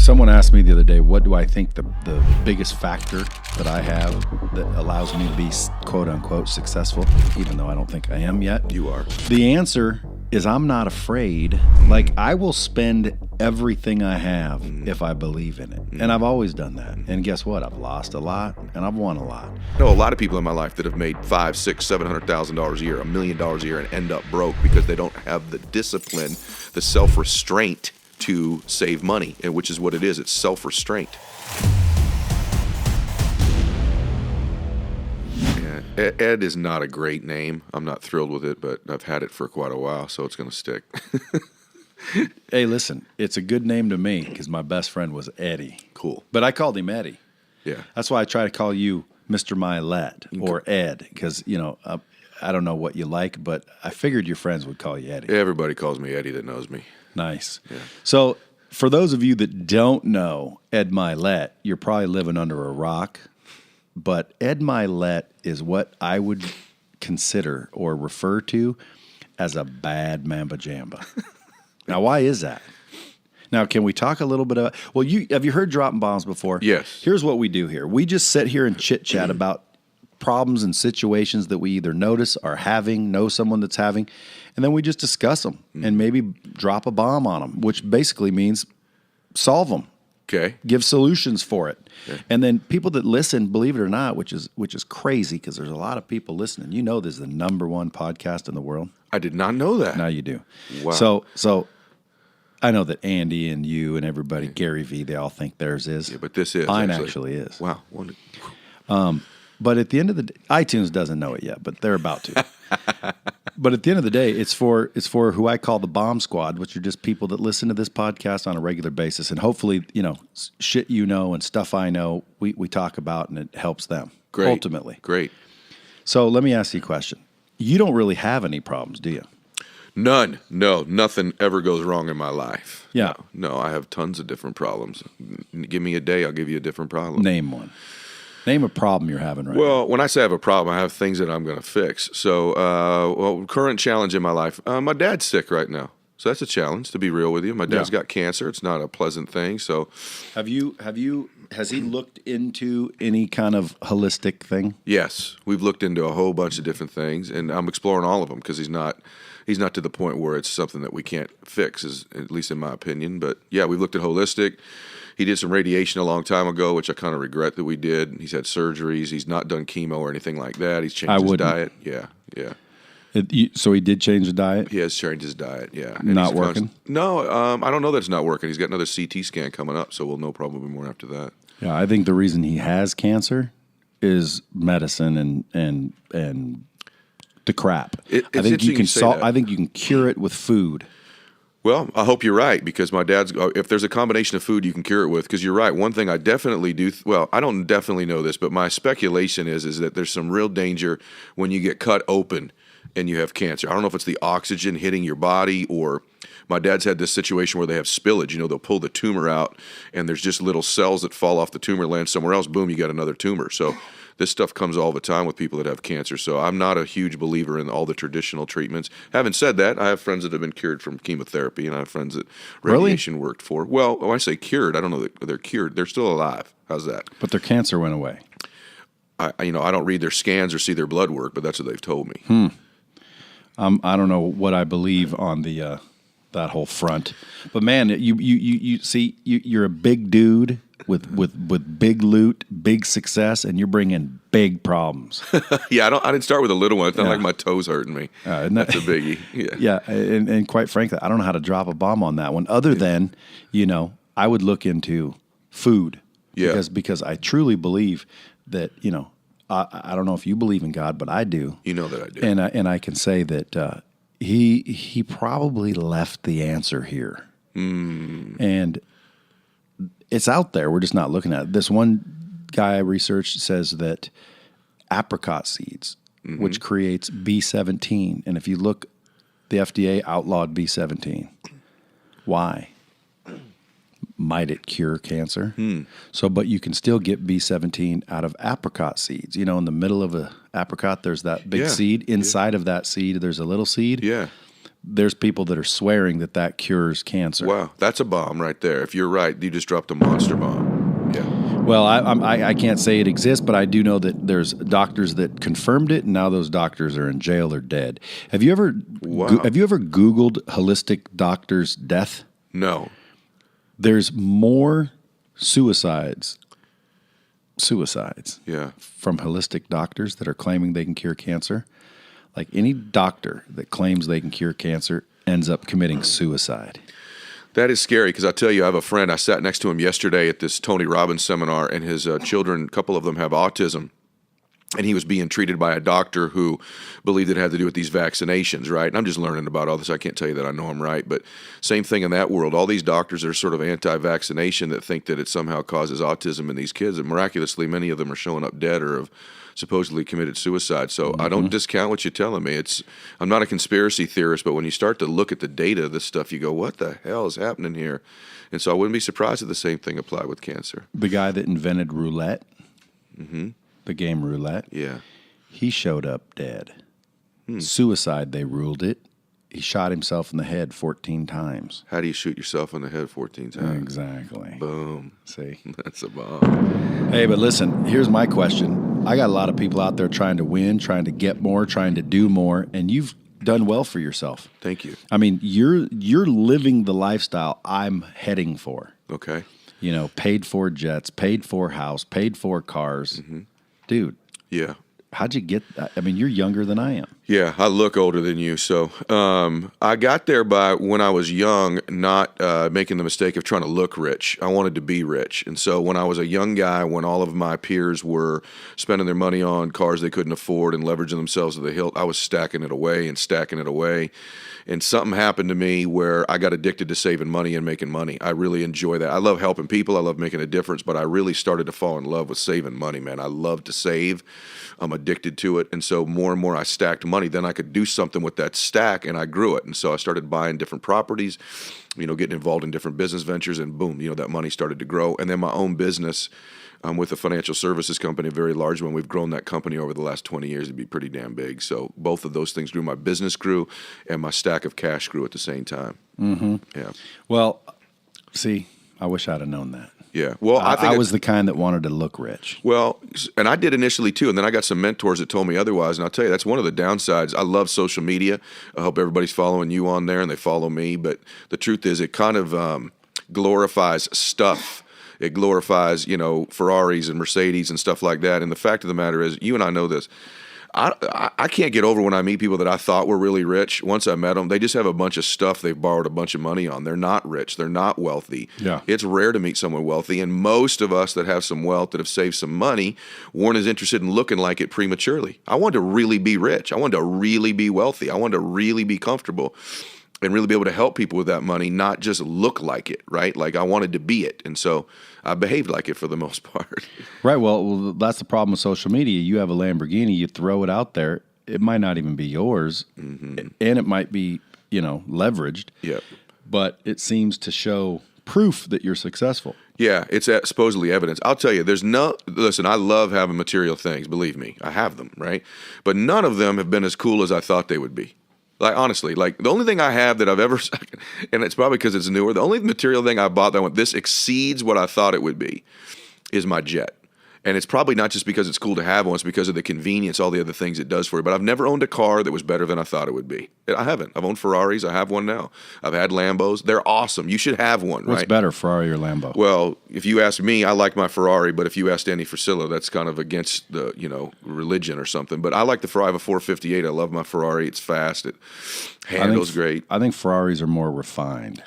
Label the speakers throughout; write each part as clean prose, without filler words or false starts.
Speaker 1: Someone asked me the other day, what do I think the biggest factor that I have that allows me to be quote-unquote successful, even though I don't think I am yet?
Speaker 2: You are.
Speaker 1: The answer is I'm not afraid. Like, I will spend everything I have if I believe in it. And I've always done that. And guess what? I've lost a lot and I've won a lot.
Speaker 2: I know a lot of people in my life that have made $500,000, $600,000, $700,000 a year, $1 million a year, and end up broke because they don't have the discipline, the self-restraint to save money, and which is what it is. It's self-restraint. Yeah, Ed is not a great name. I'm not thrilled with it, but I've had it for quite a while, so it's going to stick.
Speaker 1: Hey, listen, it's a good name to me because my best friend was Eddie.
Speaker 2: Cool.
Speaker 1: But I called him Eddie.
Speaker 2: Yeah.
Speaker 1: That's why I try to call you Mr. Mylett or Ed because, you know, I don't know what you like, but I figured your friends would call you Eddie.
Speaker 2: Everybody calls me Eddie that knows me.
Speaker 1: Nice.
Speaker 2: Yeah.
Speaker 1: So for those of you that don't know Ed Mylett, you're probably living under a rock. But Ed Mylett is what I would consider or refer to as a bad mamba jamba. Now, why is that? Now, can we talk a little bit about? Well, have you heard dropping bombs before?
Speaker 2: Yes.
Speaker 1: Here's what we do here. We just sit here and chit chat about problems and situations that we either notice are having, know someone that's having, and then we just discuss them and maybe drop a bomb on them, which basically means solve them.
Speaker 2: Okay.
Speaker 1: Give solutions for it.
Speaker 2: Okay.
Speaker 1: And then people that listen, believe it or not, which is crazy because there's a lot of people listening. You know, this is the #1 podcast in the world.
Speaker 2: I did not know that.
Speaker 1: Now you do.
Speaker 2: Wow.
Speaker 1: So I know that Andy and you and everybody, Gary V, they all think theirs is.
Speaker 2: Yeah, but this is.
Speaker 1: Mine actually is.
Speaker 2: Wow.
Speaker 1: But at the end of the day, iTunes doesn't know it yet, but they're about to. But at the end of the day, it's for who I call the bomb squad, which are just people that listen to this podcast on a regular basis. And hopefully, you know, shit you know and stuff I know, we talk about and it helps them.
Speaker 2: Great.
Speaker 1: Ultimately.
Speaker 2: Great.
Speaker 1: So let me ask you a question. You don't really have any problems, do you?
Speaker 2: None. No, nothing ever goes wrong in my life.
Speaker 1: Yeah.
Speaker 2: No, I have tons of different problems. Give me a day, I'll give you a different problem.
Speaker 1: Name one. Name a problem you're having right now.
Speaker 2: Well, when I say I have a problem, I have things that I'm going to fix. So, current challenge in my life, my dad's sick right now. So that's a challenge, to be real with you. My dad's got cancer. It's not a pleasant thing. So,
Speaker 1: has he looked into any kind of holistic thing?
Speaker 2: Yes, we've looked into a whole bunch of different things, and I'm exploring all of them because he's not to the point where it's something that we can't fix, at least in my opinion. But yeah, we've looked at holistic. He did some radiation a long time ago, which I kind of regret that we did. He's had surgeries. He's not done chemo or anything like that. He's changed his diet. Yeah.
Speaker 1: So he did change the diet?
Speaker 2: He has changed his diet, yeah. And
Speaker 1: not working?
Speaker 2: No, I don't know that it's not working. He's got another CT scan coming up, so we'll know probably more after that.
Speaker 1: Yeah, I think the reason he has cancer is medicine and the crap. I think you can I think you can cure it with food.
Speaker 2: Well, I hope you're right because my dad's. If there's a combination of food you can cure it with, because you're right. One thing I definitely do. Well, I don't definitely know this, but my speculation is that there's some real danger when you get cut open and you have cancer. I don't know if it's the oxygen hitting your body or. My dad's had this situation where they have spillage. You know, they'll pull the tumor out, and there's just little cells that fall off the tumor, land somewhere else. Boom, you got another tumor. So this stuff comes all the time with people that have cancer. So I'm not a huge believer in all the traditional treatments. Having said that, I have friends that have been cured from chemotherapy, and I have friends that radiation worked for. Well, when I say cured, I don't know that they're cured. They're still alive. How's that?
Speaker 1: But their cancer went away.
Speaker 2: I don't read their scans or see their blood work, but that's what they've told me.
Speaker 1: I don't know what I believe on the that whole front, but man, you see, you're a big dude with big loot, big success, and you're bringing big problems.
Speaker 2: Yeah, I didn't start with a little one. It's not like my toes hurting me. That's a biggie. Yeah,
Speaker 1: yeah, and quite frankly, I don't know how to drop a bomb on that one. Other than I would look into food.
Speaker 2: Yeah,
Speaker 1: because I truly believe that I don't know if you believe in God, but I do.
Speaker 2: You know that I do,
Speaker 1: and I can say that. He probably left the answer here. And it's out there. We're just not looking at it. This one guy I researched says that apricot seeds, which creates B17. And if you look, the FDA outlawed B17. Why? Might it cure cancer? But you can still get B17 out of apricot seeds. In the middle of a apricot, there's that big seed. Inside of that seed, there's a little seed.
Speaker 2: Yeah.
Speaker 1: there's people that are swearing that cures cancer.
Speaker 2: Wow, that's a bomb right there. If you're right, you just dropped a monster bomb. Yeah.
Speaker 1: Well, I can't say it exists, but I do know that there's doctors that confirmed it, and now those doctors are in jail or dead. Have you ever Googled holistic doctors' death?
Speaker 2: No.
Speaker 1: There's more suicides
Speaker 2: Yeah.
Speaker 1: from holistic doctors that are claiming they can cure cancer. Like any doctor that claims they can cure cancer ends up committing suicide.
Speaker 2: That is scary because I tell you, I have a friend. I sat next to him yesterday at this Tony Robbins seminar, and his children, a couple of them have autism. And he was being treated by a doctor who believed it had to do with these vaccinations, right? And I'm just learning about all this. I can't tell you that I know him right, but same thing in that world. All these doctors are sort of anti-vaccination that think that it somehow causes autism in these kids. And miraculously, many of them are showing up dead or have supposedly committed suicide. So I don't discount what you're telling me. I'm not a conspiracy theorist, but when you start to look at the data of this stuff, you go, what the hell is happening here? And so I wouldn't be surprised if the same thing applied with cancer.
Speaker 1: The guy that invented roulette, the game roulette,
Speaker 2: Yeah.
Speaker 1: he showed up dead. Suicide, they ruled it. He shot himself in the head 14 times.
Speaker 2: How do you shoot yourself in the head 14 times?
Speaker 1: Exactly.
Speaker 2: Boom.
Speaker 1: See?
Speaker 2: That's a bomb.
Speaker 1: Hey, but listen, here's my question. I got a lot of people out there trying to win, trying to get more, trying to do more, and you've done well for yourself.
Speaker 2: Thank you.
Speaker 1: I mean, you're living the lifestyle I'm heading for.
Speaker 2: Okay.
Speaker 1: You know, paid for jets, paid for house, paid for cars. Dude,
Speaker 2: Yeah.
Speaker 1: how'd you get that? I mean, you're younger than I am.
Speaker 2: Yeah, I look older than you. So I got there by when I was young, not making the mistake of trying to look rich. I wanted to be rich. And so when I was a young guy, when all of my peers were spending their money on cars they couldn't afford and leveraging themselves to the hilt, I was stacking it away and stacking it away. And something happened to me where I got addicted to saving money and making money. I really enjoy that. I love helping people. I love making a difference, but I really started to fall in love with saving money, man. I love to save. I'm addicted to it. And so more and more I stacked money, then I could do something with that stack, and I grew it. And so I started buying different properties, getting involved in different business ventures, and boom, that money started to grow. And then my own business with a financial services company, a very large one. We've grown that company over the last 20 years to be pretty damn big. So both of those things grew. My business grew, and my stack of cash grew at the same time. Yeah.
Speaker 1: Well, see, I wish I'd have known that.
Speaker 2: Yeah. Well,
Speaker 1: I was the kind that wanted to look rich.
Speaker 2: Well, and I did initially too, and then I got some mentors that told me otherwise. And I'll tell you, that's one of the downsides. I love social media. I hope everybody's following you on there and they follow me. But the truth is, it kind of glorifies stuff. It glorifies, Ferraris and Mercedes and stuff like that. And the fact of the matter is, you and I know this. I can't get over when I meet people that I thought were really rich. Once I met them, they just have a bunch of stuff they've borrowed a bunch of money on. They're not rich. They're not wealthy.
Speaker 1: Yeah.
Speaker 2: It's rare to meet someone wealthy. And most of us that have some wealth, that have saved some money, weren't as interested in looking like it prematurely. I wanted to really be rich. I wanted to really be wealthy. I wanted to really be comfortable and really be able to help people with that money, not just look like it, right? Like I wanted to be it. And so I behaved like it for the most part.
Speaker 1: Right. Well, that's the problem with social media. You have a Lamborghini, you throw it out there. It might not even be yours, and it might be, leveraged.
Speaker 2: Yeah.
Speaker 1: But it seems to show proof that you're successful.
Speaker 2: Yeah, it's supposedly evidence. I'll tell you, listen, I love having material things. Believe me, I have them, right? But none of them have been as cool as I thought they would be. Like, honestly, the only thing I have that I've ever, and it's probably because it's newer, the only material thing I bought that I went, this exceeds what I thought it would be, is my jet. And it's probably not just because it's cool to have one, it's because of the convenience, all the other things it does for you. But I've never owned a car that was better than I thought it would be. I haven't. I've owned Ferraris. I have one now. I've had Lambos. They're awesome. You should have one, right?
Speaker 1: What's better, Ferrari or Lambo?
Speaker 2: Well, if you ask me, I like my Ferrari, but if you ask Danny Frisillo, that's kind of against the, religion or something. But I like the Ferrari. I have a 458. I love my Ferrari. It's fast. It handles great.
Speaker 1: I think Ferraris are more refined.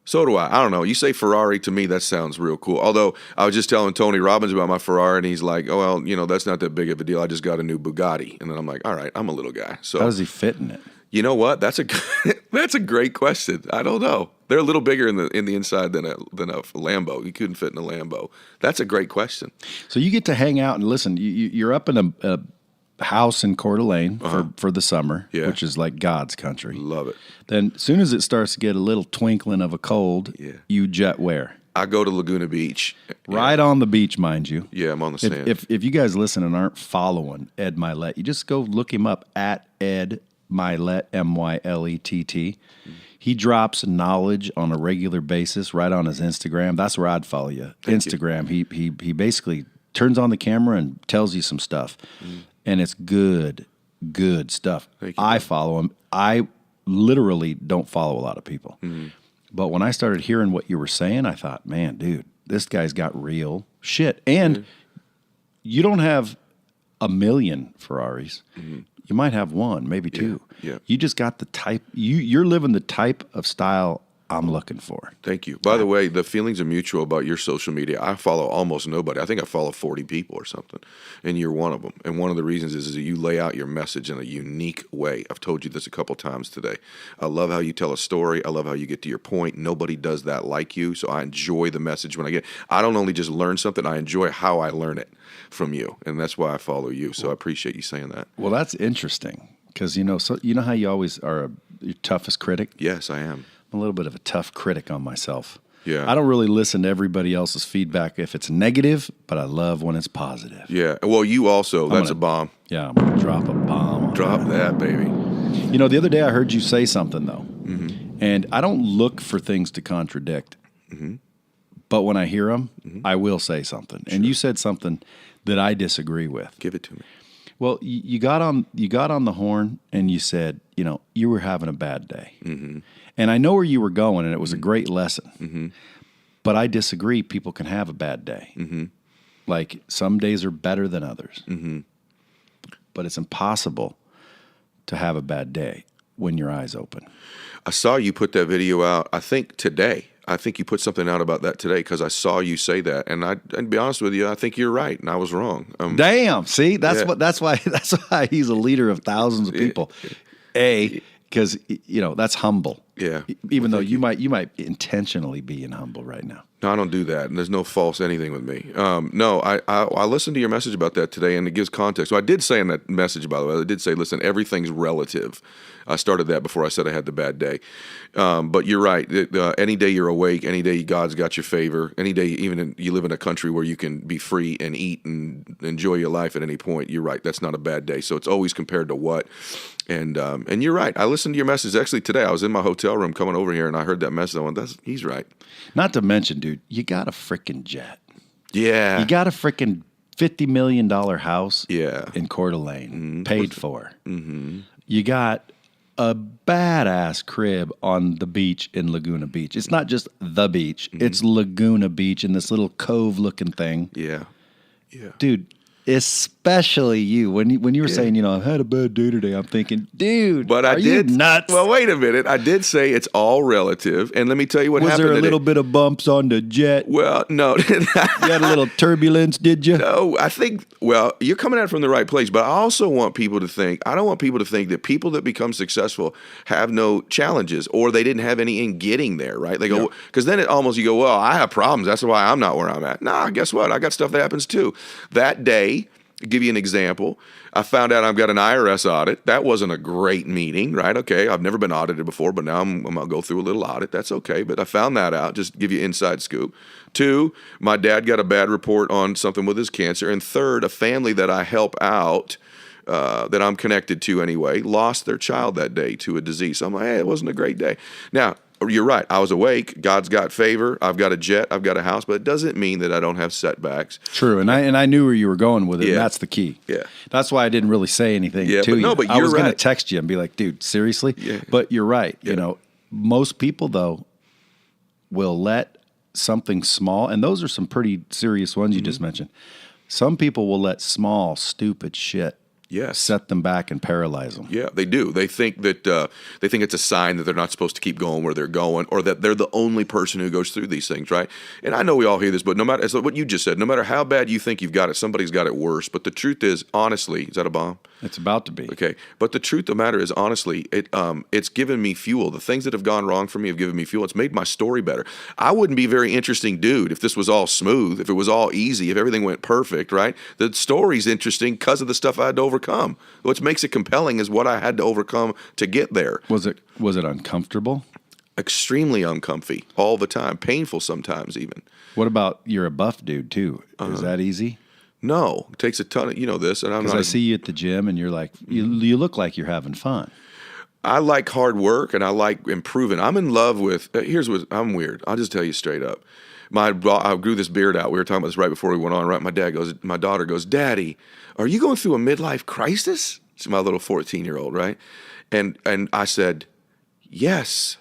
Speaker 2: So do I. I don't know. You say Ferrari, to me, that sounds real cool. Although I was just telling Tony Robbins about my Ferrari, and he's like, oh, well, that's not that big of a deal. I just got a new Bugatti. And then I'm like, all right, I'm a little guy. So
Speaker 1: how does he fit in it?
Speaker 2: You know what? That's a great question. I don't know. They're a little bigger in the inside than a Lambo. You couldn't fit in a Lambo. That's a great question.
Speaker 1: So you get to hang out and listen. You're up in a house in Coeur d'Alene for the summer, which is like God's country.
Speaker 2: Love it.
Speaker 1: Then as soon as it starts to get a little twinkling of a cold, you jet where?
Speaker 2: I go to Laguna Beach.
Speaker 1: Right on the beach, mind you.
Speaker 2: Yeah, I'm on the sand.
Speaker 1: If you guys listen and aren't following Ed Mylett, you just go look him up at Ed Mylett, Mylett. He drops knowledge on a regular basis right on his Instagram. That's where I'd follow you. Instagram. He basically turns on the camera and tells you some stuff, and it's good stuff. I follow him. I literally don't follow a lot of people, but when I started hearing what you were saying, I thought, man, dude, this guy's got real shit. And you don't have a million Ferraris. You might have one, maybe two.
Speaker 2: Yeah.
Speaker 1: You just got the type. You're living the type of style I'm looking for.
Speaker 2: Thank you. By the way, the feelings are mutual about your social media. I follow almost nobody. I think I follow 40 people or something, and you're one of them. And one of the reasons is that you lay out your message in a unique way. I've told you this a couple times today. I love how you tell a story. I love how you get to your point. Nobody does that like you, so I enjoy the message when I get. I don't only just learn something. I enjoy how I learn it from you, and that's why I follow you. So I appreciate you saying that.
Speaker 1: Well, that's interesting because so you know how you always are your toughest critic.
Speaker 2: Yes, I am.
Speaker 1: I'm a little bit of a tough critic on myself.
Speaker 2: Yeah.
Speaker 1: I don't really listen to everybody else's feedback if it's negative, but I love when it's positive.
Speaker 2: Yeah. Well, you also. That's a bomb.
Speaker 1: Yeah, I'm gonna drop a bomb.
Speaker 2: Drop that, baby.
Speaker 1: The other day I heard you say something though, and I don't look for things to contradict. But when I hear them, I will say something. Sure. And you said something that I disagree with.
Speaker 2: Give it to me.
Speaker 1: Well, you got on the horn and you said, you were having a bad day. And I know where you were going, and it was a great lesson. But I disagree. People can have a bad day. Like some days are better than others. But it's impossible to have a bad day when your eyes open.
Speaker 2: I saw you put that video out, I think today. I think you put something out about that today because I saw you say that, and to be honest with you, I think you're right, and I was wrong.
Speaker 1: Damn, see, that's why he's a leader of thousands of people. Because that's humble.
Speaker 2: Yeah.
Speaker 1: Even though you might intentionally be humble right now.
Speaker 2: No, I don't do that, and there's no false anything with me. No, I listened to your message about that today, and it gives context. So I did say in that message, by the way, I did say, listen, everything's relative. I started that before I said I had the bad day. But you're right. Any day you're awake, any day God's got your favor, any day you live in a country where you can be free and eat and enjoy your life at any point, you're right. That's not a bad day. So it's always compared to what. And you're right. I listened to your message. Actually, today I was in my hotel room coming over here, and I heard that message. I went, he's right.
Speaker 1: Not to mention, dude, you got a freaking jet.
Speaker 2: Yeah.
Speaker 1: You got a freaking $50 million house in Coeur d'Alene, paid for. You got a badass crib on the beach in Laguna Beach. It's not just the beach. It's Laguna Beach in this little cove-looking thing.
Speaker 2: Yeah.
Speaker 1: Dude, especially you. When you were saying, I've had a bad day today, I'm thinking, dude, are you nuts?
Speaker 2: Well, wait a minute. I did say it's all relative, and let me tell you what happened.
Speaker 1: Was there a little bit of bumps on the jet?
Speaker 2: Well, no.
Speaker 1: You had a little turbulence, did you?
Speaker 2: No, I think, you're coming at it from the right place, but I also want people to think, I don't want people to think that people that become successful have no challenges or they didn't have any in getting there, right? They go, because then you go, well, I have problems. That's why I'm not where I'm at. Nah, guess what? I got stuff that happens too. That day, to give you an example, I found out I've got an IRS audit. That wasn't a great meeting, right? Okay, I've never been audited before, but now I'm going to go through a little audit. That's okay, but I found that out, just to give you inside scoop. 2, my dad got a bad report on something with his cancer. And 3rd, a family that I help out, that I'm connected to anyway, lost their child that day to a disease. So I'm like, hey, it wasn't a great day. Now, you're right. I was awake. God's got favor. I've got a jet. I've got a house, but it doesn't mean that I don't have setbacks.
Speaker 1: True, and I knew where you were going with it. And that's the key.
Speaker 2: Yeah,
Speaker 1: that's why I didn't really say anything to you.
Speaker 2: No, but
Speaker 1: I was
Speaker 2: going
Speaker 1: to text you and be like, dude, seriously?
Speaker 2: Yeah.
Speaker 1: But you're right. Yeah. Most people though will let something small, and those are some pretty serious ones you just mentioned. Some people will let small, stupid shit set them back and paralyze them.
Speaker 2: Yeah, they do. They think that it's a sign that they're not supposed to keep going where they're going, or that they're the only person who goes through these things, right? And I know we all hear this, but no matter, it's like what you just said, no matter how bad you think you've got it, somebody's got it worse. But the truth is, honestly, is that a bomb?
Speaker 1: It's about to be.
Speaker 2: Okay. But the truth of the matter is, honestly, it's given me fuel. The things that have gone wrong for me have given me fuel. It's made my story better. I wouldn't be a very interesting dude if this was all smooth, if it was all easy, if everything went perfect, right? The story's interesting because of the stuff I had to overcome. What makes it compelling is what I had to overcome to get there.
Speaker 1: Was it uncomfortable?
Speaker 2: Extremely uncomfy all the time. Painful sometimes even.
Speaker 1: What about, you're a buff dude too? Is that easy?
Speaker 2: No, it takes a ton of, this, and I'm not.
Speaker 1: Because I see you at the gym, and you're like, you look like you're having fun.
Speaker 2: I like hard work and I like improving. I'm in love with, here's what, I'm weird. I'll just tell you straight up. I grew this beard out. We were talking about this right before we went on, right? My daughter goes, Daddy, are you going through a midlife crisis? It's my little 14-year-old, right? And I said, yes,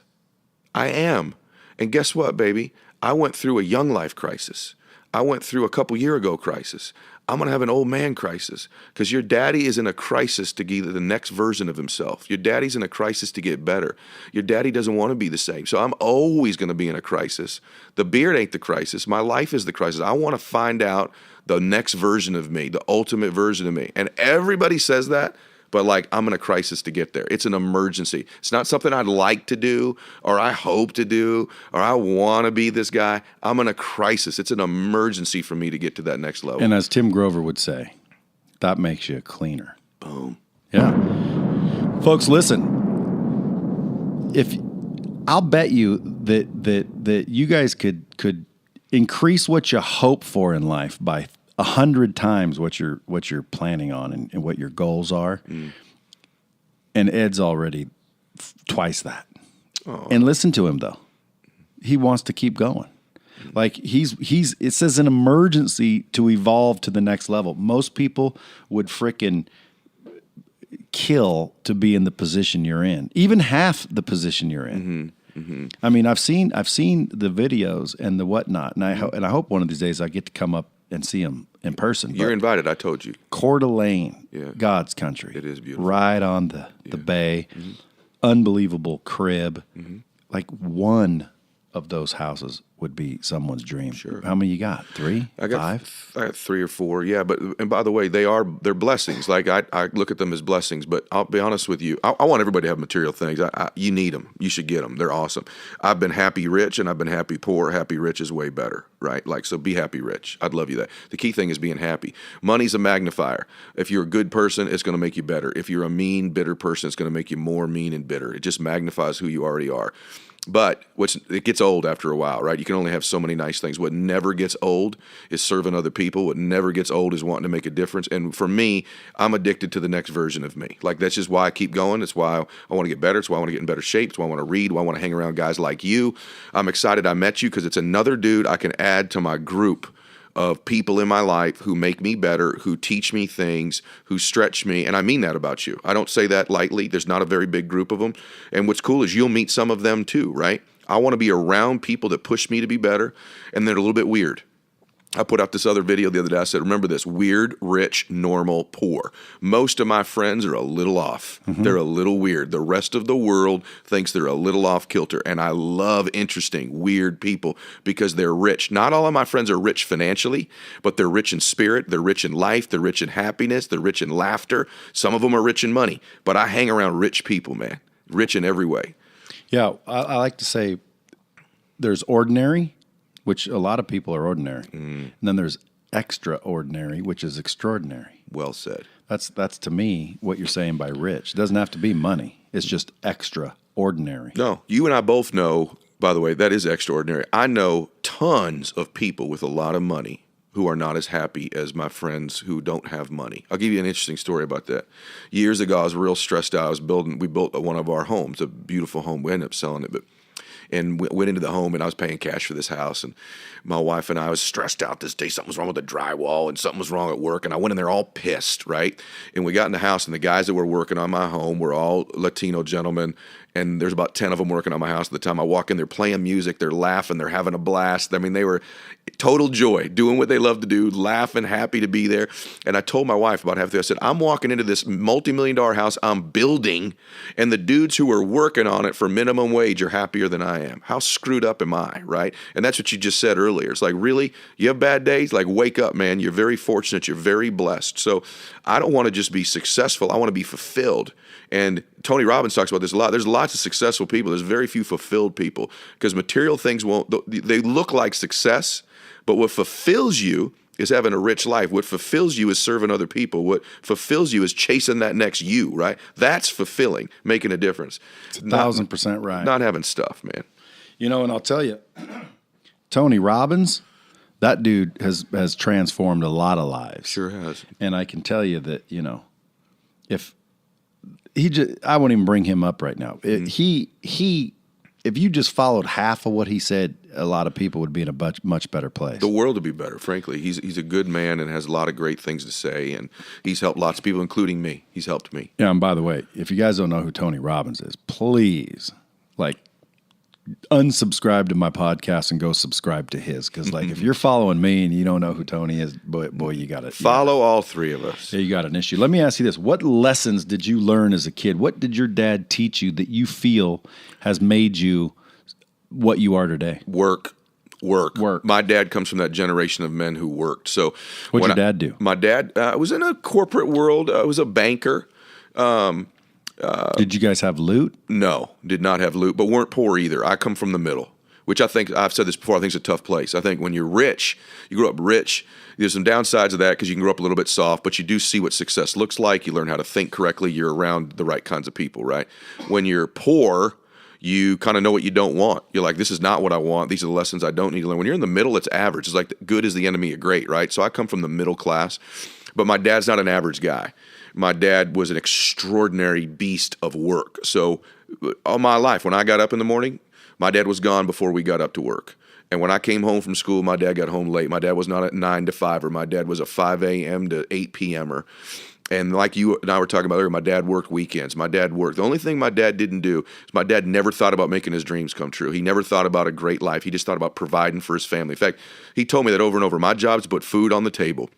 Speaker 2: I am. And guess what, baby? I went through a young life crisis. I went through a couple year ago crisis. I'm going to have an old man crisis because your daddy is in a crisis to get the next version of himself. Your daddy's in a crisis to get better. Your daddy doesn't want to be the same. So I'm always going to be in a crisis. The beard ain't the crisis. My life is the crisis. I want to find out the next version of me, the ultimate version of me. And everybody says that, but like I'm in a crisis to get there. It's an emergency. It's not something I'd like to do or I hope to do or I want to be this guy. I'm in a crisis. It's an emergency for me to get to that next level.
Speaker 1: And as Tim Grover would say, that makes you cleaner.
Speaker 2: Boom.
Speaker 1: Yeah. Folks, listen. I'll bet you that you guys could increase what you hope for in life by 100 times what you're planning on and what your goals are. And Ed's already twice that. Oh. And listen to him though. He wants to keep going. Like it says an emergency to evolve to the next level. Most people would frickin' kill to be in the position you're in, even half the position you're in. I mean, I've seen the videos and the whatnot, and I hope one of these days I get to come up and see him in person.
Speaker 2: You're invited, I told you.
Speaker 1: Coeur d'Alene, God's country.
Speaker 2: It is beautiful.
Speaker 1: Right on the bay. Unbelievable crib. Like one of those houses would be someone's dream.
Speaker 2: Sure.
Speaker 1: How many you got? 3?
Speaker 2: I got
Speaker 1: 5?
Speaker 2: I got 3 or 4. Yeah, and by the way, they're blessings. Like I look at them as blessings. But I'll be honest with you, I want everybody to have material things. You need them. You should get them. They're awesome. I've been happy rich and I've been happy poor. Happy rich is way better, right? Like so, be happy rich. I'd love you that. The key thing is being happy. Money's a magnifier. If you're a good person, it's going to make you better. If you're a mean, bitter person, it's going to make you more mean and bitter. It just magnifies who you already are. But it gets old after a while, right? You can only have so many nice things. What never gets old is serving other people. What never gets old is wanting to make a difference. And for me, I'm addicted to the next version of me. Like that's just why I keep going. It's why I want to get better. It's why I want to get in better shape. It's why I want to read. Why I want to hang around guys like you. I'm excited I met you because it's another dude I can add to my group of people in my life who make me better, who teach me things, who stretch me. And I mean that about you. I don't say that lightly. There's not a very big group of them. And what's cool is you'll meet some of them too, right? I want to be around people that push me to be better, and they're a little bit weird. I put out this other video the other day. I said, remember this, weird, rich, normal, poor. Most of my friends are a little off. They're a little weird. The rest of the world thinks they're a little off kilter. And I love interesting, weird people because they're rich. Not all of my friends are rich financially, but they're rich in spirit. They're rich in life. They're rich in happiness. They're rich in laughter. Some of them are rich in money. But I hang around rich people, man. Rich in every way.
Speaker 1: Yeah, I like to say there's ordinary, which a lot of people are ordinary. And then there's extraordinary, which is extraordinary.
Speaker 2: Well said.
Speaker 1: That's to me what you're saying by rich. It doesn't have to be money. It's just extraordinary.
Speaker 2: No, you and I both know, by the way, that is extraordinary. I know tons of people with a lot of money who are not as happy as my friends who don't have money. I'll give you an interesting story about that. Years ago, I was real stressed out. We built one of our homes, a beautiful home. We ended up selling it, and went into the home, and I was paying cash for this house. And my wife and I was stressed out this day. Something was wrong with the drywall, and something was wrong at work. And I went in there all pissed, right? And we got in the house, and the guys that were working on my home were all Latino gentlemen. And there's about 10 of them working on my house at the time. I walk in, they're playing music, they're laughing, they're having a blast. I mean, they were total joy, doing what they love to do, laughing, happy to be there. And I told my wife about halfway, I said, I'm walking into this multi-million-dollar house I'm building, and the dudes who are working on it for minimum wage are happier than I am. How screwed up am I, right? And that's what you just said earlier. It's like, really? You have bad days? Like, wake up, man. You're very fortunate. You're very blessed. So I don't want to just be successful. I want to be fulfilled. And Tony Robbins talks about this a lot. There's lots of successful people. There's very few fulfilled people because material things they look like success, but what fulfills you is having a rich life. What fulfills you is serving other people. What fulfills you is chasing that next you, right? That's fulfilling, making a difference.
Speaker 1: It's 1,000% right.
Speaker 2: Not having stuff, man.
Speaker 1: You know, and I'll tell you, Tony Robbins, that dude has transformed a lot of lives.
Speaker 2: Sure has.
Speaker 1: And I can tell you that, you know, if I won't even bring him up right now. If you just followed half of what he said, a lot of people would be in a much better place.
Speaker 2: The world would be better, frankly. He's a good man and has a lot of great things to say, and he's helped lots of people, including me. He's helped me.
Speaker 1: Yeah, and by the way, if you guys don't know who Tony Robbins is, please, unsubscribe to my podcast and go subscribe to his. Because, if you're following me and you don't know who Tony is, boy, you got it.
Speaker 2: Follow all three of us.
Speaker 1: Yeah, you got an issue. Let me ask you this. What lessons did you learn as a kid? What did your dad teach you that you feel has made you what you are today?
Speaker 2: Work. My dad comes from that generation of men who worked. So
Speaker 1: what'd your dad do?
Speaker 2: My dad was in a corporate world. Was a banker.
Speaker 1: Did you guys have loot?
Speaker 2: No, did not have loot, but weren't poor either. I come from the middle, which I think, I've said this before, I think it's a tough place. I think when you're rich, you grow up rich, there's some downsides of that because you can grow up a little bit soft, but you do see what success looks like. You learn how to think correctly. You're around the right kinds of people, right? When you're poor, you kind of know what you don't want. You're like, this is not what I want. These are the lessons I don't need to learn. When you're in the middle, it's average. It's like good is the enemy of great, right? So I come from the middle class, but my dad's not an average guy. My dad was an extraordinary beast of work. So all my life, when I got up in the morning, my dad was gone before we got up to work. And when I came home from school, my dad got home late. My dad was not at 9 to 5, or my dad was a 5 a.m. to 8 p.m.er. And like you and I were talking about earlier, my dad worked weekends. My dad worked. The only thing my dad didn't do is my dad never thought about making his dreams come true. He never thought about a great life. He just thought about providing for his family. In fact, he told me that over and over, my job is to put food on the table.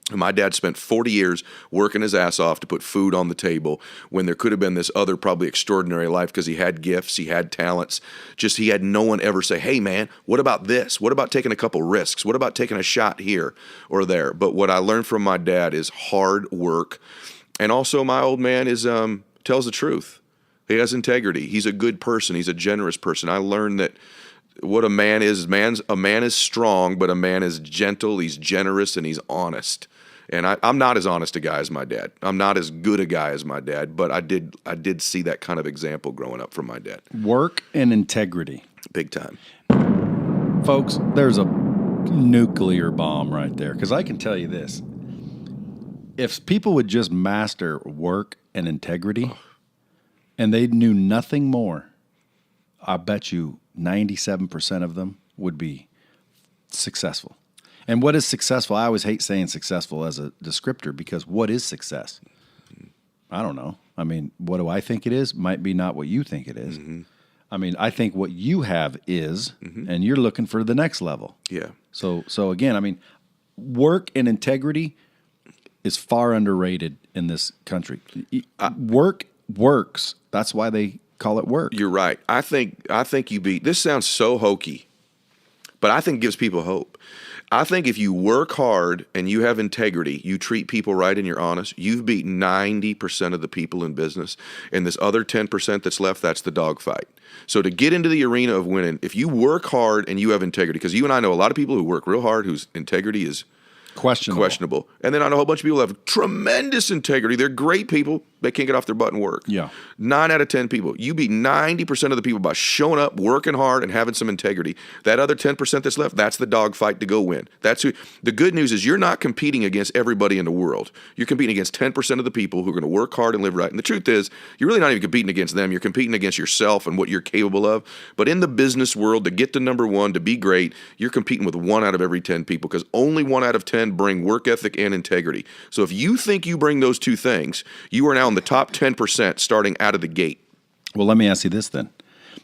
Speaker 2: And my dad spent 40 years working his ass off to put food on the table when there could have been this other probably extraordinary life because he had gifts, he had talents. Just he had no one ever say, hey, man, what about this? What about taking a couple risks? What about taking a shot here or there? But what I learned from my dad is hard work. And also my old man is tells the truth. He has integrity. He's a good person. He's a generous person. I learned that what a man is, a man is strong, but a man is gentle, he's generous, and he's honest. And I'm not as honest a guy as my dad. I'm not as good a guy as my dad, but I did see that kind of example growing up from my dad.
Speaker 1: Work and integrity.
Speaker 2: Big time.
Speaker 1: Folks, there's a nuclear bomb right there, because I can tell you this. If people would just master work and integrity, and they knew nothing more, I bet you 97% of them would be successful. And what is successful? I always hate saying successful as a descriptor, because what is success? I don't know. I mean, what do I think it is? Might be not what you think it is. Mm-hmm. I mean, I think what you have is, and you're looking for the next level.
Speaker 2: Yeah.
Speaker 1: So again, I mean, work and integrity is far underrated in this country. Work works. That's why they call it work.
Speaker 2: You're right. I think you beat. This sounds so hokey, but I think it gives people hope. I think if you work hard and you have integrity, you treat people right and you're honest, you've beat 90% of the people in business. And this other 10% that's left, that's the dogfight. So to get into the arena of winning, if you work hard and you have integrity, because you and I know a lot of people who work real hard whose integrity is questionable. And then I know a whole bunch of people who have tremendous integrity. They're great people. They can't get off their butt and work.
Speaker 1: Yeah.
Speaker 2: 9 out of 10 people. You beat 90% of the people by showing up, working hard, and having some integrity. That other 10% that's left, that's the dogfight to go win. That's who. The good news is you're not competing against everybody in the world. You're competing against 10% of the people who are going to work hard and live right. And the truth is, you're really not even competing against them. You're competing against yourself and what you're capable of. But in the business world, to get to number one, to be great, you're competing with 1 out of every 10 people, because only 1 out of 10 bring work ethic and integrity. So if you think you bring those two things, you are now in the top 10% starting out of the gate.
Speaker 1: Well, let me ask you this then.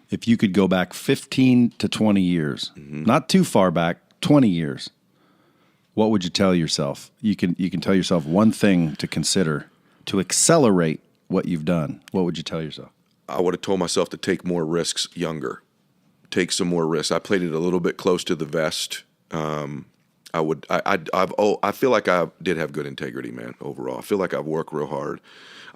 Speaker 1: If you could go back 15 to 20 years, not too far back, 20 years, what would you tell yourself? You can tell yourself one thing to consider to accelerate what you've done. What would you tell yourself?
Speaker 2: I would have told myself to take more risks younger. Take some more risks. I played it a little bit close to the vest. I feel like I did have good integrity, man, overall. I feel like I've worked real hard.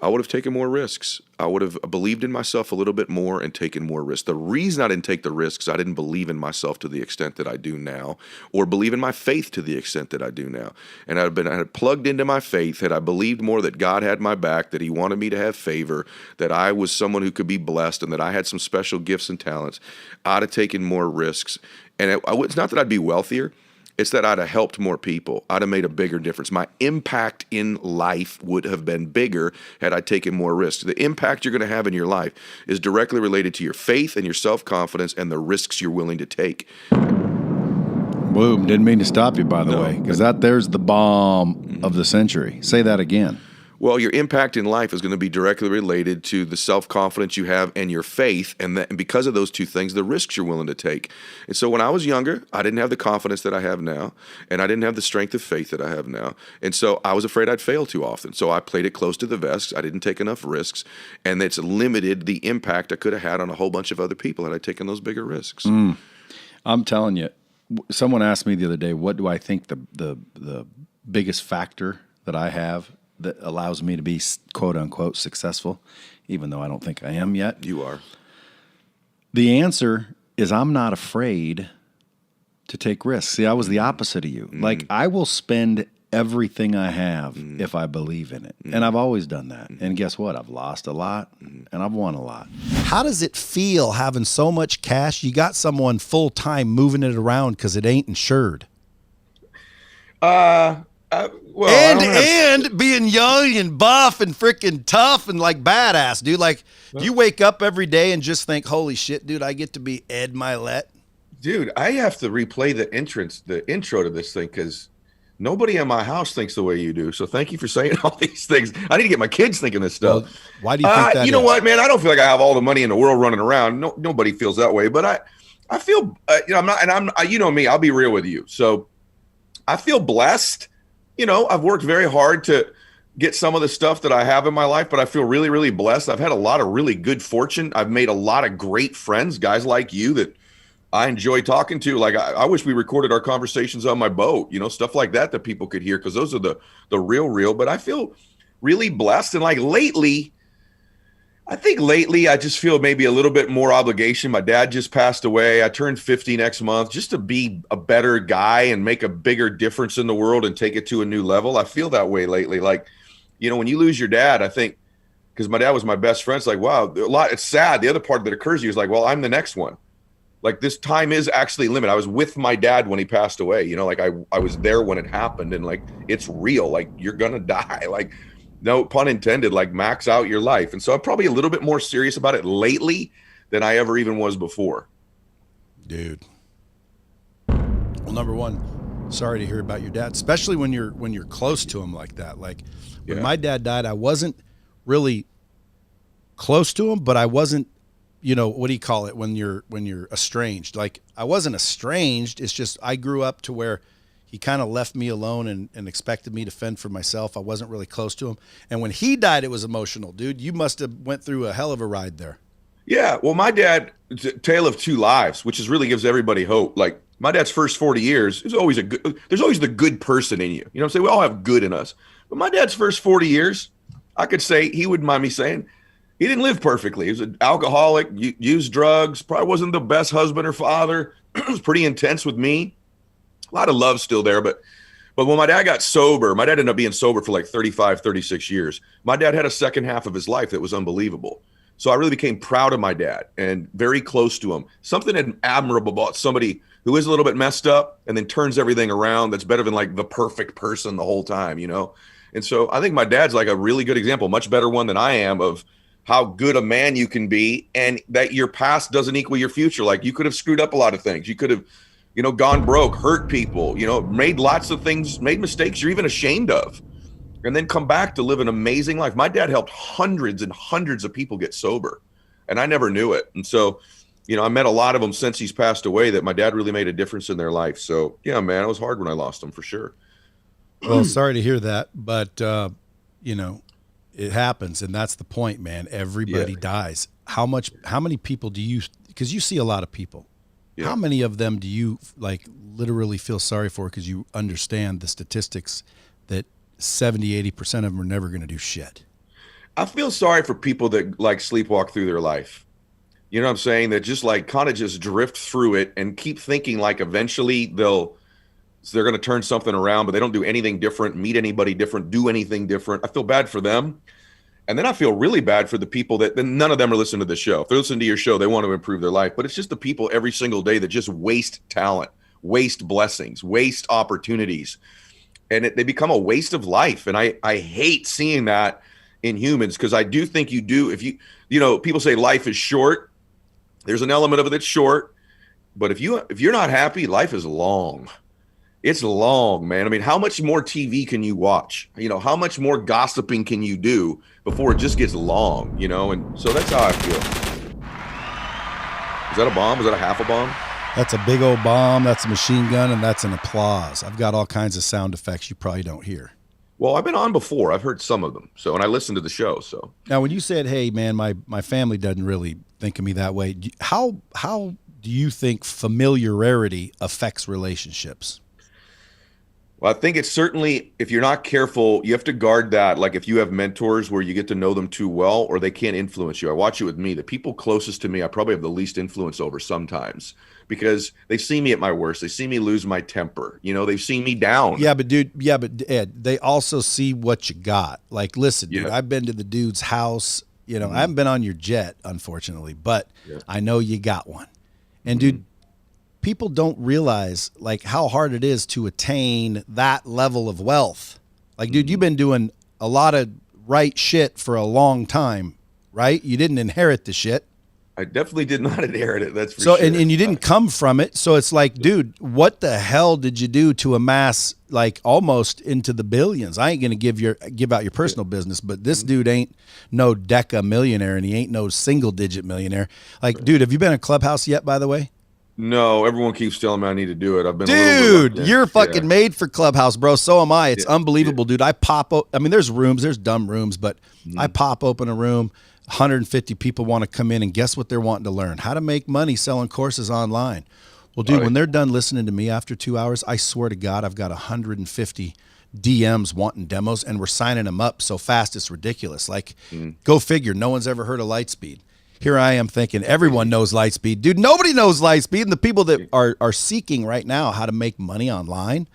Speaker 2: I would have taken more risks. I would have believed in myself a little bit more and taken more risks. The reason I didn't take the risks, I didn't believe in myself to the extent that I do now, or believe in my faith to the extent that I do now. And I had plugged into my faith, had I believed more that God had my back, that he wanted me to have favor, that I was someone who could be blessed, and that I had some special gifts and talents, I'd have taken more risks. And it's not that I'd be wealthier. It's that I'd have helped more people. I'd have made a bigger difference. My impact in life would have been bigger had I taken more risks. The impact you're going to have in your life is directly related to your faith and your self-confidence and the risks you're willing to take.
Speaker 1: Boom. Didn't mean to stop you, by the way, because there's the bomb of the century. Say that again.
Speaker 2: Well, your impact in life is going to be directly related to the self-confidence you have and your faith, and because of those two things, the risks you're willing to take. And so when I was younger, I didn't have the confidence that I have now, and I didn't have the strength of faith that I have now. And so I was afraid I'd fail too often. So I played it close to the vest. I didn't take enough risks, and it's limited the impact I could have had on a whole bunch of other people had I taken those bigger risks.
Speaker 1: I'm telling you, someone asked me the other day, what do I think the biggest factor that I have that allows me to be quote unquote successful, even though I don't think I am yet?
Speaker 2: You are.
Speaker 1: The answer is I'm not afraid to take risks. See, I was the opposite of you. Like, I will spend everything I have if I believe in it. And I've always done that. And guess what? I've lost a lot and I've won a lot.
Speaker 3: How does it feel having so much cash? You got someone full time moving it around because it ain't insured.
Speaker 2: Well,
Speaker 3: and being young and buff and freaking tough and like badass, dude. Like, do you wake up every day and just think, holy shit, dude, I get to be Ed Mylett?
Speaker 4: Dude, I have to replay the intro to this thing because nobody in my house thinks the way you do. So thank you for saying all these things. I need to get my kids thinking this stuff.
Speaker 3: Well, why do you think that?
Speaker 4: You know what, man? I don't feel like I have all the money in the world running around. No, nobody feels that way. But I feel, I'm not, and you know me, I'll be real with you. So I feel blessed. You know, I've worked very hard to get some of the stuff that I have in my life, but I feel really, really blessed. I've had a lot of really good fortune. I've made a lot of great friends, guys like you that I enjoy talking to. Like, I wish we recorded our conversations on my boat, you know, stuff like that people could hear, because those are the real. But I feel really blessed. And like lately, I just feel maybe a little bit more obligation. My dad just passed away. I turned 50 next month, just to be a better guy and make a bigger difference in the world and take it to a new level. I feel that way lately. Like, you know, when you lose your dad, I think, because my dad was my best friend, it's like, wow, it's sad. The other part that occurs to you is like, well, I'm the next one. Like, this time is actually limited. I was with my dad when he passed away, you know, like I was there when it happened, and like, it's real. Like, you're going to die. Like, no pun intended, like, max out your life. And so I'm probably a little bit more serious about it lately than I ever even was before.
Speaker 3: Dude. Well, number one, sorry to hear about your dad, especially when you're close to him like that. Like, when my dad died, I wasn't really close to him, but I wasn't, you know, what do you call it when you're estranged? Like, I wasn't estranged. It's just I grew up to where he kind of left me alone and expected me to fend for myself. I wasn't really close to him. And when he died, it was emotional, dude. You must have went through a hell of a ride there. Yeah.
Speaker 4: Well, my dad, tale of two lives, which is really gives everybody hope. Like, my dad's first 40 years, there's always the good person in you. You know what I'm saying? We all have good in us. But my dad's first 40 years, I could say, he wouldn't mind me saying, he didn't live perfectly. He was an alcoholic, used drugs, probably wasn't the best husband or father. Was pretty intense with me. A lot of love still there, but when my dad got sober, my dad ended up being sober for like 35, 36 years. My dad had a second half of his life that was unbelievable. So I really became proud of my dad and very close to him. Something admirable about somebody who is a little bit messed up and then turns everything around. That's better than like the perfect person the whole time, you know? And so I think my dad's like a really good example, much better one than I am, of how good a man you can be, and that your past doesn't equal your future. Like, you could have screwed up a lot of things. You could have, you know, gone broke, hurt people, you know, made lots of things, made mistakes you're even ashamed of, and then come back to live an amazing life. My dad helped hundreds and hundreds of people get sober, and I never knew it. And so, you know, I met a lot of them since he's passed away that my dad really made a difference in their life. So, yeah, man, it was hard when I lost him, for sure.
Speaker 3: Well, sorry to hear that, but, you know, it happens, and that's the point, man. Everybody dies. How many people do you, because you see a lot of people, how many of them do you like literally feel sorry for, because you understand the statistics that 70-80% of them are never going to do shit?
Speaker 4: I feel sorry for people that like sleepwalk through their life. You know what I'm saying? That just like kind of just drift through it and keep thinking like eventually they're going to turn something around, but they don't do anything different, meet anybody different, do anything different. I feel bad for them. And then I feel really bad for the people that none of them are listening to the show. If they're listening to your show, they want to improve their life. But it's just the people every single day that just waste talent, waste blessings, waste opportunities, and they become a waste of life. And I hate seeing that in humans, because I do think if people say life is short, there's an element of it that's short, but if you're not happy, life is long. It's long, man. I mean, how much more TV can you watch? How much more gossiping can you do before it just gets long, And so that's how I feel. Is that a bomb? Is that a half a bomb?
Speaker 3: That's a big old bomb. That's a machine gun, and that's an applause. I've got all kinds of sound effects you probably don't hear.
Speaker 4: Well, I've been on before. I've heard some of them. And I listened to the show. So
Speaker 3: now, when you said, "Hey, man, my family doesn't really think of me that way," how do you think familiarity affects relationships?
Speaker 4: Well, I think it's certainly, if you're not careful, you have to guard that. Like if you have mentors where you get to know them too well, or they can't influence you. I watch it with me. The people closest to me, I probably have the least influence over sometimes, because they see me at my worst. They see me lose my temper. They've seen me down.
Speaker 3: Yeah, but Ed, they also see what you got. Like, listen, dude, I've been to the dude's house. I haven't been on your jet, unfortunately, but I know you got one. And dude, people don't realize like how hard it is to attain that level of wealth. Like, dude, you've been doing a lot of right shit for a long time, right? You didn't inherit the shit.
Speaker 4: I definitely did not inherit it. That's for sure.
Speaker 3: And you didn't come from it. So it's like, dude, what the hell did you do to amass like almost into the billions? I ain't going to give out your personal business, but this dude ain't no deca millionaire, and he ain't no single digit millionaire. Like, dude, have you been in Clubhouse yet, by the way?
Speaker 4: No, everyone keeps telling me I need to do it. I've been
Speaker 3: dude, you're fucking made for Clubhouse, bro. So am I. It's unbelievable, dude. I mean, there's rooms, there's dumb rooms, but I pop open a room, 150 people want to come in, and guess what they're wanting to learn? How to make money selling courses online. Well, dude, when they're done listening to me after 2 hours, I swear to God, I've got 150 DMs wanting demos, and we're signing them up so fast it's ridiculous. Like, go figure. No one's ever heard of Lightspeed. Here I am thinking everyone knows Lightspeed. Dude, nobody knows Lightspeed. And the people that are seeking right now how to make money online,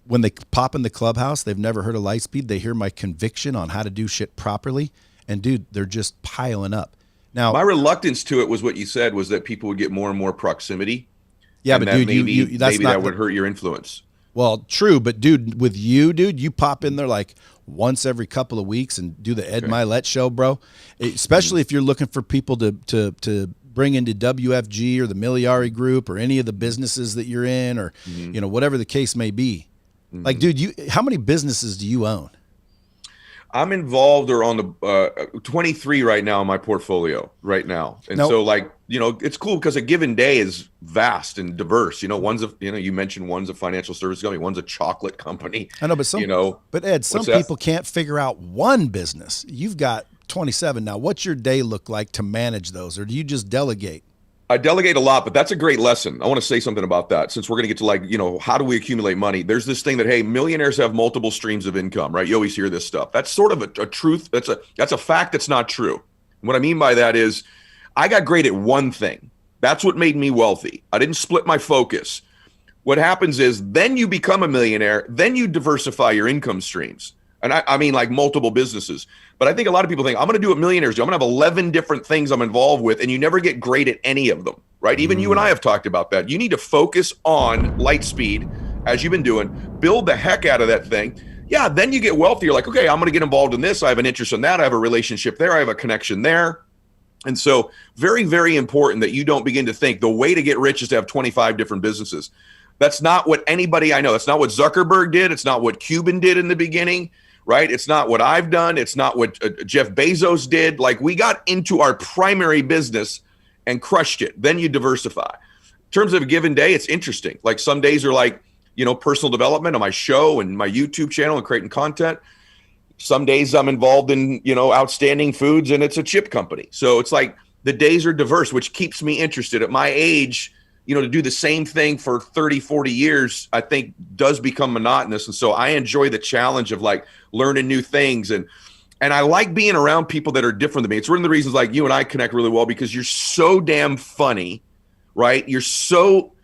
Speaker 3: when they pop in the Clubhouse, they've never heard of Lightspeed. They hear my conviction on how to do shit properly. And, dude, they're just piling up. Now,
Speaker 4: my reluctance to it was what you said, was that people would get more and more proximity.
Speaker 3: Yeah, but, dude,
Speaker 4: maybe that would hurt your influence.
Speaker 3: Well, true, but dude, with you, dude, you pop in there like once every couple of weeks and do the Ed Mylett show, bro. Especially if you're looking for people to bring into WFG or the Miliari Group or any of the businesses that you're in, or whatever the case may be. Like, dude, how many businesses do you own?
Speaker 4: I'm involved or on the 23 right now in my portfolio right now. And so like, it's cool because a given day is vast and diverse. You mentioned one's a financial service company, one's a chocolate company.
Speaker 3: I know, but Ed, some people can't figure out one business. You've got 27 now. What's your day look like to manage those? Or do you just delegate?
Speaker 4: I delegate a lot, but that's a great lesson. I want to say something about that, since we're going to get to how do we accumulate money? There's this thing that, hey, millionaires have multiple streams of income, right? You always hear this stuff. That's sort of a truth. That's a fact that's not true. What I mean by that is I got great at one thing. That's what made me wealthy. I didn't split my focus. What happens is then you become a millionaire, then you diversify your income streams. And I mean like multiple businesses. But I think a lot of people think, I'm going to do what millionaires do. I'm going to have 11 different things I'm involved with, and you never get great at any of them, right? Even you and I have talked about that. You need to focus on Lightspeed, as you've been doing, build the heck out of that thing. Yeah, then you get wealthy. You're like, okay, I'm going to get involved in this. I have an interest in that. I have a relationship there. I have a connection there. And so very, very important that you don't begin to think the way to get rich is to have 25 different businesses. That's not what anybody I know. That's not what Zuckerberg did. It's not what Cuban did in the beginning. Right? It's not what I've done. It's not what Jeff Bezos did. Like, we got into our primary business and crushed it. Then you diversify. In terms of a given day, it's interesting. Like, some days are like, personal development on my show and my YouTube channel and creating content. Some days I'm involved in, outstanding foods, and it's a chip company. So it's like the days are diverse, which keeps me interested. At my age, to do the same thing for 30, 40 years, I think does become monotonous. And so I enjoy the challenge of like learning new things. And I like being around people that are different than me. It's one of the reasons like you and I connect really well, because you're so damn funny, right? You're so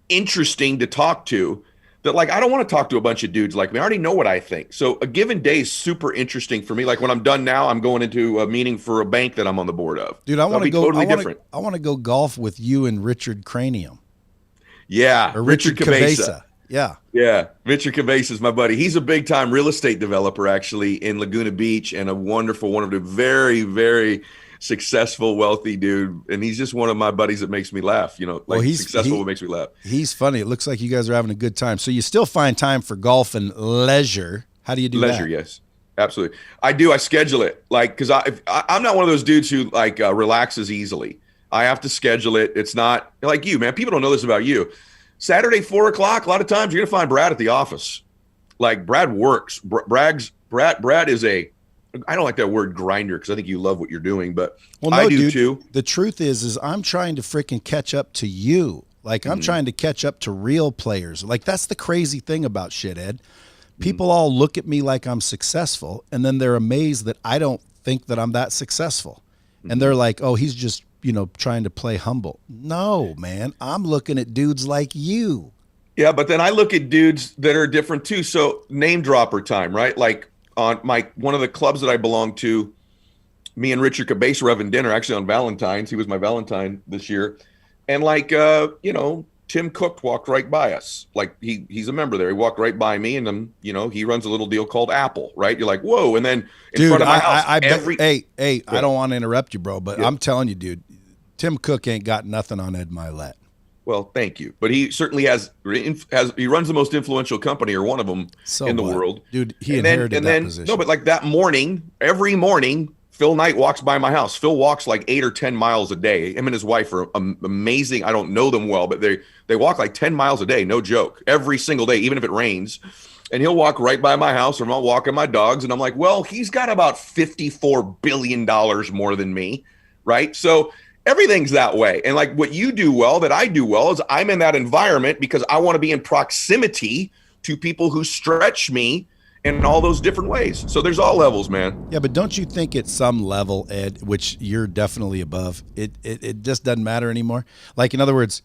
Speaker 4: interesting to talk to that, like, I don't want to talk to a bunch of dudes like me. I already know what I think. So a given day is super interesting for me. Like, when I'm done now, I'm going into a meeting for a bank that I'm on the board of.
Speaker 3: Dude, I want to go. I want to go golf with you and Richard Cranium.
Speaker 4: Yeah,
Speaker 3: Or Richard Cabeza. Yeah.
Speaker 4: Yeah, Richard Cabeza is my buddy. He's a big time real estate developer actually in Laguna Beach, and a wonderful, very, very successful, wealthy dude. And he's just one of my buddies that makes me laugh. You know, like successful makes me laugh.
Speaker 3: He's funny. It looks like you guys are having a good time. So you still find time for golf and leisure. How do you do
Speaker 4: leisure?
Speaker 3: that?
Speaker 4: Yes, absolutely. I do. I schedule it, like, because I'm not one of those dudes who like relaxes easily. I have to schedule it. It's not like you, man. People don't know this about you. Saturday, 4 o'clock, a lot of times you're going to find Brad at the office. Like, Brad works. Brad is I don't like that word grinder because I think you love what you're doing, but
Speaker 3: well, no,
Speaker 4: I do
Speaker 3: dude,
Speaker 4: too.
Speaker 3: The truth is I'm trying to freaking catch up to you. Like, I'm trying to catch up to real players. Like, that's the crazy thing about shit, Ed. People all look at me like I'm successful, and then they're amazed that I don't think that I'm that successful. And they're like, oh, he's just, trying to play humble. No, man, I'm looking at dudes like you.
Speaker 4: Yeah, but then I look at dudes that are different too. So name dropper time, right? Like on one of the clubs that I belong to, me and Richard Cabeza were having dinner actually on Valentine's. He was my Valentine this year. And like, Tim Cook walked right by us. Like he's a member there. He walked right by me, and he runs a little deal called Apple, right? You're like, whoa. And then in front of my house,
Speaker 3: I don't want to interrupt you, bro, but I'm telling you, dude, Tim Cook ain't got nothing on Ed Mylett.
Speaker 4: Well, thank you. But he certainly he runs the most influential company, or one of them in the world.
Speaker 3: Dude, he inherited that position.
Speaker 4: No, but like that morning, every morning, Phil Knight walks by my house. Phil walks like 8 or 10 miles a day. Him and his wife are amazing. I don't know them well, but they walk like 10 miles a day, no joke, every single day, even if it rains. And he'll walk right by my house, or I'll walk my dogs, and I'm like, well, he's got about $54 billion more than me, right? So everything's that way. And like what you do well, that I do well, is I'm in that environment because I want to be in proximity to people who stretch me in all those different ways. So there's all levels, man.
Speaker 3: Yeah, but don't you think at some level, Ed, which you're definitely above, it just doesn't matter anymore? Like, in other words,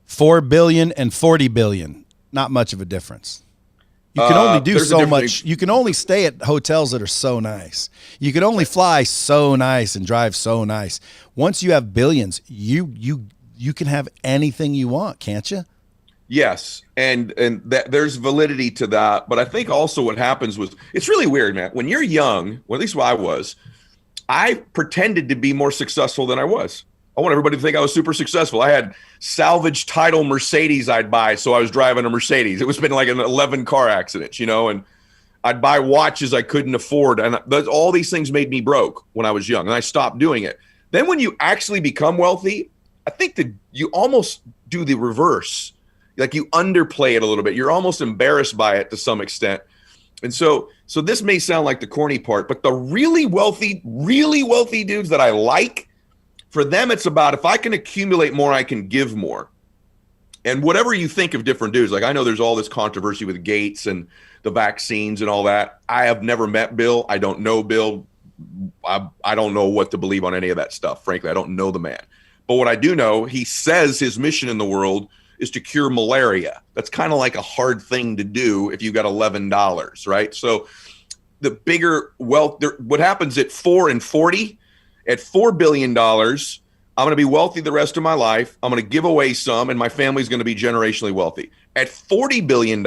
Speaker 3: 4 billion and 40 billion, not much of a difference. You can only do so much. You can only stay at hotels that are so nice. You can only fly so nice and drive so nice. Once you have billions, you can have anything you want, can't you?
Speaker 4: Yes, and there's validity to that. But I think also what happens was, it's really weird, man. When you're young, or at least I was, I pretended to be more successful than I was. I want everybody to think I was super successful. I had salvage title Mercedes I'd buy, so I was driving a Mercedes. It was been like an 11 car accident, and I'd buy watches I couldn't afford. And all these things made me broke when I was young, and I stopped doing it. Then when you actually become wealthy, I think that you almost do the reverse. Like, you underplay it a little bit. You're almost embarrassed by it to some extent. And so this may sound like the corny part, but the really wealthy dudes that I like, for them, it's about, if I can accumulate more, I can give more. And whatever you think of different dudes, like I know there's all this controversy with Gates and the vaccines and all that. I have never met Bill. I don't know Bill. I don't know what to believe on any of that stuff. Frankly, I don't know the man. But what I do know, he says his mission in the world is to cure malaria. That's kind of like a hard thing to do if you got $11, right? So the bigger wealth, what happens at 4 and 40, at $4 billion, I'm going to be wealthy the rest of my life. I'm going to give away some, and my family's going to be generationally wealthy. At $40 billion,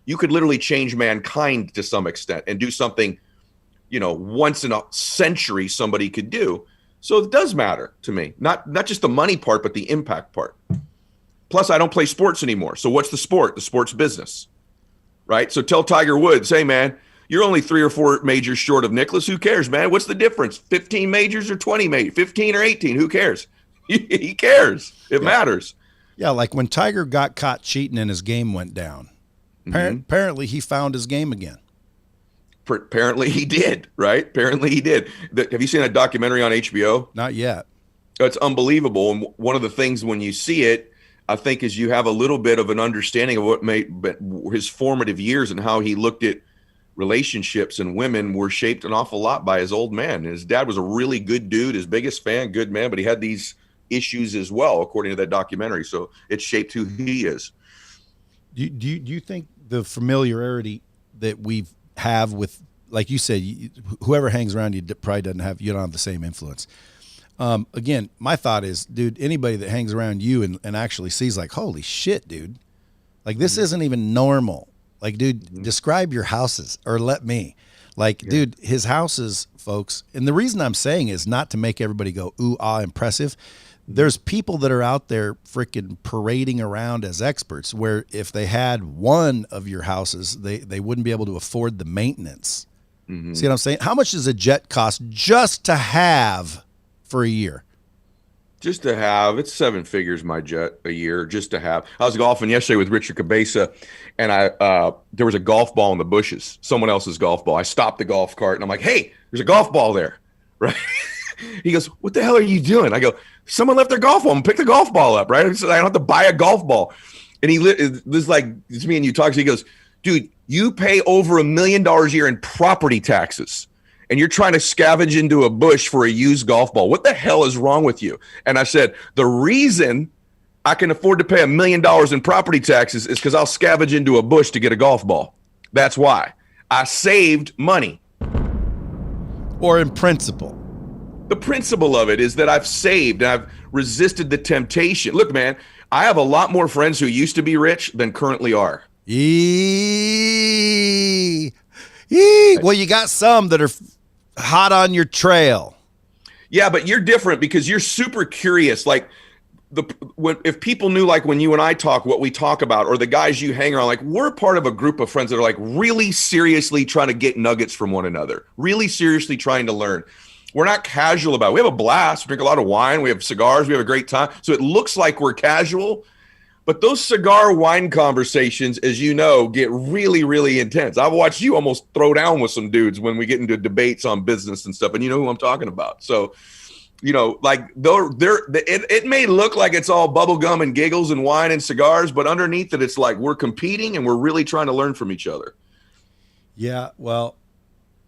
Speaker 4: you could literally change mankind to some extent and do something, once in a century somebody could do. So it does matter to me, not just the money part, but the impact part. Plus, I don't play sports anymore. So what's the sport? The sport's business, right? So tell Tiger Woods, hey, man, you're only 3 or 4 majors short of Nicklaus. Who cares, man? What's the difference? 15 majors or 20 majors? 15 or 18? Who cares? He cares. It matters.
Speaker 3: Yeah, like when Tiger got caught cheating and his game went down. Apparently, he found his game again.
Speaker 4: Apparently, he did, right? Apparently, he did. Have you seen that documentary on HBO?
Speaker 3: Not yet.
Speaker 4: It's unbelievable. And one of the things when you see it, I think, is you have a little bit of an understanding of what made his formative years and how he looked at relationships and women were shaped an awful lot by his old man. And his dad was a really good dude, his biggest fan, good man, but he had these issues as well, according to that documentary. So it shaped who he is.
Speaker 3: Do you think the familiarity that we have with, like you said, whoever hangs around you probably you don't have the same influence. Again, my thought is, dude, anybody that hangs around you and actually sees like, holy shit, dude, like this isn't even normal. Like, dude, describe your houses or let me. Like, dude, his houses, folks, and the reason I'm saying is not to make everybody go, ooh, ah, impressive. There's people that are out there freaking parading around as experts where if they had one of your houses, they wouldn't be able to afford the maintenance. See what I'm saying? How much does a jet cost just to have for a year?
Speaker 4: Just to have, it's 7 figures, my jet a year, just to have. I was golfing yesterday with Richard Cabeza, and there was a golf ball in the bushes, someone else's golf ball. I stopped the golf cart, and I'm like, hey, there's a golf ball there, right? He goes, what the hell are you doing? I go, someone left their golf ball and pick the golf ball up, right? I don't have to buy a golf ball. And this like, it's me and you talk. So he goes, dude, you pay over $1 million a year in property taxes, and you're trying to scavenge into a bush for a used golf ball. What the hell is wrong with you? And I said, the reason I can afford to pay $1 million in property taxes is because I'll scavenge into a bush to get a golf ball. That's why. I saved money.
Speaker 3: Or in principle.
Speaker 4: The principle of it is that I've saved and I've resisted the temptation. Look, man, I have a lot more friends who used to be rich than currently are.
Speaker 3: Well, you got some that are hot on your trail.
Speaker 4: Yeah, but you're different because you're super curious. Like if people knew, like when you and I talk, what we talk about, or the guys you hang around, like we're part of a group of friends that are like really seriously trying to get nuggets from one another, really seriously trying to learn. We're not casual about it. We have a blast. We drink a lot of wine. We have cigars. We have a great time. So it looks like we're casual. But those cigar wine conversations, as you know, get really, really intense. I've watched you almost throw down with some dudes when we get into debates on business and stuff. And you know who I'm talking about. So, you know, like it may look like it's all bubble gum and giggles and wine and cigars, but underneath it, it's like we're competing and we're really trying to learn from each other.
Speaker 3: Yeah, well,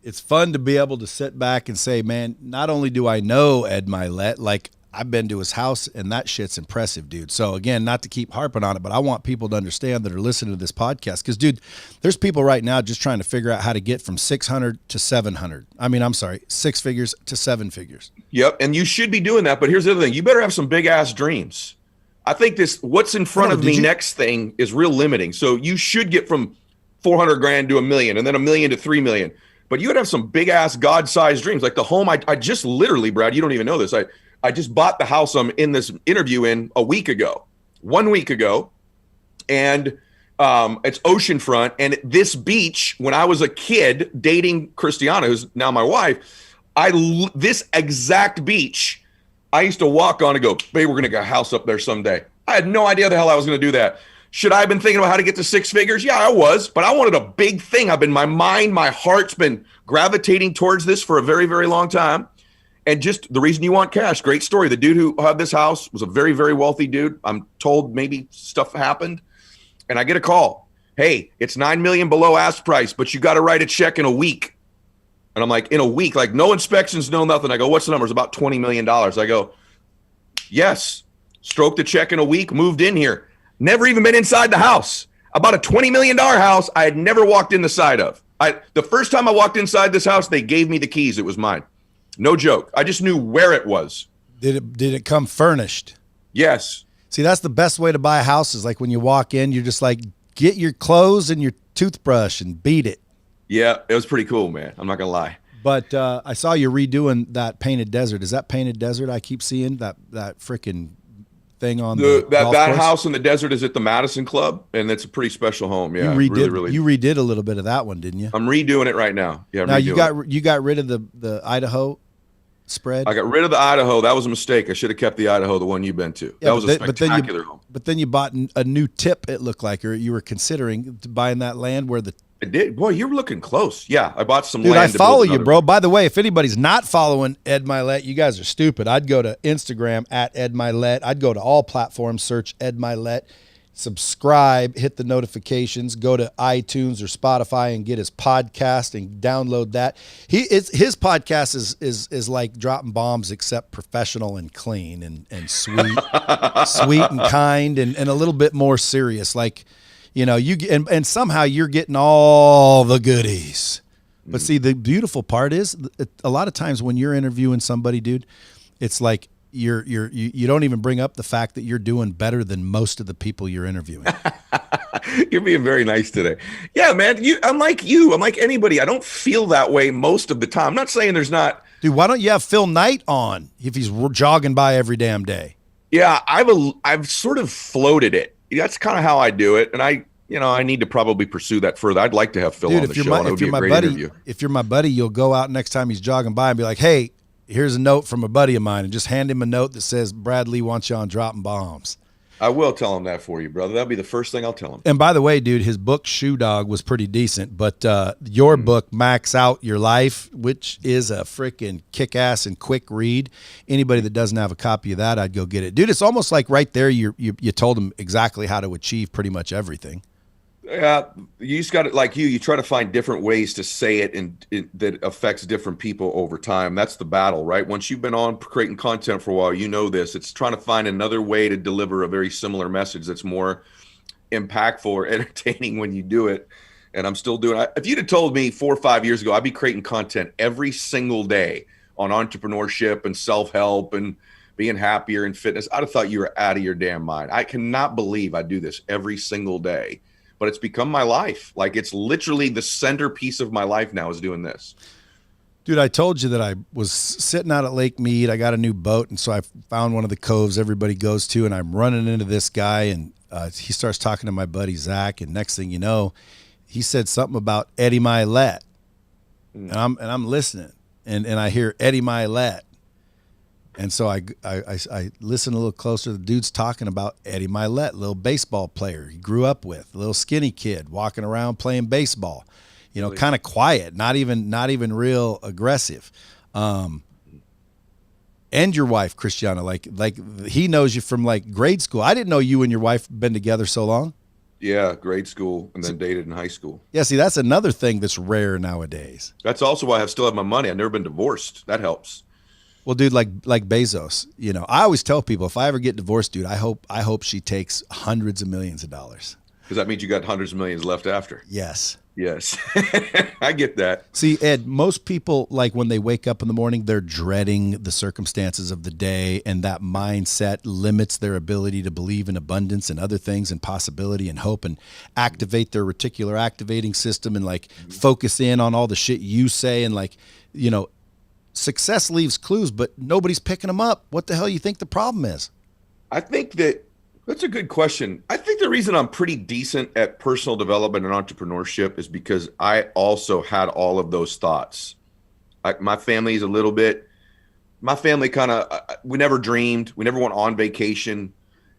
Speaker 3: it's fun to be able to sit back and say, man, not only do I know Ed Mylett, like I've been to his house and that shit's impressive, dude. So again, not to keep harping on it, but I want people to understand that are listening to this podcast. Cause dude, there's people right now just trying to figure out how to get from 600 to 700. I mean, I'm sorry, 6 figures to 7 figures.
Speaker 4: Yep. And you should be doing that. But here's the other thing. You better have some big ass dreams. I think what's in front of me next thing is real limiting. So you should get from 400 grand to $1 million and then $1 million to 3 million. But you would have some big ass God-sized dreams. Like the home, I just literally, Brad, you don't even know this. I just bought the house I'm in this interview in 1 week ago. And it's oceanfront. And this beach, when I was a kid dating Christiana, who's now my wife, this exact beach, I used to walk on and go, babe, we're going to get a house up there someday. I had no idea the hell I was going to do that. Should I have been thinking about how to get to 6 figures? Yeah, I was, but I wanted a big thing. My mind, my heart's been gravitating towards this for a very, very long time. And just the reason you want cash, great story. The dude who had this house was a very, very wealthy dude. I'm told maybe stuff happened. And I get a call. Hey, it's $9 million below ask price, but you got to write a check in a week. And I'm like, in a week, like no inspections, no nothing. I go, what's the number? It's about $20 million. I go, yes. Stroked the check in a week, moved in here. Never even been inside the house. I bought a $20 million house I had never walked in the side of. The first time I walked inside this house, they gave me the keys. It was mine. No joke. I just knew where it was.
Speaker 3: Did it come furnished?
Speaker 4: Yes.
Speaker 3: See, that's the best way to buy a house is like when you walk in, you're just like, get your clothes and your toothbrush and beat it.
Speaker 4: Yeah, it was pretty cool, man. I'm not going to lie.
Speaker 3: But I saw you redoing that Painted Desert. Is that Painted Desert I keep seeing? That freaking thing on
Speaker 4: that house in the desert is at the Madison Club, and it's a pretty special home. Yeah,
Speaker 3: you redid a little bit of that one, didn't you?
Speaker 4: I'm redoing it right now. Yeah.
Speaker 3: Now you got rid of the Idaho spread.
Speaker 4: I got rid of the Idaho. That was a mistake. I should have kept the Idaho, the one you've been to.
Speaker 3: Yeah, that was a spectacular home. But then you bought a new tip. It looked like, or you were considering buying that land where the.
Speaker 4: I did. Boy, you're looking close. Yeah, I bought some
Speaker 3: land.
Speaker 4: Dude,
Speaker 3: I follow you, bro. By the way, if anybody's not following Ed Mylett, you guys are stupid. I'd go to Instagram at Ed Mylett. I'd go to all platforms, search Ed Mylett, subscribe, hit the notifications, go to iTunes or Spotify and get his podcast and download that. His podcast is like dropping bombs, except professional and clean and sweet, sweet and kind and a little bit more serious. Like, you know, and somehow you're getting all the goodies. But see, the beautiful part is a lot of times when you're interviewing somebody, dude, It's like you don't even bring up the fact that you're doing better than most of the people you're interviewing.
Speaker 4: You're being very nice today. Yeah, man. I'm like you. I'm like anybody. I don't feel that way most of the time. I'm not saying there's not.
Speaker 3: Dude, why don't you have Phil Knight on if he's jogging by every damn day?
Speaker 4: Yeah, I've sort of floated it. That's kind of how I do it, and I need to probably pursue that further. I'd like to have Phil on the show. It would be a great interview.
Speaker 3: If you're my buddy, you'll go out next time he's jogging by and be like, "Hey, here's a note from a buddy of mine," and just hand him a note that says, "Bradley wants you on Dropping Bombs."
Speaker 4: I will tell him that for you, brother. That'll be the first thing I'll tell him.
Speaker 3: And by the way, dude, his book Shoe Dog was pretty decent, but your book Max Out Your Life, which is a freaking kick-ass and quick read. Anybody that doesn't have a copy of that, I'd go get it. Dude, it's almost like right there you told him exactly how to achieve pretty much everything.
Speaker 4: Yeah, you just got to, like you try to find different ways to say it and that affects different people over time. That's the battle, right? Once you've been on creating content for a while, you know this. It's trying to find another way to deliver a very similar message that's more impactful or entertaining when you do it. And I'm still doing it. If you'd have told me 4 or 5 years ago, I'd be creating content every single day on entrepreneurship and self-help and being happier and fitness, I'd have thought you were out of your damn mind. I cannot believe I do this every single day. But it's become my life. Like, it's literally the centerpiece of my life now is doing this.
Speaker 3: Dude, I told you that I was sitting out at Lake Mead. I got a new boat, and so I found one of the coves everybody goes to, and I'm running into this guy, and he starts talking to my buddy Zach, and next thing you know, he said something about Eddie Mylett. And I'm listening, and I hear Eddie Mylett. And so I listen a little closer. The dude's talking about Eddie Mylett, little baseball player he grew up with, a little skinny kid walking around playing baseball, kind of quiet, not even real aggressive. And your wife, Christiana, like he knows you from like grade school. I didn't know you and your wife been together so long.
Speaker 4: Yeah, grade school and then dated in high school.
Speaker 3: Yeah, see, that's another thing that's rare nowadays.
Speaker 4: That's also why I still have my money. I've never been divorced. That helps.
Speaker 3: Well, dude, like Bezos, I always tell people if I ever get divorced, dude, I hope she takes hundreds of millions of dollars.
Speaker 4: Because that means you got hundreds of millions left after.
Speaker 3: Yes.
Speaker 4: Yes. I get that.
Speaker 3: See, Ed, most people, like when they wake up in the morning, they're dreading the circumstances of the day, and that mindset limits their ability to believe in abundance and other things and possibility and hope and activate their reticular activating system and like focus in on all the shit you say and like, success leaves clues, but nobody's picking them up. What the hell you think the problem is?
Speaker 4: I think that's a good question. I think the reason I'm pretty decent at personal development and entrepreneurship is because I also had all of those thoughts. My family kind of, we never dreamed. We never went on vacation.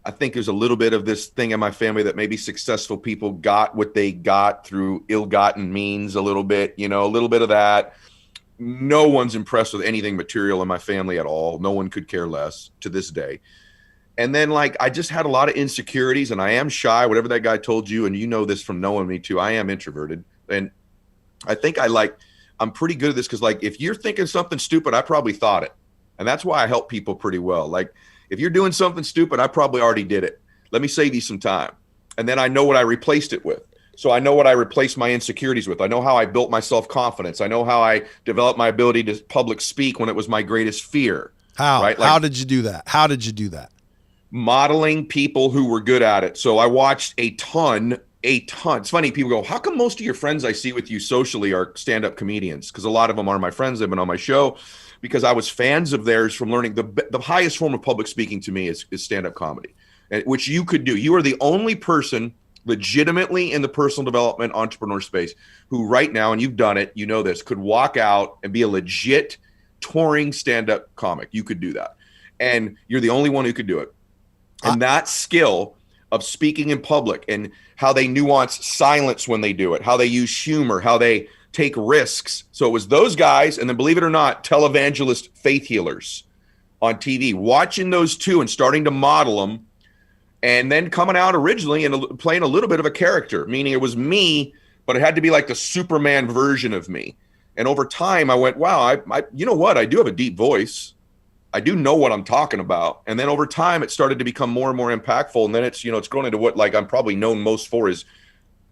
Speaker 4: I think there's a little bit of this thing in my family that maybe successful people got what they got through ill-gotten means a little bit, a little bit of that. No one's impressed with anything material in my family at all. No one could care less to this day. And then I just had a lot of insecurities and I am shy, whatever that guy told you. And you know this from knowing me too. I am introverted. And I think I'm pretty good at this because if you're thinking something stupid, I probably thought it. And that's why I help people pretty well. Like if you're doing something stupid, I probably already did it. Let me save you some time. And then I know what I replaced it with. So I know what I replaced my insecurities with. I know how I built my self-confidence. I know how I developed my ability to public speak when it was my greatest fear.
Speaker 3: How? Right? How did you do that?
Speaker 4: Modeling people who were good at it. So I watched a ton. It's funny. People go, how come most of your friends I see with you socially are stand-up comedians? Because a lot of them are my friends. They've been on my show because I was fans of theirs from learning. The highest form of public speaking to me is stand-up comedy, which you could do. You are the only person legitimately in the personal development entrepreneur space who right now, and you've done it, this, could walk out and be a legit touring stand-up comic. You could do that. And you're the only one who could do it. And that skill of speaking in public and how they nuance silence when they do it, how they use humor, how they take risks. So it was those guys, and then believe it or not, televangelist faith healers on TV, watching those two and starting to model them. And then coming out originally and playing a little bit of a character, meaning it was me, but it had to be like the Superman version of me. And over time, I went, wow, you know what? I do have a deep voice. I do know what I'm talking about. And then over time, it started to become more and more impactful. And then it's grown into what I'm probably known most for is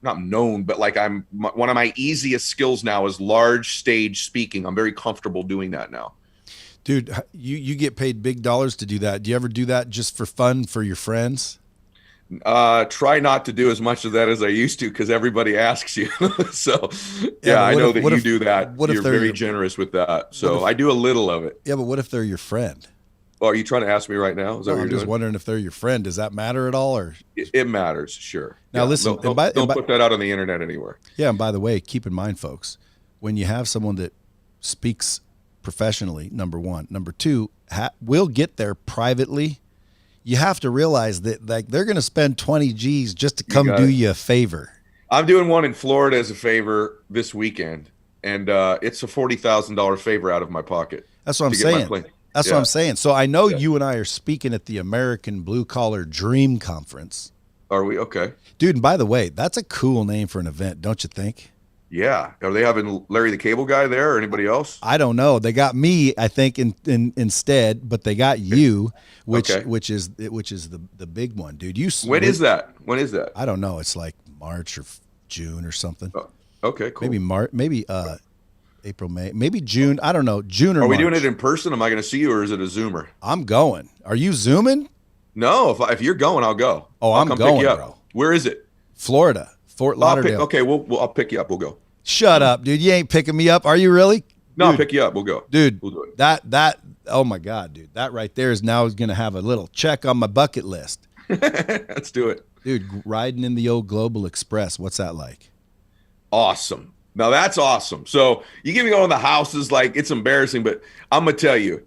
Speaker 4: not known, but one of my easiest skills now is large stage speaking. I'm very comfortable doing that now.
Speaker 3: Dude, you get paid big dollars to do that. Do you ever do that just for fun for your friends?
Speaker 4: Try not to do as much of that as I used to because everybody asks you. So yeah, I know that you do that. You're very generous with that. So I do a little of it.
Speaker 3: Yeah, but what if they're your friend?
Speaker 4: Oh, are you trying to ask me right now? Is that what you're
Speaker 3: just wondering if they're your friend. Does that matter at all? Or
Speaker 4: it matters, sure.
Speaker 3: Now listen,
Speaker 4: don't put that out on the internet anywhere.
Speaker 3: Yeah, and by the way, keep in mind, folks, when you have someone that speaks professionally, number one, number two, will get there privately. You have to realize that like they're going to spend 20 G's just to come do you a favor.
Speaker 4: I'm doing one in Florida as a favor this weekend, and it's a $40,000 favor out of my pocket.
Speaker 3: That's what I'm saying. That's what I'm saying. So I know you and I are speaking at the American Blue Collar Dream Conference.
Speaker 4: Are we? Okay. Dude,
Speaker 3: and by the way, that's a cool name for an event, don't you think?
Speaker 4: Yeah. Are they having Larry the Cable Guy there or anybody else?
Speaker 3: I don't know. They got me, I think, instead, but they got you, which is the big one, dude.
Speaker 4: When is that? When is that?
Speaker 3: I don't know. It's like March or June or something.
Speaker 4: Oh, okay, cool.
Speaker 3: Maybe March, maybe April, May, maybe June. I don't know. June or March.
Speaker 4: Are we doing it in person? Am I going to see you, or is it a Zoomer?
Speaker 3: I'm going. Are you Zooming?
Speaker 4: No. If you're going, I'll go.
Speaker 3: Oh,
Speaker 4: I'll come
Speaker 3: going,
Speaker 4: pick you up.
Speaker 3: bro.
Speaker 4: Where is it?
Speaker 3: Florida, Fort Lauderdale.
Speaker 4: I'll pick you up. We'll go.
Speaker 3: Shut up, dude. You ain't picking me up. Are you really?
Speaker 4: No, I'll pick you up. We'll go.
Speaker 3: Dude,
Speaker 4: we'll do it.
Speaker 3: That. Oh my God, dude. That right there is now going to have a little check on my bucket list.
Speaker 4: Let's do it.
Speaker 3: Dude, riding in the old Global Express. What's that like?
Speaker 4: Awesome. Now that's awesome. So you give me going to the houses, like it's embarrassing, but I'm going to tell you,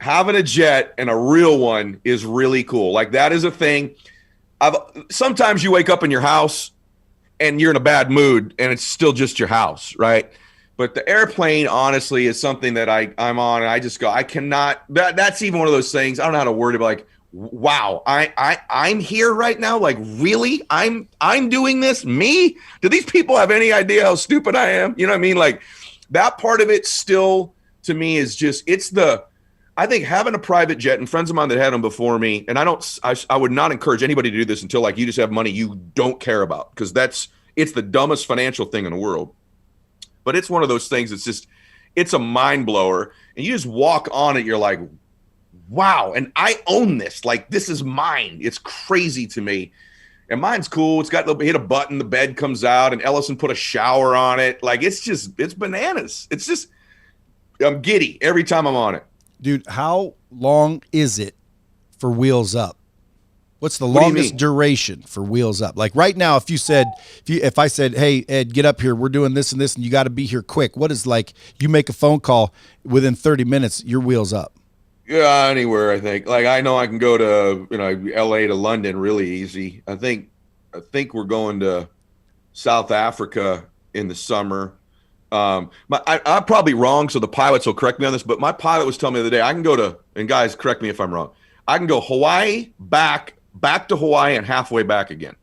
Speaker 4: having a jet and a real one is really cool. Like that is a thing. Sometimes you wake up in your house and you're in a bad mood and it's still just your house, right? But the airplane, honestly, is something that I'm on and I just go, I cannot, that's even one of those things. I don't know how to word it, but like, wow, I'm here right now. Like, really? I'm doing this? Me? Do these people have any idea how stupid I am? You know what I mean? Like that part of it still to me is just, I think having a private jet, and friends of mine that had them before me, and I would not encourage anybody to do this until like you just have money you don't care about, because it's the dumbest financial thing in the world. But it's one of those things it's a mind blower, and you just walk on it, you're like, wow, and I own this. Like, this is mine. It's crazy to me. And mine's cool. It's got hit a button, the bed comes out, and Ellison put a shower on it. Like, it's bananas. It's just, I'm giddy every time I'm on it.
Speaker 3: Dude, how long is it for Wheels Up? What's the longest duration for Wheels Up? Like right now, if I said, hey, Ed, get up here, we're doing this and this, and you got to be here quick. What is like, you make a phone call within 30 minutes, your Wheels Up?
Speaker 4: Yeah, anywhere, I think. Like, I know I can go to, LA to London really easy. I think we're going to South Africa in the summer. I'm probably wrong, so the pilots will correct me on this, but my pilot was telling me the other day, I can go to, and guys, correct me if I'm wrong, I can go Hawaii, back to Hawaii, and halfway back again.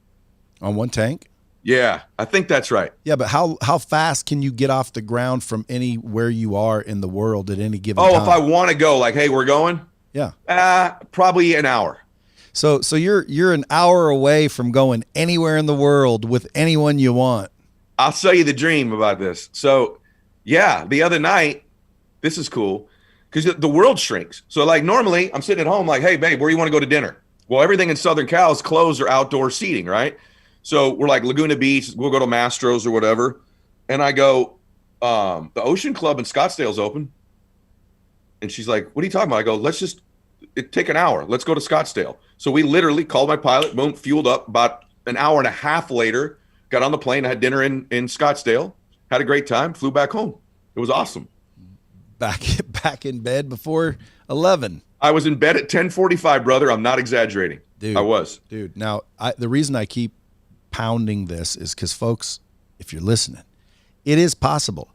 Speaker 3: On one tank?
Speaker 4: Yeah, I think that's right.
Speaker 3: Yeah, but how fast can you get off the ground from anywhere you are in the world at any given time?
Speaker 4: Oh, if I want to go, like, hey, we're going?
Speaker 3: Yeah.
Speaker 4: Probably an hour.
Speaker 3: So you're an hour away from going anywhere in the world with anyone you want.
Speaker 4: I'll sell you the dream about this. So, yeah, the other night, this is cool, because the world shrinks. So, like, normally I'm sitting at home like, hey, babe, where do you want to go to dinner? Well, everything in Southern Cal is closed or outdoor seating, right? So we're like Laguna Beach, we'll go to Mastro's or whatever. And I go, the Ocean Club in Scottsdale's open. And she's like, what are you talking about? I go, take an hour. Let's go to Scottsdale. So we literally called my pilot, boom, fueled up. About an hour and a half later, got on the plane, had dinner in Scottsdale, had a great time, flew back home. It was awesome.
Speaker 3: Back in bed before 11.
Speaker 4: I was in bed at 10:45, brother. I'm not exaggerating.
Speaker 3: Dude,
Speaker 4: I was.
Speaker 3: Dude, now, the reason I keep pounding this is because, folks, if you're listening, it is possible.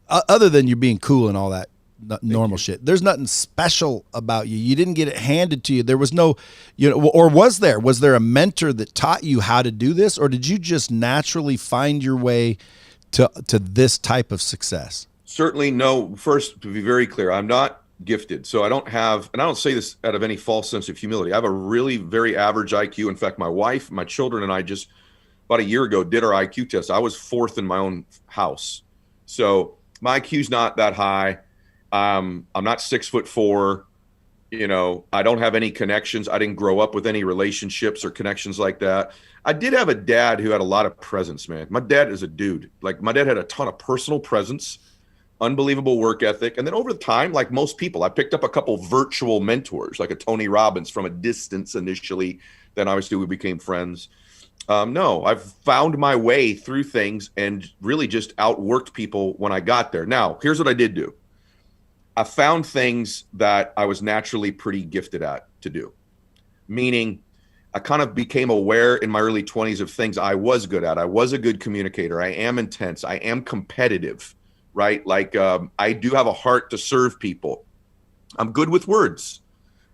Speaker 3: Other than you being cool and all that normal shit, there's nothing special about you. You didn't get it handed to you. There was no, or was there? Was there a mentor that taught you how to do this, or did you just naturally find your way to this type of success?
Speaker 4: Certainly no. First, to be very clear, I'm not gifted. So I don't have, and I don't say this out of any false sense of humility, I have a really very average IQ. In fact, my wife, my children, and I just about a year ago did our IQ test. I was fourth in my own house. So my IQ's not that high. I'm not 6'4". You know, I don't have any connections. I didn't grow up with any relationships or connections like that. I did have a dad who had a lot of presence, man. My dad is a dude. Like, my dad had a ton of personal presence, unbelievable work ethic. And then over time, like most people, I picked up a couple virtual mentors, like a Tony Robbins from a distance initially. Then obviously we became friends. No, I've found my way through things and really just outworked people when I got there. Now, here's what I did do. I found things that I was naturally pretty gifted at to do, meaning I kind of became aware in my early 20s of things I was good at. I was a good communicator. I am intense. I am competitive, right? Like, I do have a heart to serve people. I'm good with words,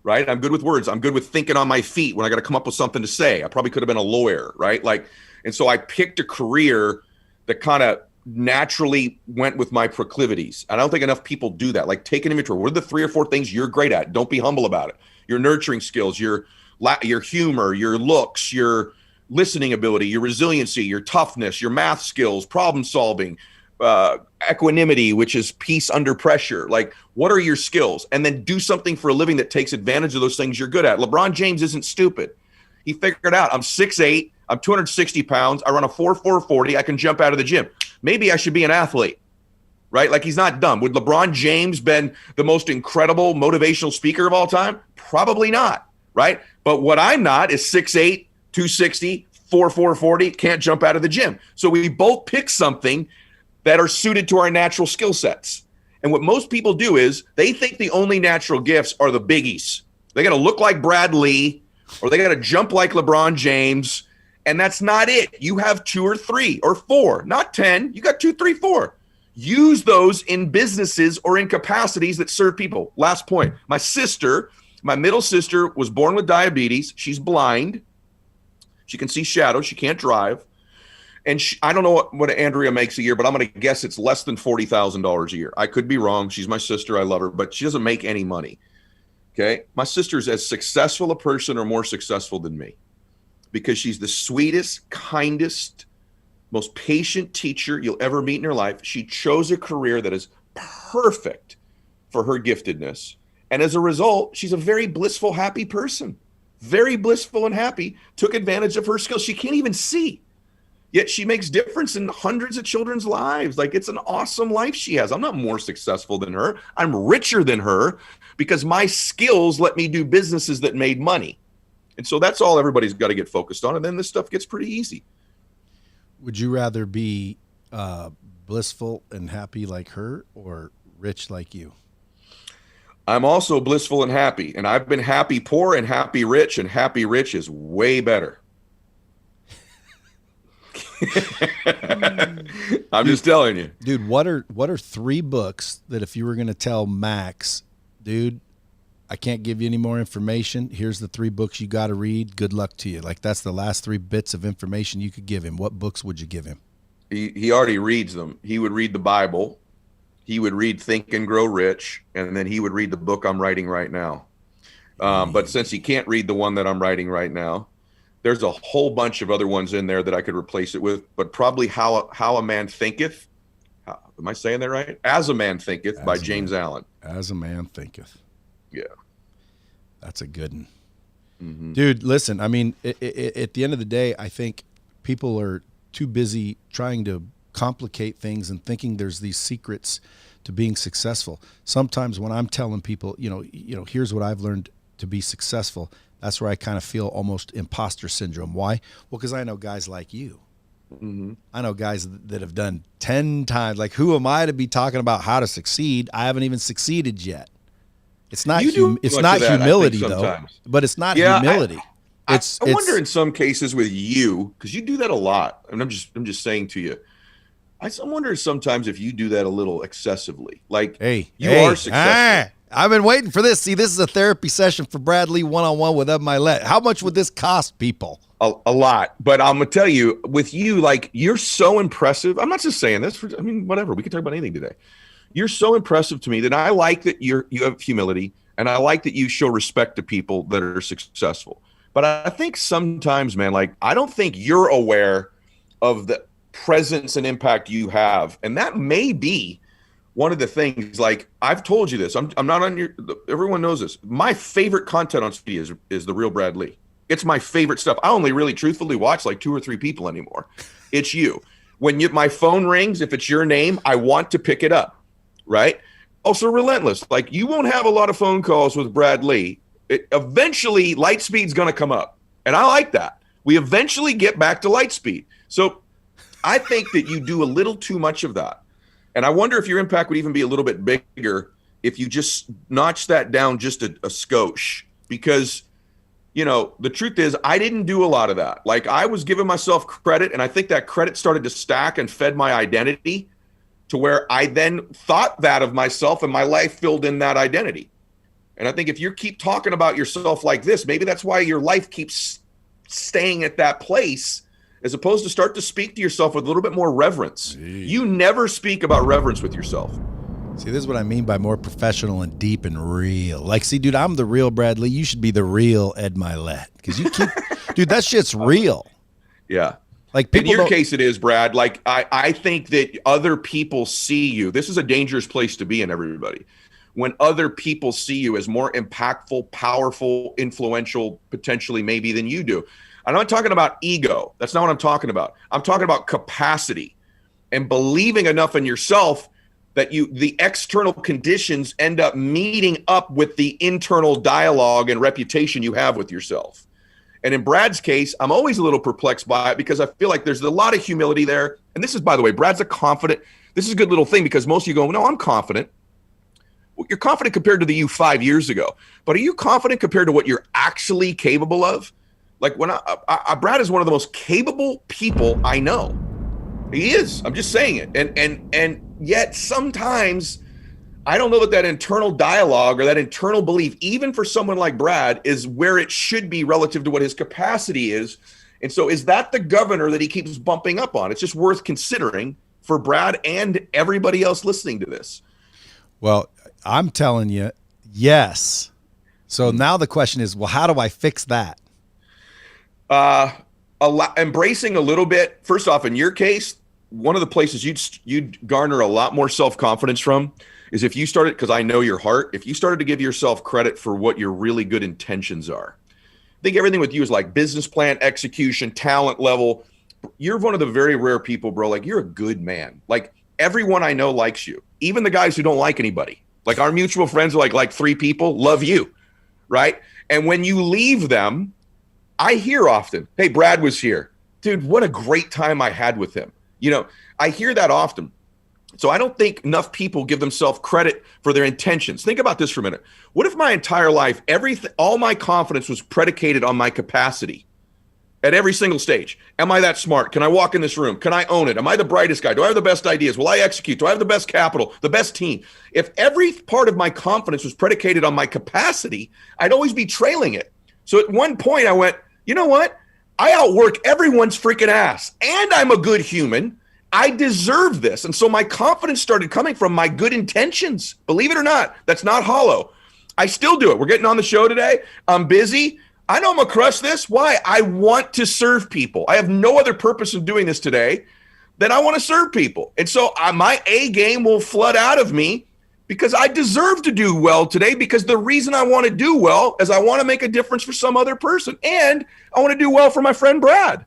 Speaker 4: right? I'm good with words. I'm good with thinking on my feet when I got to come up with something to say. I probably could have been a lawyer, right? Like, and so I picked a career that kind of naturally went with my proclivities. I don't think enough people do that. Like, take an inventory. What are the 3 or 4 things you're great at? Don't be humble about it. Your nurturing skills, your humor, your looks, your listening ability, your resiliency, your toughness, your math skills, problem solving, equanimity, which is peace under pressure. Like, what are your skills? And then do something for a living that takes advantage of those things you're good at. LeBron James isn't stupid. He figured out, I'm 6'8", I'm 260 pounds, I run a 4.40, I can jump out of the gym. Maybe I should be an athlete, right? Like, he's not dumb. Would LeBron James been the most incredible motivational speaker of all time? Probably not, right? But what I'm not is 6'8", 260, 4.40, can't jump out of the gym. So we both pick something that are suited to our natural skill sets. And what most people do is they think the only natural gifts are the biggies. They got to look like Brad Lee, or they got to jump like LeBron James. And that's not it. You have 2 or 3 or 4, not 10. You got 2, 3, 4. Use those in businesses or in capacities that serve people. Last point. My middle sister was born with diabetes. She's blind. She can see shadows. She can't drive. And I don't know what Andrea makes a year, but I'm going to guess it's less than $40,000 a year. I could be wrong. She's my sister. I love her, but she doesn't make any money. Okay. My sister's as successful a person or more successful than me, because she's the sweetest, kindest, most patient teacher you'll ever meet in your life. She chose a career that is perfect for her giftedness. And as a result, she's a very blissful, happy person. Very blissful and happy, took advantage of her skills. She can't even see, yet she makes difference in hundreds of children's lives. Like, it's an awesome life she has. I'm not more successful than her. I'm richer than her because my skills let me do businesses that made money. And so that's all everybody's got to get focused on. And then this stuff gets pretty easy.
Speaker 3: Would you rather be blissful and happy like her, or rich like you?
Speaker 4: I'm also blissful and happy. And I've been happy poor and happy rich. And happy rich is way better. I'm just telling you.
Speaker 3: Dude, what are 3 books that if you were going to tell Max, dude, I can't give you any more information. Here's the 3 books you got to read. Good luck to you. Like, that's the last 3 bits of information you could give him. What books would you give him?
Speaker 4: He already reads them. He would read the Bible. He would read Think and Grow Rich. And then he would read the book I'm writing right now. But since he can't read the one that I'm writing right now, there's a whole bunch of other ones in there that I could replace it with. But probably How a Man Thinketh. Am I saying that right? As a Man Thinketh by James Allen.
Speaker 3: As a Man Thinketh.
Speaker 4: Yeah.
Speaker 3: That's a good one.
Speaker 4: Mm-hmm.
Speaker 3: Dude, listen, I mean, at the end of the day, I think people are too busy trying to complicate things and thinking there's these secrets to being successful. Sometimes when I'm telling people, you know, here's what I've learned to be successful, that's where I kind of feel almost imposter syndrome. Why? Well, because I know guys like you.
Speaker 4: Mm-hmm.
Speaker 3: I know guys that have done 10 times. Like, who am I to be talking about how to succeed? I haven't even succeeded yet. It's not it's not humility though, but it's not humility.
Speaker 4: I wonder in some cases with you, because you do that a lot, and I'm just saying to you, I wonder sometimes if you do that a little excessively. Like, you are successful.
Speaker 3: I've been waiting for this. See, this is a therapy session for Bradley one-on-one with Mylett. How much would this cost people?
Speaker 4: A lot. But I'm going to tell you, with you, like, you're so impressive. I'm not just saying this. Whatever. We can talk about anything today. You're so impressive to me that I like that you have humility, and I like that you show respect to people that are successful. But I think sometimes, man, like, I don't think you're aware of the presence and impact you have. And that may be one of the things, like I've told you this, I'm not on your, everyone knows this. My favorite content on CD is the real Brad Lee. It's my favorite stuff. I only really truthfully watch like 2 or 3 people anymore. It's you. When my phone rings, if it's your name, I want to pick it up, right? Also relentless. Like you won't have a lot of phone calls with Brad Lee. Eventually Lightspeed's going to come up. And I like that. We eventually get back to Lightspeed. So I think that you do a little too much of that. And I wonder if your impact would even be a little bit bigger if you just notch that down just a skosh. Because, you know, the truth is I didn't do a lot of that. Like I was giving myself credit, and I think that credit started to stack and fed my identity to where I then thought that of myself, and my life filled in that identity. And I think if you keep talking about yourself like this, maybe that's why your life keeps staying at that place, as opposed to start to speak to yourself with a little bit more reverence. Jeez. You never speak about reverence with yourself.
Speaker 3: See, this is what I mean by more professional and deep and real. Like, see, dude, I'm the real Brad Lee. You should be the real Ed Mylett. Because you keep, dude, that shit's real.
Speaker 4: Yeah.
Speaker 3: Like
Speaker 4: in your case, it is, Brad. Like, I think that other people see you. This is a dangerous place to be in, everybody. When other people see you as more impactful, powerful, influential, potentially maybe than you do. I'm not talking about ego. That's not what I'm talking about. I'm talking about capacity and believing enough in yourself that the external conditions end up meeting up with the internal dialogue and reputation you have with yourself. And in Brad's case, I'm always a little perplexed by it because I feel like there's a lot of humility there. And this is, by the way, Brad's this is a good little thing because most of you go, no, I'm confident. Well, you're confident compared to the you 5 years ago. But are you confident compared to what you're actually capable of? Like when Brad is one of the most capable people I know. He is. I'm just saying it. And yet sometimes I don't know that internal dialogue or that internal belief, even for someone like Brad, is where it should be relative to what his capacity is. And so is that the governor that he keeps bumping up on? It's just worth considering for Brad and everybody else listening to this.
Speaker 3: Well, I'm telling you, yes. So now the question is, well, how do I fix that?
Speaker 4: Embracing a little bit. First off, in your case, one of the places you'd garner a lot more self-confidence from is if you started, because I know your heart, if you started to give yourself credit for what your really good intentions are. I think everything with you is like business plan, execution, talent level. You're one of the very rare people, bro. Like you're a good man. Like everyone I know likes you. Even the guys who don't like anybody. Like our mutual friends are like 3 people love you, right? And when you leave them, I hear often, hey, Brad was here. Dude, what a great time I had with him. You know, I hear that often. So I don't think enough people give themselves credit for their intentions. Think about this for a minute. What if my entire life, all my confidence was predicated on my capacity at every single stage? Am I that smart? Can I walk in this room? Can I own it? Am I the brightest guy? Do I have the best ideas? Will I execute? Do I have the best capital, the best team? If every part of my confidence was predicated on my capacity, I'd always be trailing it. So at one point I went, you know what? I outwork everyone's freaking ass and I'm a good human. I deserve this. And so my confidence started coming from my good intentions. Believe it or not, that's not hollow. I still do it. We're getting on the show today. I'm busy. I know I'm going to crush this. Why? I want to serve people. I have no other purpose in doing this today than I want to serve people. And so my A game will flood out of me because I deserve to do well today, because the reason I want to do well is I want to make a difference for some other person. And I want to do well for my friend Brad.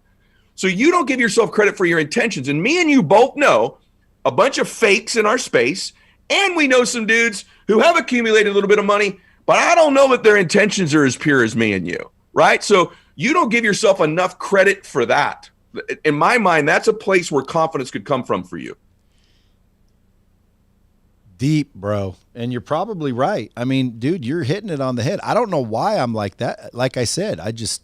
Speaker 4: So you don't give yourself credit for your intentions. And me and you both know a bunch of fakes in our space. And we know some dudes who have accumulated a little bit of money, but I don't know that their intentions are as pure as me and you, right? So you don't give yourself enough credit for that. In my mind, that's a place where confidence could come from for you.
Speaker 3: Deep, bro. And you're probably right. I mean, dude, you're hitting it on the head. I don't know why I'm like that. Like I said, I just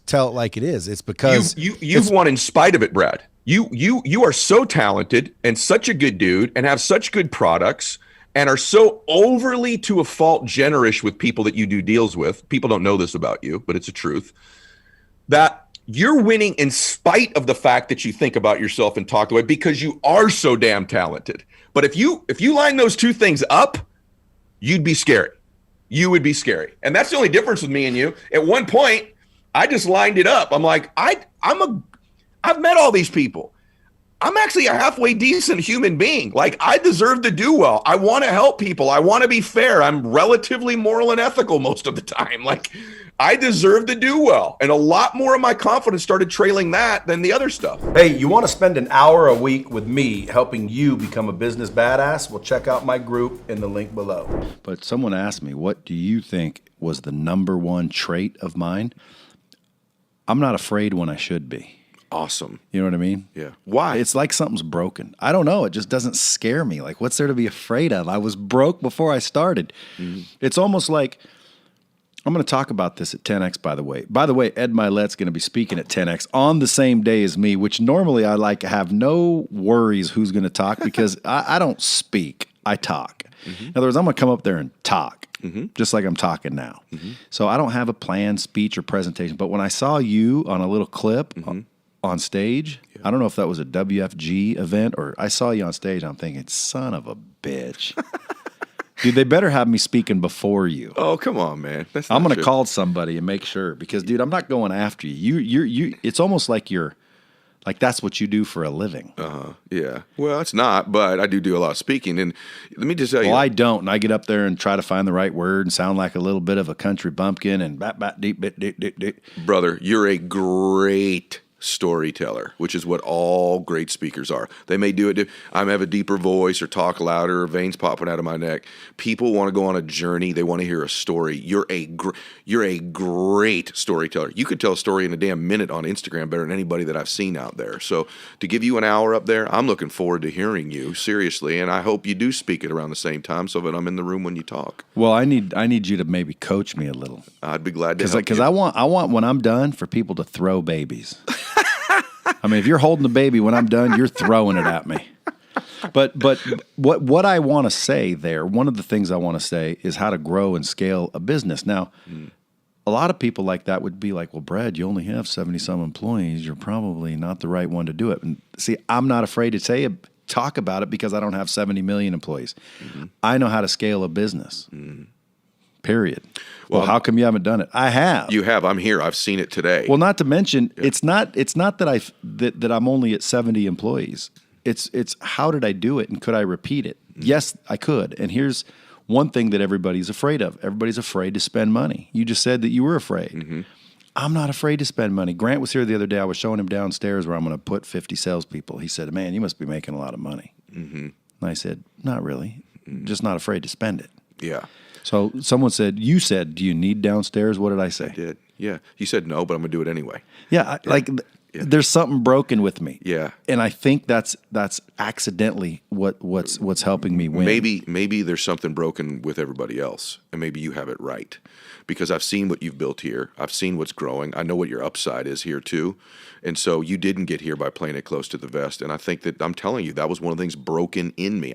Speaker 3: tell it like it is. It's because
Speaker 4: you've won in spite of it, Brad. You are so talented and such a good dude and have such good products and are so overly to a fault generous with people that you do deals with. People don't know this about you, but it's a truth, that you're winning in spite of the fact that you think about yourself and talk the way, because you are so damn talented. But if you line those two things up, you'd be scary. You would be scary. And that's the only difference with me and you. At one point, I just lined it up. I'm like, I've met all these people. I'm actually a halfway decent human being. Like, I deserve to do well. I want to help people. I want to be fair. I'm relatively moral and ethical most of the time. Like, I deserve to do well. And a lot more of my confidence started trailing that than the other stuff.
Speaker 3: Hey, you want to spend an hour a week with me helping you become a business badass? Well, check out my group in the link below.
Speaker 1: But someone asked me, what do you think was the number one trait of mine? I'm not afraid when I should be.
Speaker 2: Awesome.
Speaker 1: You know what I mean?
Speaker 2: Yeah. Why?
Speaker 1: It's like something's broken. I don't know. It just doesn't scare me. Like, what's there to be afraid of? I was broke before I started. Mm-hmm. It's almost like, I'm going to talk about this at 10X, by the way. By the way, Ed Mylett's going to be speaking at 10X on the same day as me, which normally I like have no worries who's going to talk because I don't speak. I talk. Mm-hmm. In other words, I'm going to come up there and talk. Mm-hmm. Just like I'm talking now. Mm-hmm. So I don't have a planned speech or presentation. But when I saw you on a little clip on stage, I don't know if that was a WFG event or I saw you on stage, I'm thinking, son of a bitch. Dude, they better have me speaking before you.
Speaker 2: Oh, come on, man.
Speaker 1: I'm going to call somebody and make sure because, dude, I'm not going after you. You. It's almost like that's what you do for a living.
Speaker 2: Yeah. Well, it's not, but I do a lot of speaking. And let me just tell you.
Speaker 1: Well, I don't. And I get up there and try to find the right word and sound like a little bit of a country bumpkin and bat, deep, bit, deep.
Speaker 2: Brother, you're a great storyteller, which is what all great speakers are. They may do it. I have a deeper voice or talk louder or veins popping out of my neck. People want to go on a journey. They want to hear a story. You're a great storyteller. You could tell a story in a damn minute on Instagram better than anybody that I've seen out there. So to give you an hour up there, I'm looking forward to hearing you, seriously. And I hope you do speak it around the same time so that I'm in the room when you talk.
Speaker 1: Well, I need you to maybe coach me a little.
Speaker 2: I'd be glad to help
Speaker 1: because I want when I'm done for people to throw babies. I mean, if you're holding the baby when I'm done, you're throwing it at me. But what I want to say there, one of the things I want to say is how to grow and scale a business. Now, a lot of people like that would be like, well, Brad, you only have 70-some employees. You're probably not the right one to do it. And see, I'm not afraid to talk about it because I don't have 70 million employees. Mm-hmm. I know how to scale a business. Mm-hmm. Period. Well, how come you haven't done it? I have.
Speaker 2: You have. I'm here. I've seen it today.
Speaker 1: Well, not to mention, it's not that that I'm only at 70 employees. It's how did I do it and could I repeat it? Mm-hmm. Yes, I could. And here's one thing that everybody's afraid of. Everybody's afraid to spend money. You just said that you were afraid. Mm-hmm. I'm not afraid to spend money. Grant was here the other day. I was showing him downstairs where I'm going to put 50 salespeople. He said, man, you must be making a lot of money. Mm-hmm. And I said, not really. Mm-hmm. Just not afraid to spend it.
Speaker 2: Yeah.
Speaker 1: So someone said, you said, do you need downstairs? What did I say?
Speaker 2: I did. Yeah. You said no, but I'm going to do it anyway.
Speaker 1: Yeah. There's something broken with me.
Speaker 2: Yeah.
Speaker 1: And I think that's accidentally what's helping me win.
Speaker 2: Maybe there's something broken with everybody else, and maybe you have it right. Because I've seen what you've built here. I've seen what's growing. I know what your upside is here too. And so you didn't get here by playing it close to the vest. And I think that I'm telling you, that was one of the things broken in me.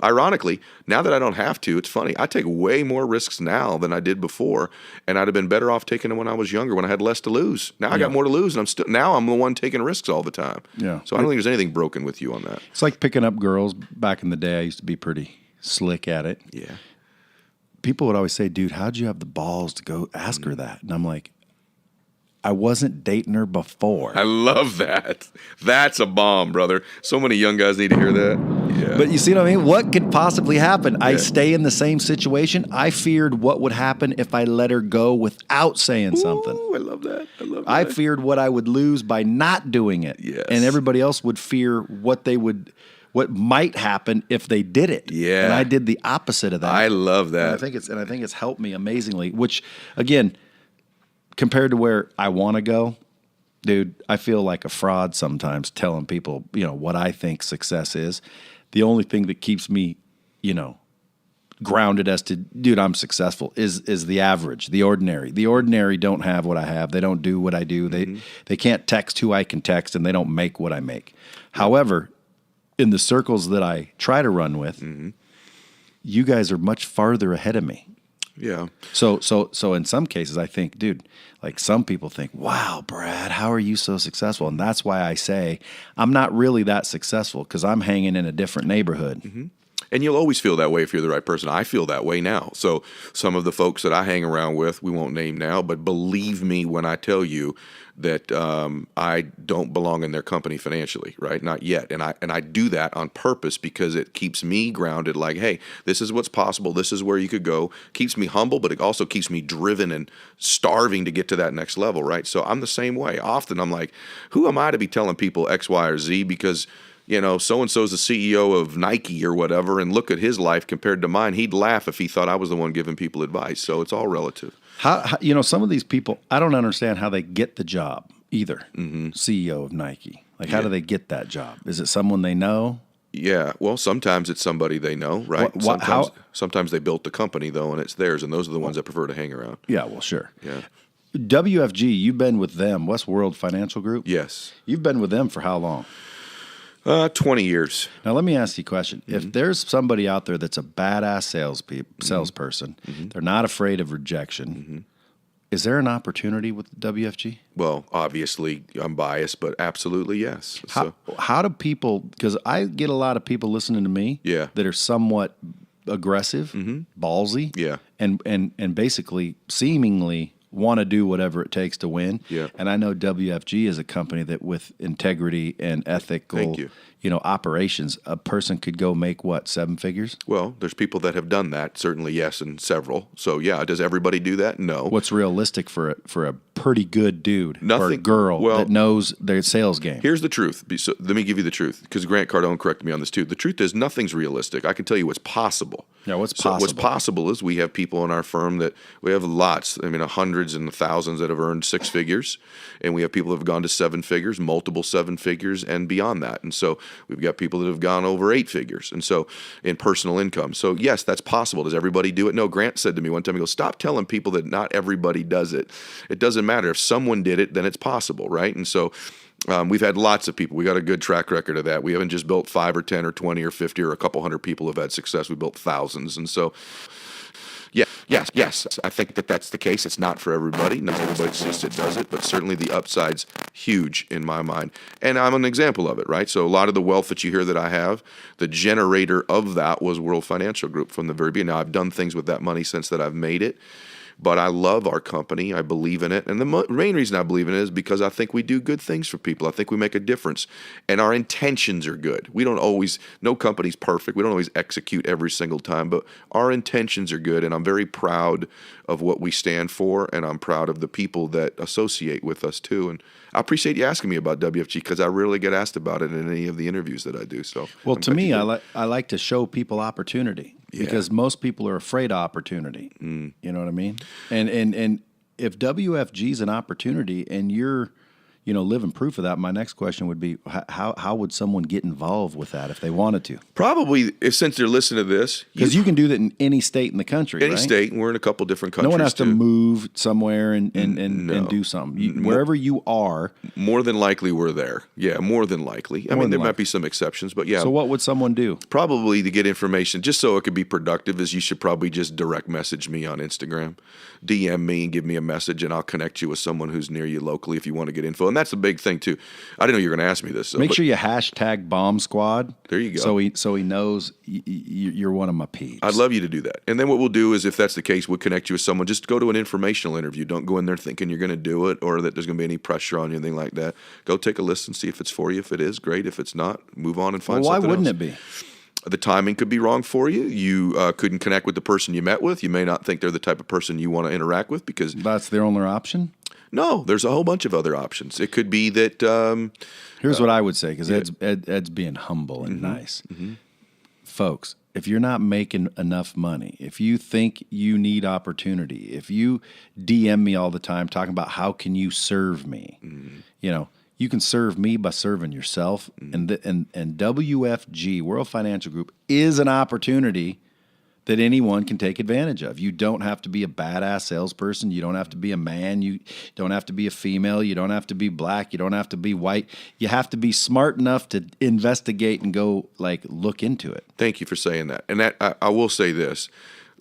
Speaker 2: Ironically, now that I don't have to, it's funny, I take way more risks now than I did before. And I'd have been better off taking them when I was younger, when I had less to lose. Now I got more to lose, and now I'm the one taking risks all the time.
Speaker 1: Yeah.
Speaker 2: So I don't think there's anything broken with you on that.
Speaker 1: It's like picking up girls. Back in the day, I used to be pretty slick at it.
Speaker 2: Yeah.
Speaker 1: People would always say, dude, how'd you have the balls to go ask her that? And I'm like, I wasn't dating her before.
Speaker 2: I love that. That's a bomb, brother. So many young guys need to hear that. Yeah.
Speaker 1: But you see what I mean? What could possibly happen? Yeah. I stay in the same situation. I feared what would happen if I let her go without saying something.
Speaker 2: I love that.
Speaker 1: I feared what I would lose by not doing it.
Speaker 2: Yes.
Speaker 1: And everybody else would fear what might happen if they did it.
Speaker 2: Yeah.
Speaker 1: And I did the opposite of that.
Speaker 2: I love that.
Speaker 1: And I think it's helped me amazingly, which again, compared to where I want to go, dude, I feel like a fraud sometimes telling people, what I think success is. The only thing that keeps me, grounded as to, dude, I'm successful is the average, the ordinary. The ordinary don't have what I have. They don't do what I do. Mm-hmm. They can't text who I can text, and they don't make what I make. However, in the circles that I try to run with, you guys are much farther ahead of me.
Speaker 2: Yeah.
Speaker 1: So in some cases, I think, dude, like some people think, wow, Brad, how are you so successful? And that's why I say I'm not really that successful because I'm hanging in a different neighborhood.
Speaker 2: Mm-hmm. And you'll always feel that way if you're the right person. I feel that way now. So some of the folks that I hang around with, we won't name now, but believe me when I tell you that I don't belong in their company financially, right? Not yet. And I do that on purpose because it keeps me grounded, like, hey, this is what's possible. This is where you could go. Keeps me humble, but it also keeps me driven and starving to get to that next level, right? So I'm the same way. Often I'm like, who am I to be telling people X, Y, or Z? Because so-and-so's the CEO of Nike or whatever, and look at his life compared to mine. He'd laugh if he thought I was the one giving people advice. So it's all relative.
Speaker 1: How some of these people, I don't understand how they get the job either. CEO of Nike. Like, how do they get that job? Is it someone they know?
Speaker 2: Yeah. Well, sometimes it's somebody they know, right? Sometimes they built the company, though, and it's theirs, and those are the ones that prefer to hang around.
Speaker 1: Yeah, well, sure.
Speaker 2: Yeah.
Speaker 1: WFG, you've been with them, Westworld Financial Group?
Speaker 2: Yes.
Speaker 1: You've been with them for how long?
Speaker 2: 20 years.
Speaker 1: Now, let me ask you a question. If there's somebody out there that's a badass salesperson, they're not afraid of rejection, is there an opportunity with WFG?
Speaker 2: Well, obviously, I'm biased, but absolutely yes.
Speaker 1: How do people, because I get a lot of people listening to me that are somewhat aggressive, ballsy, and basically seemingly want to do whatever it takes to win.
Speaker 2: Yeah.
Speaker 1: And I know WFG is a company that with integrity and ethical, operations, a person could go make what, 7 figures?
Speaker 2: Well, there's people that have done that, certainly yes, and several. So yeah, does everybody do that? No.
Speaker 1: What's realistic for a pretty good dude or girl that knows their sales game?
Speaker 2: Here's the truth. So let me give you the truth, because Grant Cardone corrected me on this too. The truth is nothing's realistic. I can tell you what's possible.
Speaker 1: Yeah, what's possible?
Speaker 2: What's possible is we have people in our firm that we have lots, hundreds and thousands that have earned 6 figures, and we have people that have gone to 7 figures, multiple 7 figures, and beyond that. And so we've got people that have gone over 8 figures, and so in personal income. So yes, that's possible. Does everybody do it? No. Grant said to me one time, he goes, stop telling people that not everybody does it. It doesn't matter. If someone did it, then it's possible, right? And so we've had lots of people. We got a good track record of that. We haven't just built 5 or 10 or 20 or 50 or a couple hundred people who have had success. We built thousands. And so, yes, I think that's the case. It's not for everybody. Not everybody sees it, does it, but certainly the upside's huge in my mind. And I'm an example of it, right? So a lot of the wealth that you hear that I have, the generator of that was World Financial Group from the very beginning. Now, I've done things with that money since that I've made it. But I love our company. I believe in it. And the main reason I believe in it is because I think we do good things for people. I think we make a difference. And our intentions are good. We don't always, no company's perfect. We don't always execute every single time. But our intentions are good. And I'm very proud of what we stand for. And I'm proud of the people that associate with us too. And I appreciate you asking me about WFG because I rarely get asked about it in any of the interviews that I do. So,
Speaker 1: well, to me, I like to show people opportunity. Because most people are afraid of opportunity. You know what I mean? And if WFG is an opportunity and you're, living proof of that, my next question would be, how would someone get involved with that if they wanted to?
Speaker 2: Probably, since they're listening to this.
Speaker 1: Because you can do that in any state in the country,
Speaker 2: Any state, and we're in a couple different countries.
Speaker 1: No one has to move somewhere and do something. Wherever you are.
Speaker 2: More than likely we're there. Yeah, more than likely. I mean, there might be some exceptions, but yeah.
Speaker 1: So what would someone do?
Speaker 2: Probably to get information, just so it could be productive, is you should probably just direct message me on Instagram. DM me and give me a message, and I'll connect you with someone who's near you locally if you want to get info. And that's the big thing, too. I didn't know you were going to ask me this.
Speaker 1: Make sure you hashtag Bomb Squad.
Speaker 2: There you go.
Speaker 1: So he knows you're one of my peeps.
Speaker 2: I'd love you to do that. And then what we'll do is, if that's the case, we'll connect you with someone. Just go to an informational interview. Don't go in there thinking you're going to do it or that there's going to be any pressure on you, anything like that. Go take a listen, see if it's for you. If it is, great. If it's not, move on and find something else.
Speaker 1: Why wouldn't it be?
Speaker 2: The timing could be wrong for you. You couldn't connect with the person you met with. You may not think they're the type of person you want to interact with because
Speaker 1: that's their only option.
Speaker 2: No, there's a whole bunch of other options. It could be that.
Speaker 1: Here's what I would say, because Ed's being humble and nice. Folks, if you're not making enough money, if you think you need opportunity, if you DM me all the time talking about how can you serve me, you can serve me by serving yourself. And WFG, World Financial Group, is an opportunity that anyone can take advantage of. You don't have to be a badass salesperson. You don't have to be a man. You don't have to be a female. You don't have to be black. You don't have to be white. You have to be smart enough to investigate and go look into it.
Speaker 2: Thank you for saying that. And that I will say this.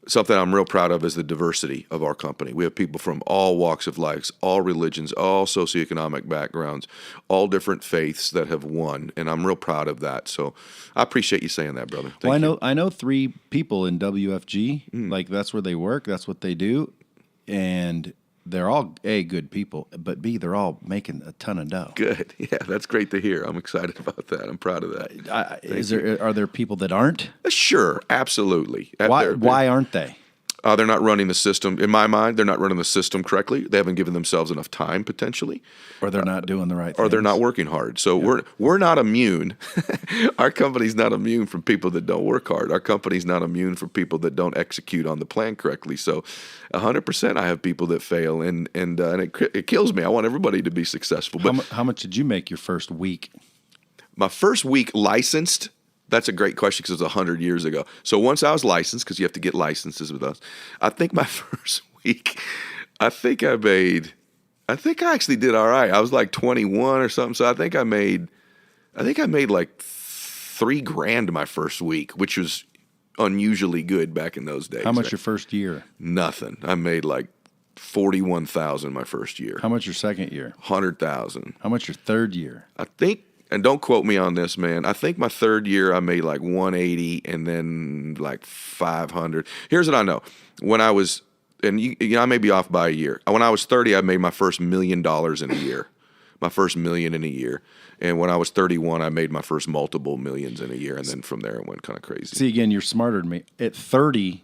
Speaker 2: something I'm real proud of is the diversity of our company. We have people from all walks of life, all religions, all socioeconomic backgrounds, all different faiths that have won, and I'm real proud of that. So I appreciate you saying that, brother. Thank you.
Speaker 1: I know 3 people in WFG. Like that's where they work. That's what they do, and they're all A, good people, but B, they're all making a ton of dough.
Speaker 2: Good. Yeah, that's great to hear. I'm excited about that. I'm proud of that.
Speaker 1: Are there people that aren't?
Speaker 2: Sure, absolutely.
Speaker 1: Why aren't they?
Speaker 2: They're not running the system. In my mind, they're not running the system correctly. They haven't given themselves enough time, potentially.
Speaker 1: Or they're not doing the right thing.
Speaker 2: Or they're not working hard. So we're not immune. Our company's not immune from people that don't work hard. Our company's not immune from people that don't execute on the plan correctly. So 100% I have people that fail, and it kills me. I want everybody to be successful. But
Speaker 1: how much did you make your first week?
Speaker 2: my first week licensed, that's a great question because it was 100 years ago. So once I was licensed, because you have to get licenses with us, I think my first week, I think I actually did all right. I was like 21 or something. So I think I made like $3,000 my first week, which was unusually good back in those days.
Speaker 1: How much your first year?
Speaker 2: Nothing. I made like 41,000 my first year.
Speaker 1: How much your second year?
Speaker 2: 100,000.
Speaker 1: How much your third year?
Speaker 2: I think, and don't quote me on this, man, I think my third year I made like 180 and then like 500. Here's what I know. When I was, and I may be off by a year. When I was 30, I made my first $1 million in a year. My first million in a year. And when I was 31, I made my first multiple millions in a year. And then from there it went kind of crazy.
Speaker 1: See, again, you're smarter than me. At 30,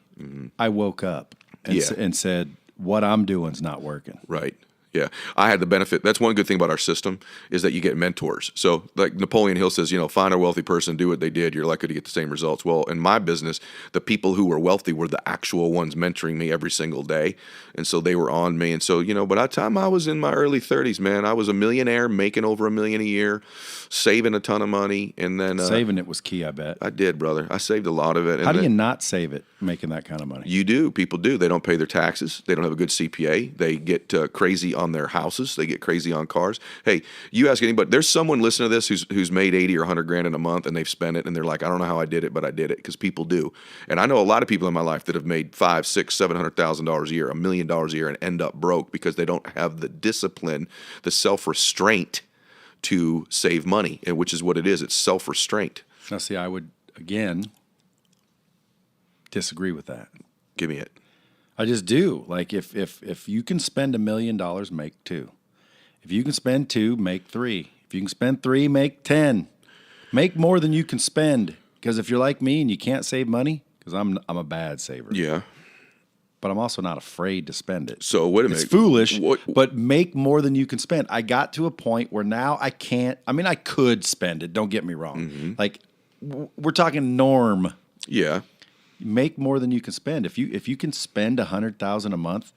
Speaker 1: I woke up and said, what I'm doing is not working.
Speaker 2: Right. Yeah. I had the benefit. That's one good thing about our system is that you get mentors. So like Napoleon Hill says, find a wealthy person, do what they did. You're likely to get the same results. Well, in my business, the people who were wealthy were the actual ones mentoring me every single day. And so they were on me. And so, by the time I was in my early 30s, man, I was a millionaire, making over $1 million a year, saving a ton of money. And then
Speaker 1: saving it was key, I bet.
Speaker 2: I did, brother. I saved a lot of it.
Speaker 1: How do you not save it making that kind of money?
Speaker 2: You do. People do. They don't pay their taxes. They don't have a good CPA. They get crazy on their houses. They get crazy on cars. Hey, you ask anybody, there's someone listening to this who's made 80 or 100 grand in a month and they've spent it and they're like, I don't know how I did it, but I did it, because people do. And I know a lot of people in my life that have made $500,000, $600,000, $700,000 a year, $1 million a year, and end up broke because they don't have the discipline, the self-restraint to save money, and which is what it is. It's self-restraint.
Speaker 1: Now, see, I would, again, disagree with that.
Speaker 2: Give me it.
Speaker 1: I just do. Like, if you can spend $1 million, make 2. If you can spend 2, make 3. If you can spend 3, make 10. Make more than you can spend. Because if you're like me and you can't save money, because I'm a bad saver.
Speaker 2: Yeah.
Speaker 1: But I'm also not afraid to spend it.
Speaker 2: So wait a minute.
Speaker 1: It's foolish, but make more than you can spend. I got to a point where now I can't. I mean, I could spend it. Don't get me wrong. Mm-hmm. Like, we're talking norm.
Speaker 2: Yeah.
Speaker 1: Make more than you can spend. If you can spend $100,000 a month,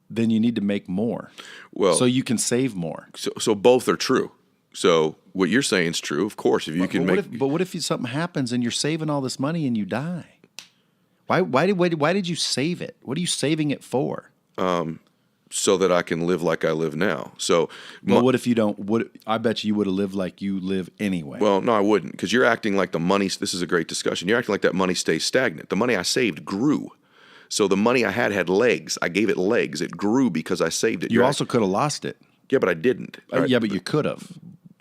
Speaker 1: then you need to make more. Well, so you can save more.
Speaker 2: So both are true. So what you're saying is true, of course. If you can make.
Speaker 1: But what if something happens and you're saving all this money and you die? Why did you save it? What are you saving it for?
Speaker 2: So that I can live like I live now. So,
Speaker 1: but what if you don't? I bet you would have lived like you live anyway.
Speaker 2: Well, no, I wouldn't, because you're acting like the money. This is a great discussion. You're acting like that money stays stagnant. The money I saved grew. So the money I had legs. I gave it legs. It grew because I saved it.
Speaker 1: You also could have lost it.
Speaker 2: Yeah, but I didn't.
Speaker 1: Yeah, but you could have.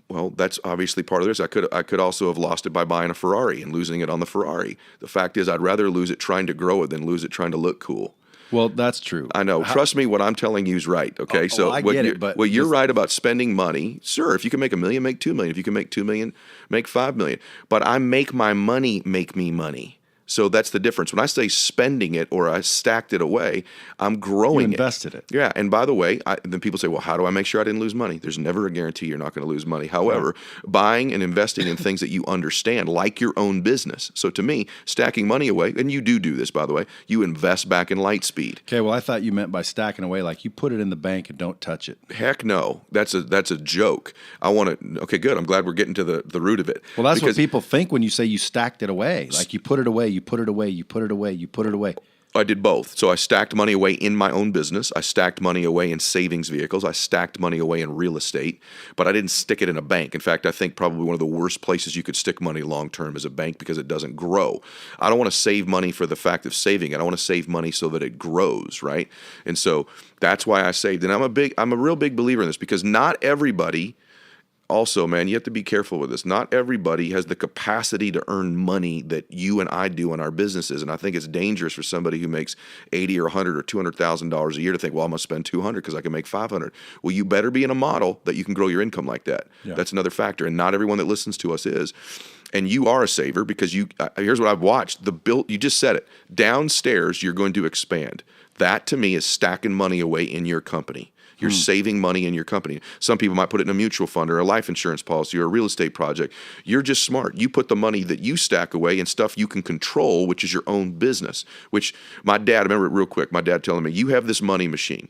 Speaker 2: Well, that's obviously part of this. I could also have lost it by buying a Ferrari and losing it on the Ferrari. The fact is, I'd rather lose it trying to grow it than lose it trying to look cool.
Speaker 1: Well, that's true.
Speaker 2: I know. Trust me, what I'm telling you is right. Okay,
Speaker 1: I get it. But
Speaker 2: you're right about spending money. Sure, if you can make $1 million, make $2 million. If you can make $2 million, make $5 million. But I make my money make me money. So that's the difference. When I say spending it or I stacked it away, I'm growing it.
Speaker 1: You invested it.
Speaker 2: Yeah. And by the way, then people say, well, how do I make sure I didn't lose money? There's never a guarantee you're not going to lose money. However, buying and investing in things that you understand, like your own business. So to me, stacking money away, and you do this, by the way, you invest back in Lightspeed.
Speaker 1: Okay. Well, I thought you meant by stacking away, like you put it in the bank and don't touch it.
Speaker 2: Heck no. That's a joke. I want to, okay, good. I'm glad we're getting to the root of it.
Speaker 1: Well, that's what people think when you say you stacked it away. Like you put it away, you put it away, you put it away, you put it away.
Speaker 2: I did both. So I stacked money away in my own business. I stacked money away in savings vehicles. I stacked money away in real estate, but I didn't stick it in a bank. In fact, I think probably one of the worst places you could stick money long-term is a bank because it doesn't grow. I don't want to save money for the fact of saving it. I want to save money so that it grows, right? And so that's why I saved. And I'm a real big believer in this because not everybody. Also, man, you have to be careful with this. Not everybody has the capacity to earn money that you and I do in our businesses, and I think it's dangerous for somebody who makes $80,000 or $100,000 or $200,000 a year to think, well, I'm going to spend $200 because I can make $500. Well, you better be in a model that you can grow your income like that. Yeah. That's another factor, and not everyone that listens to us is. And you are a saver because here's what I've watched. You just said it. Downstairs, you're going to expand. That, to me, is stacking money away in your company. You're saving money in your company. Some people might put it in a mutual fund or a life insurance policy or a real estate project. You're just smart. You put the money that you stack away in stuff you can control, which is your own business, which my dad, I remember it real quick, my dad telling me, you have this money machine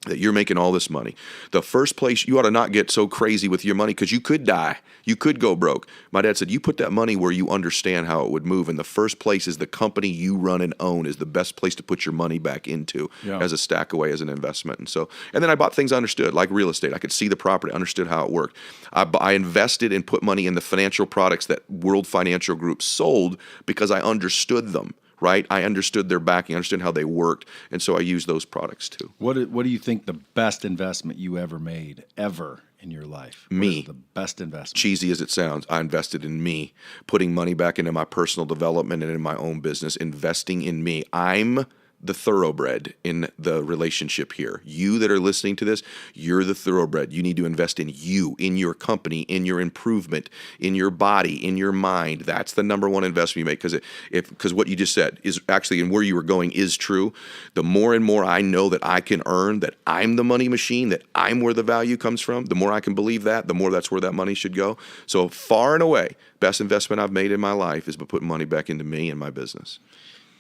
Speaker 2: that you're making all this money. The first place you ought to not get so crazy with your money because you could die. You could go broke. My dad said, you put that money where you understand how it would move. And the first place is the company you run and own is the best place to put your money back into as a stack away, as an investment. And then I bought things I understood, like real estate. I could see the property, understood how it worked. I invested and put money in the financial products that World Financial Group sold because I understood them. Right, I understood their backing, I understood how they worked, and so I used those products too.
Speaker 1: What do you think the best investment you ever made, ever in your life?
Speaker 2: Me.
Speaker 1: What is the best investment?
Speaker 2: Cheesy as it sounds, I invested in me, putting money back into my personal development and in my own business, investing in me. I'm the thoroughbred in the relationship here. You that are listening to this, you're the thoroughbred. You need to invest in you, in your company, in your improvement, in your body, in your mind. That's the number one investment you make because what you just said is actually, and where you were going is true. The more and more I know that I can earn, that I'm the money machine, that I'm where the value comes from, the more I can believe that, the more that's where that money should go. So far and away, best investment I've made in my life is by putting money back into me and my business.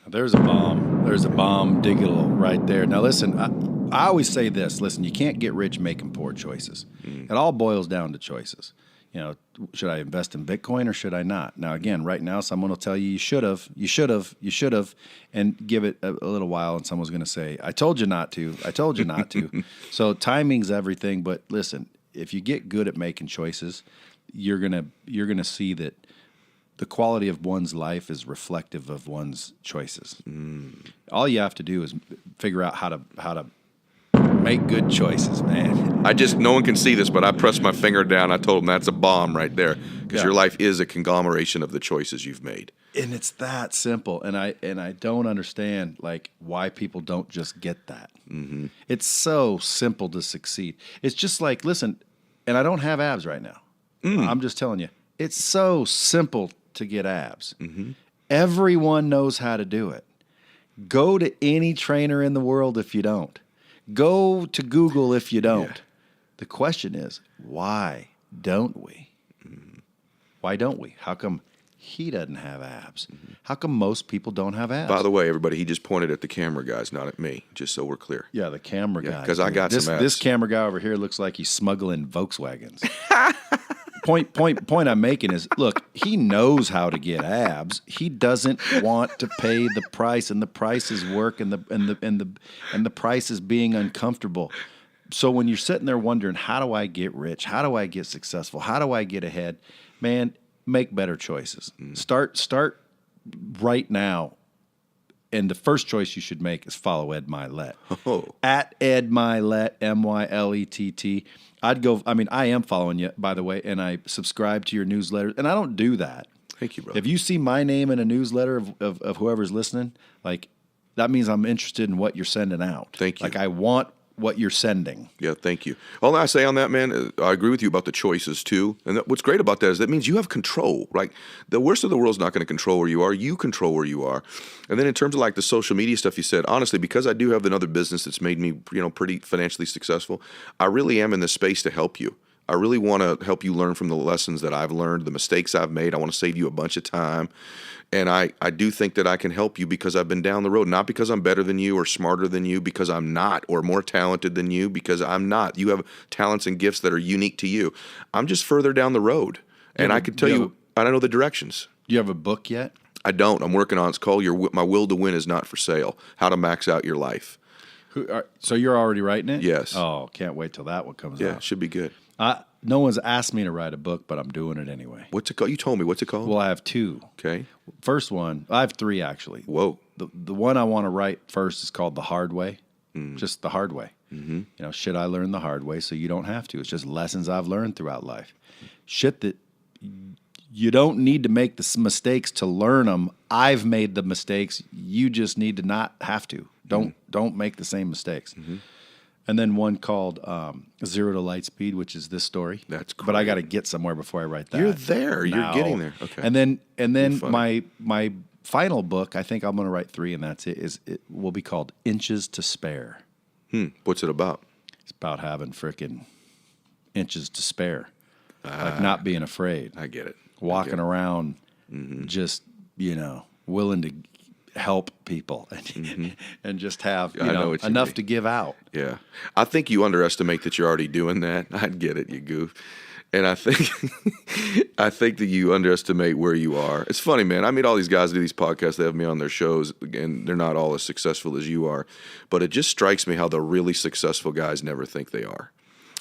Speaker 1: There's a bomb. There's a bomb digital right there. Now, listen, I always say this. Listen, you can't get rich making poor choices. It all boils down to choices. Should I invest in Bitcoin or should I not? Now, again, right now, someone will tell you should have, and give it a little while, and someone's going to say, I told you not to. So timing's everything. But listen, if you get good at making choices, you're gonna see that the quality of one's life is reflective of one's choices. All you have to do is figure out how to make good choices, man.
Speaker 2: No one can see this, but I pressed my finger down. I told him that's a bomb right there because your life is a conglomeration of the choices you've made.
Speaker 1: And it's that simple. And I don't understand why people don't just get that. Mm-hmm. It's so simple to succeed. It's just like, listen, and I don't have abs right now. I'm just telling you, it's so simple to get abs. Mm-hmm. Everyone knows how to do it. Go to any trainer in the world if you don't. Go to Google if you don't. Yeah. The question is, why don't we? Mm-hmm. Why don't we? How come he doesn't have abs? Mm-hmm. How come most people don't have abs?
Speaker 2: By the way, everybody, he just pointed at the camera guys, not at me, just so we're clear.
Speaker 1: Yeah, the camera guy.
Speaker 2: Because I got some abs.
Speaker 1: This camera guy over here looks like he's smuggling Volkswagens. Point I'm making is, look, he knows how to get abs. He doesn't want to pay the price, and the price is work, and the price is being uncomfortable. So when you're sitting there wondering, how do I get rich? How do I get successful? How do I get ahead? Man, make better choices. Start right now. And the first choice you should make is follow Ed Mylett. At Ed Mylett, Mylett. I am following you, by the way, and I subscribe to your newsletter. And I don't do that.
Speaker 2: Thank you, brother.
Speaker 1: If you see my name in a newsletter of whoever's listening, that means I'm interested in what you're sending out.
Speaker 2: Thank you.
Speaker 1: I want what you're sending.
Speaker 2: Yeah, thank you. All I say on that, man, I agree with you about the choices too. And what's great about that is that means you have control. Right? The worst of the world's not going to control where you are. You control where you are. And then in terms of the social media stuff you said, honestly, because I do have another business that's made me, pretty financially successful, I really am in this space to help you. I really want to help you learn from the lessons that I've learned, the mistakes I've made. I want to save you a bunch of time. And I do think that I can help you because I've been down the road, not because I'm better than you or smarter than you, because I'm not, or more talented than you, because I'm not. You have talents and gifts that are unique to you. I'm just further down the road. And I can tell you, I don't know the directions.
Speaker 1: Do you have a book yet?
Speaker 2: I don't. I'm working on it. It's called My Will to Win is Not for Sale. How to Max Out Your Life.
Speaker 1: So you're already writing it?
Speaker 2: Yes.
Speaker 1: Oh, can't wait till that one comes out.
Speaker 2: Yeah, it should be good.
Speaker 1: No one's asked me to write a book, but I'm doing it anyway.
Speaker 2: What's it called? You told me. What's it called?
Speaker 1: Well, I have 2.
Speaker 2: Okay.
Speaker 1: First one, I have 3 actually.
Speaker 2: Whoa.
Speaker 1: The one I want to write first is called The Hard Way. Just the hard way. You know, shit I learned the hard way, so you don't have to. It's just lessons I've learned throughout life. Shit that you don't need to make the mistakes to learn them. I've made the mistakes. You just need to not have to. Don't make the same mistakes. And then one called Zero to Light Speed, which is this story.
Speaker 2: That's great.
Speaker 1: But I got to get somewhere before I write that.
Speaker 2: You're there.
Speaker 1: No.
Speaker 2: You're getting there. Okay.
Speaker 1: And then my final book, I think I'm going to write 3, and that's it. It will be called Inches to Spare.
Speaker 2: What's it about?
Speaker 1: It's about having frickin' inches to spare, like not being afraid.
Speaker 2: I get it.
Speaker 1: Walking around, just willing to help people and just have enough to give out.
Speaker 2: Yeah, I think you underestimate that you're already doing that. I get it, you goof. And I think that you underestimate where you are. It's funny, man. I meet all these guys who do these podcasts. They have me on their shows, and they're not all as successful as you are. But it just strikes me how the really successful guys never think they are.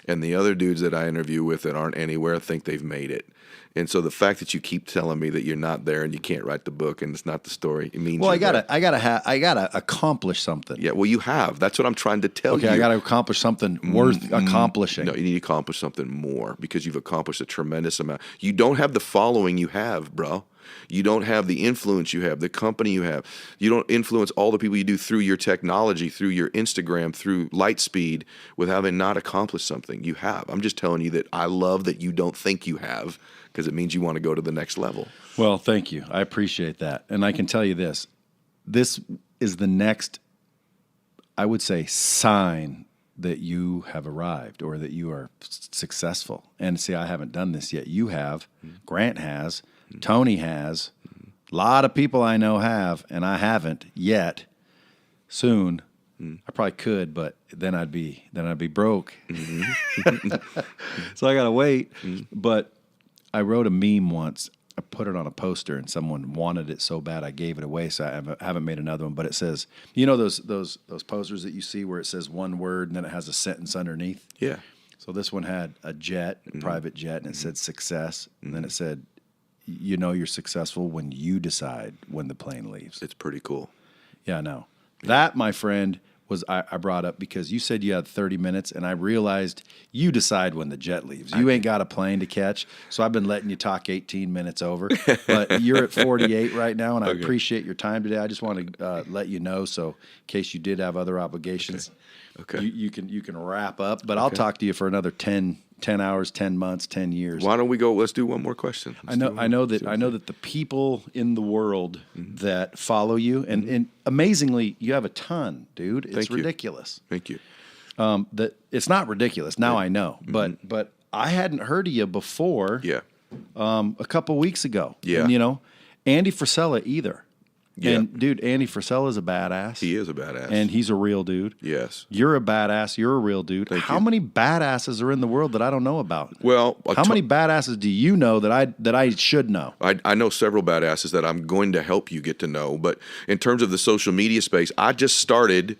Speaker 2: And the other dudes that I interview with that aren't anywhere think they've made it. And so the fact that you keep telling me that you're not there and you can't write the book and it's not the story, it means
Speaker 1: I gotta accomplish something.
Speaker 2: Yeah, well, you have. That's what I'm trying to tell you.
Speaker 1: Okay, I gotta accomplish something worth accomplishing.
Speaker 2: No, you need to accomplish something more because you've accomplished a tremendous amount. You don't have the following you have, bro. You don't have the influence you have, the company you have. You don't influence all the people you do through your technology, through your Instagram, through Lightspeed, with having not accomplished something. You have. I'm just telling you that I love that you don't think you have, because it means you want to go to the next level.
Speaker 1: Well, thank you. I appreciate that. And I can tell you this. This is the next, I would say, sign that you have arrived or that you are successful. And see, I haven't done this yet. You have. Grant has. Tony has. A lot of people I know have, and I haven't yet. Soon. I probably could, but then I'd be broke. So I got to wait. But I wrote a meme once. I put it on a poster, and someone wanted it so bad I gave it away. So I haven't made another one. But it says, you know those posters that you see where it says one word and then it has a sentence underneath.
Speaker 2: Yeah.
Speaker 1: So this one had a jet, a private jet, and it said success, and then it said, you know, you're successful when you decide when the plane leaves.
Speaker 2: It's pretty cool.
Speaker 1: Yeah, I know. That, my friend, was I brought up because you said you had 30 minutes, and I realized you decide when the jet leaves. You ain't got a plane to catch, so I've been letting you talk 18 minutes over. But you're at 48 right now, and I appreciate your time today. I just want to let you know, so in case you did have other obligations, you can wrap up. But I'll talk to you for another 10 hours, 10 months, 10 years.
Speaker 2: Why don't we go? Let's do one more question.
Speaker 1: I know that the people in the world that follow you, and amazingly, you have a ton, dude. It's ridiculous.
Speaker 2: Thank you.
Speaker 1: That it's not ridiculous. Now I know, but I hadn't heard of you before.
Speaker 2: Yeah.
Speaker 1: A couple weeks ago.
Speaker 2: Yeah.
Speaker 1: And, Andy Frisella either.
Speaker 2: Yeah.
Speaker 1: And dude, Andy Frisella is a badass.
Speaker 2: He is a badass.
Speaker 1: And he's a real dude.
Speaker 2: Yes.
Speaker 1: You're a badass. You're a real dude. How many badasses are in the world that I don't know about?
Speaker 2: Well,
Speaker 1: how many badasses do you know that I should know?
Speaker 2: I know several badasses that I'm going to help you get to know. But in terms of the social media space, I just started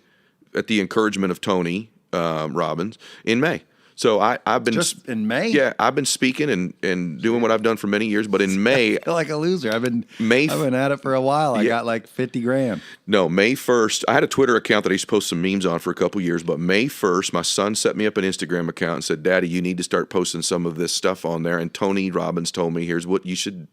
Speaker 2: at the encouragement of Tony Robbins in May. So I've been
Speaker 1: just in May.
Speaker 2: Yeah, I've been speaking and doing what I've done for many years. But in May,
Speaker 1: I feel like a loser. I've been at it for a while. I got like 50 grand.
Speaker 2: No, May 1st. I had a Twitter account that I used to post some memes on for a couple years. But May 1st, my son set me up an Instagram account and said, "Daddy, you need to start posting some of this stuff on there." And Tony Robbins told me, "Here's what you should,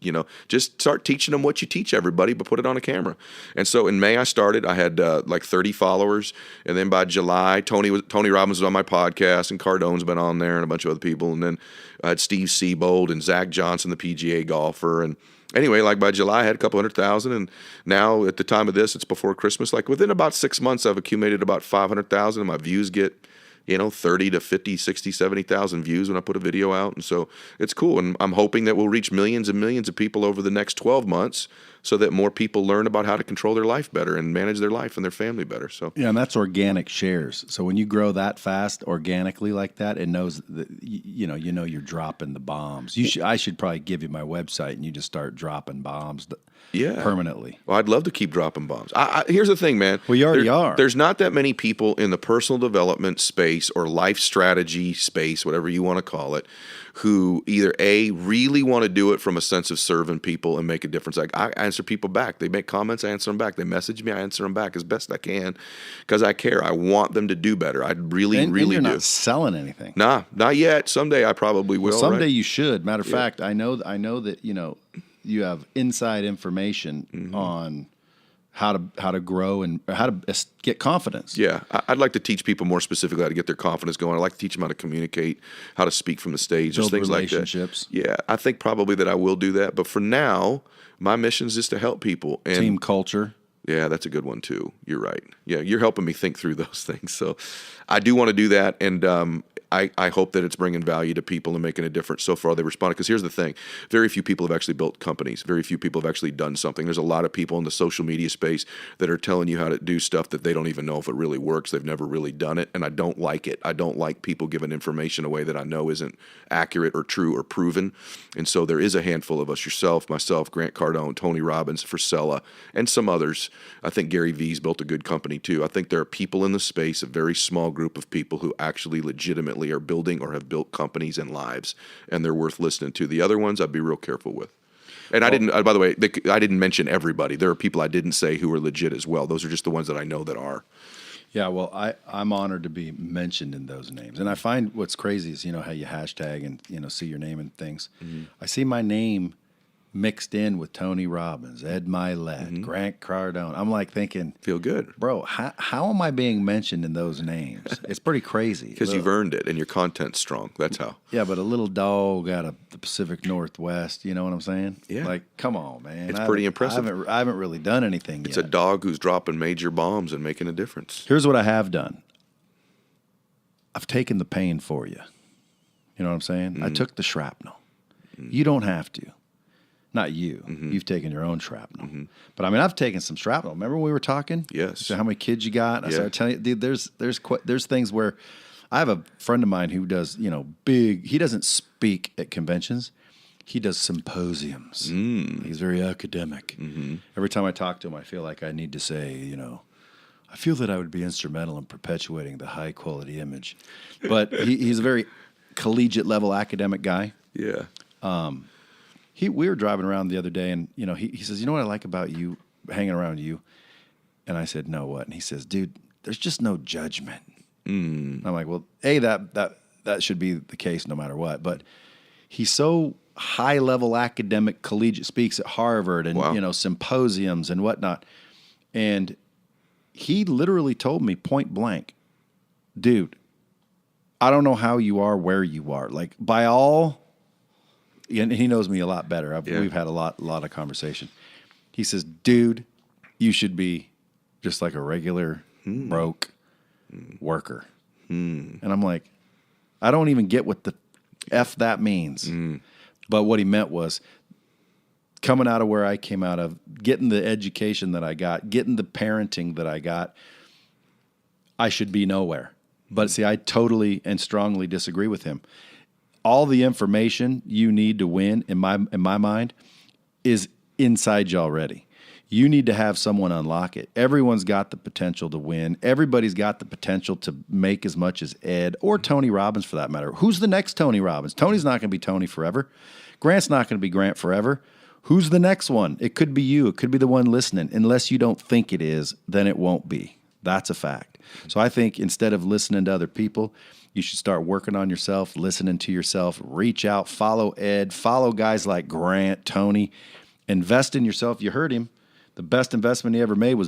Speaker 2: just start teaching them what you teach everybody, but put it on a camera." And so in May, I started. I had like 30 followers, and then by July, Tony Robbins was on my podcast, and Cardone's been on there, and a bunch of other people. And then I had Steve Siebold and Zach Johnson, the PGA golfer. And anyway, like by July, I had a couple 100,000. And now at the time of this, it's before Christmas. Like within about 6 months, I've accumulated about 500,000. And my views get, 30 to 50, 60, 70,000 views when I put a video out. And so it's cool. And I'm hoping that we'll reach millions and millions of people over the next 12 months so that more people learn about how to control their life better and manage their life and their family better. So
Speaker 1: yeah, and that's organic shares. So when you grow that fast organically like that, it knows that you know you're dropping the bombs. I should probably give you my website and you just start dropping bombs. Permanently.
Speaker 2: Well, I'd love to keep dropping bombs. Here's the thing, man.
Speaker 1: Well, you already are.
Speaker 2: There's not that many people in the personal development space or life strategy space, whatever you want to call it, who either A, really want to do it from a sense of serving people and make a difference. Like, I answer people back. They make comments, I answer them back. They message me, I answer them back as best I can because I care. I want them to do better. I really
Speaker 1: and
Speaker 2: do.
Speaker 1: You're not selling anything.
Speaker 2: Nah, not yet. Someday I probably will.
Speaker 1: Well, someday
Speaker 2: right?
Speaker 1: you should. Matter of fact, I know that you have inside information on how to grow and how to get confidence.
Speaker 2: Yeah, I'd like to teach people more specifically how to get their confidence going. I'd like to teach them how to communicate, how to speak from the stage,
Speaker 1: Build
Speaker 2: just things like that.
Speaker 1: relationships.
Speaker 2: Yeah, I think probably that I will do that. But for now, my mission is just to help people. And
Speaker 1: Team culture.
Speaker 2: yeah, that's a good one too. You're right. Yeah, you're helping me think through those things. So I do want to do that, and I hope that it's bringing value to people and making a difference. So far, they responded. Because here's the thing. Very few people have actually built companies. Very few people have actually done something. There's a lot of people in the social media space that are telling you how to do stuff that they don't even know if it really works. They've never really done it, and I don't like it. I don't like people giving information away that I know isn't accurate or true or proven. And so there is a handful of us, yourself, myself, Grant Cardone, Tony Robbins, Frisella, and some others. I think Gary Vee's built a good company too. I think there are people in the space, a very small group of people who actually legitimately are building or have built companies and lives, and they're worth listening to. The other ones I'd be real careful with. And I didn't, by the way, I didn't mention everybody. There are people I didn't say who are legit as well. Those are just the ones that I know that are.
Speaker 1: Yeah, well, I'm honored to be mentioned in those names. And I find what's crazy is, how you hashtag and, see your name and things. Mm-hmm. I see my name mixed in with Tony Robbins, Ed Mylett, Grant Cardone. I'm like thinking,
Speaker 2: feel good,
Speaker 1: bro. How am I being mentioned in those names? It's pretty crazy
Speaker 2: because you've earned it and your content's strong. That's how.
Speaker 1: Yeah, but a little dog out of the Pacific Northwest. You know what I'm saying?
Speaker 2: Yeah.
Speaker 1: Like, come on, man.
Speaker 2: It's pretty impressive.
Speaker 1: I haven't really done anything
Speaker 2: It's
Speaker 1: yet.
Speaker 2: a dog who's dropping major bombs and making a difference.
Speaker 1: Here's what I have done. I've taken the pain for you. You know what I'm saying? I took the shrapnel. You don't have to. Not you. You've taken your own shrapnel. But I mean, I've taken some shrapnel. Remember when we were talking?
Speaker 2: Yes.
Speaker 1: So how many kids you got? I started telling you, dude, there's things where I have a friend of mine who does, big. He doesn't speak at conventions. He does symposiums. He's very academic. Every time I talk to him, I feel like I need to say, I feel that I would be instrumental in perpetuating the high quality image. But he's a very collegiate level academic guy.
Speaker 2: Yeah.
Speaker 1: We were driving around the other day, and he says, "You know what I like about you, hanging around you?" And I said, "No, what?" And he says, "Dude, there's just no judgment." I'm like, "Well, that should be the case no matter what." But he's so high level academic, collegiate, speaks at Harvard and symposiums and whatnot, and he literally told me point blank, "Dude, I don't know how you are where you are. Like by all." And he knows me a lot better. We've had a lot of conversation. He says, "Dude, you should be just like a regular broke worker." And I'm like, I don't even get what the F that means. But what he meant was coming out of where I came out of, getting the education that I got, getting the parenting that I got, I should be nowhere. But see, I totally and strongly disagree with him. All the information you need to win, in my mind, is inside you already. You need to have someone unlock it. Everyone's got the potential to win. Everybody's got the potential to make as much as Ed or Tony Robbins for that matter. Who's the next Tony Robbins? Tony's not going to be Tony forever. Grant's not going to be Grant forever. Who's the next one? It could be you. It could be the one listening. Unless you don't think it is, then it won't be. That's a fact. So I think instead of listening to other people, you should start working on yourself, listening to yourself, reach out, follow Ed, follow guys like Grant, Tony, invest in yourself. You heard him. The best investment he ever made was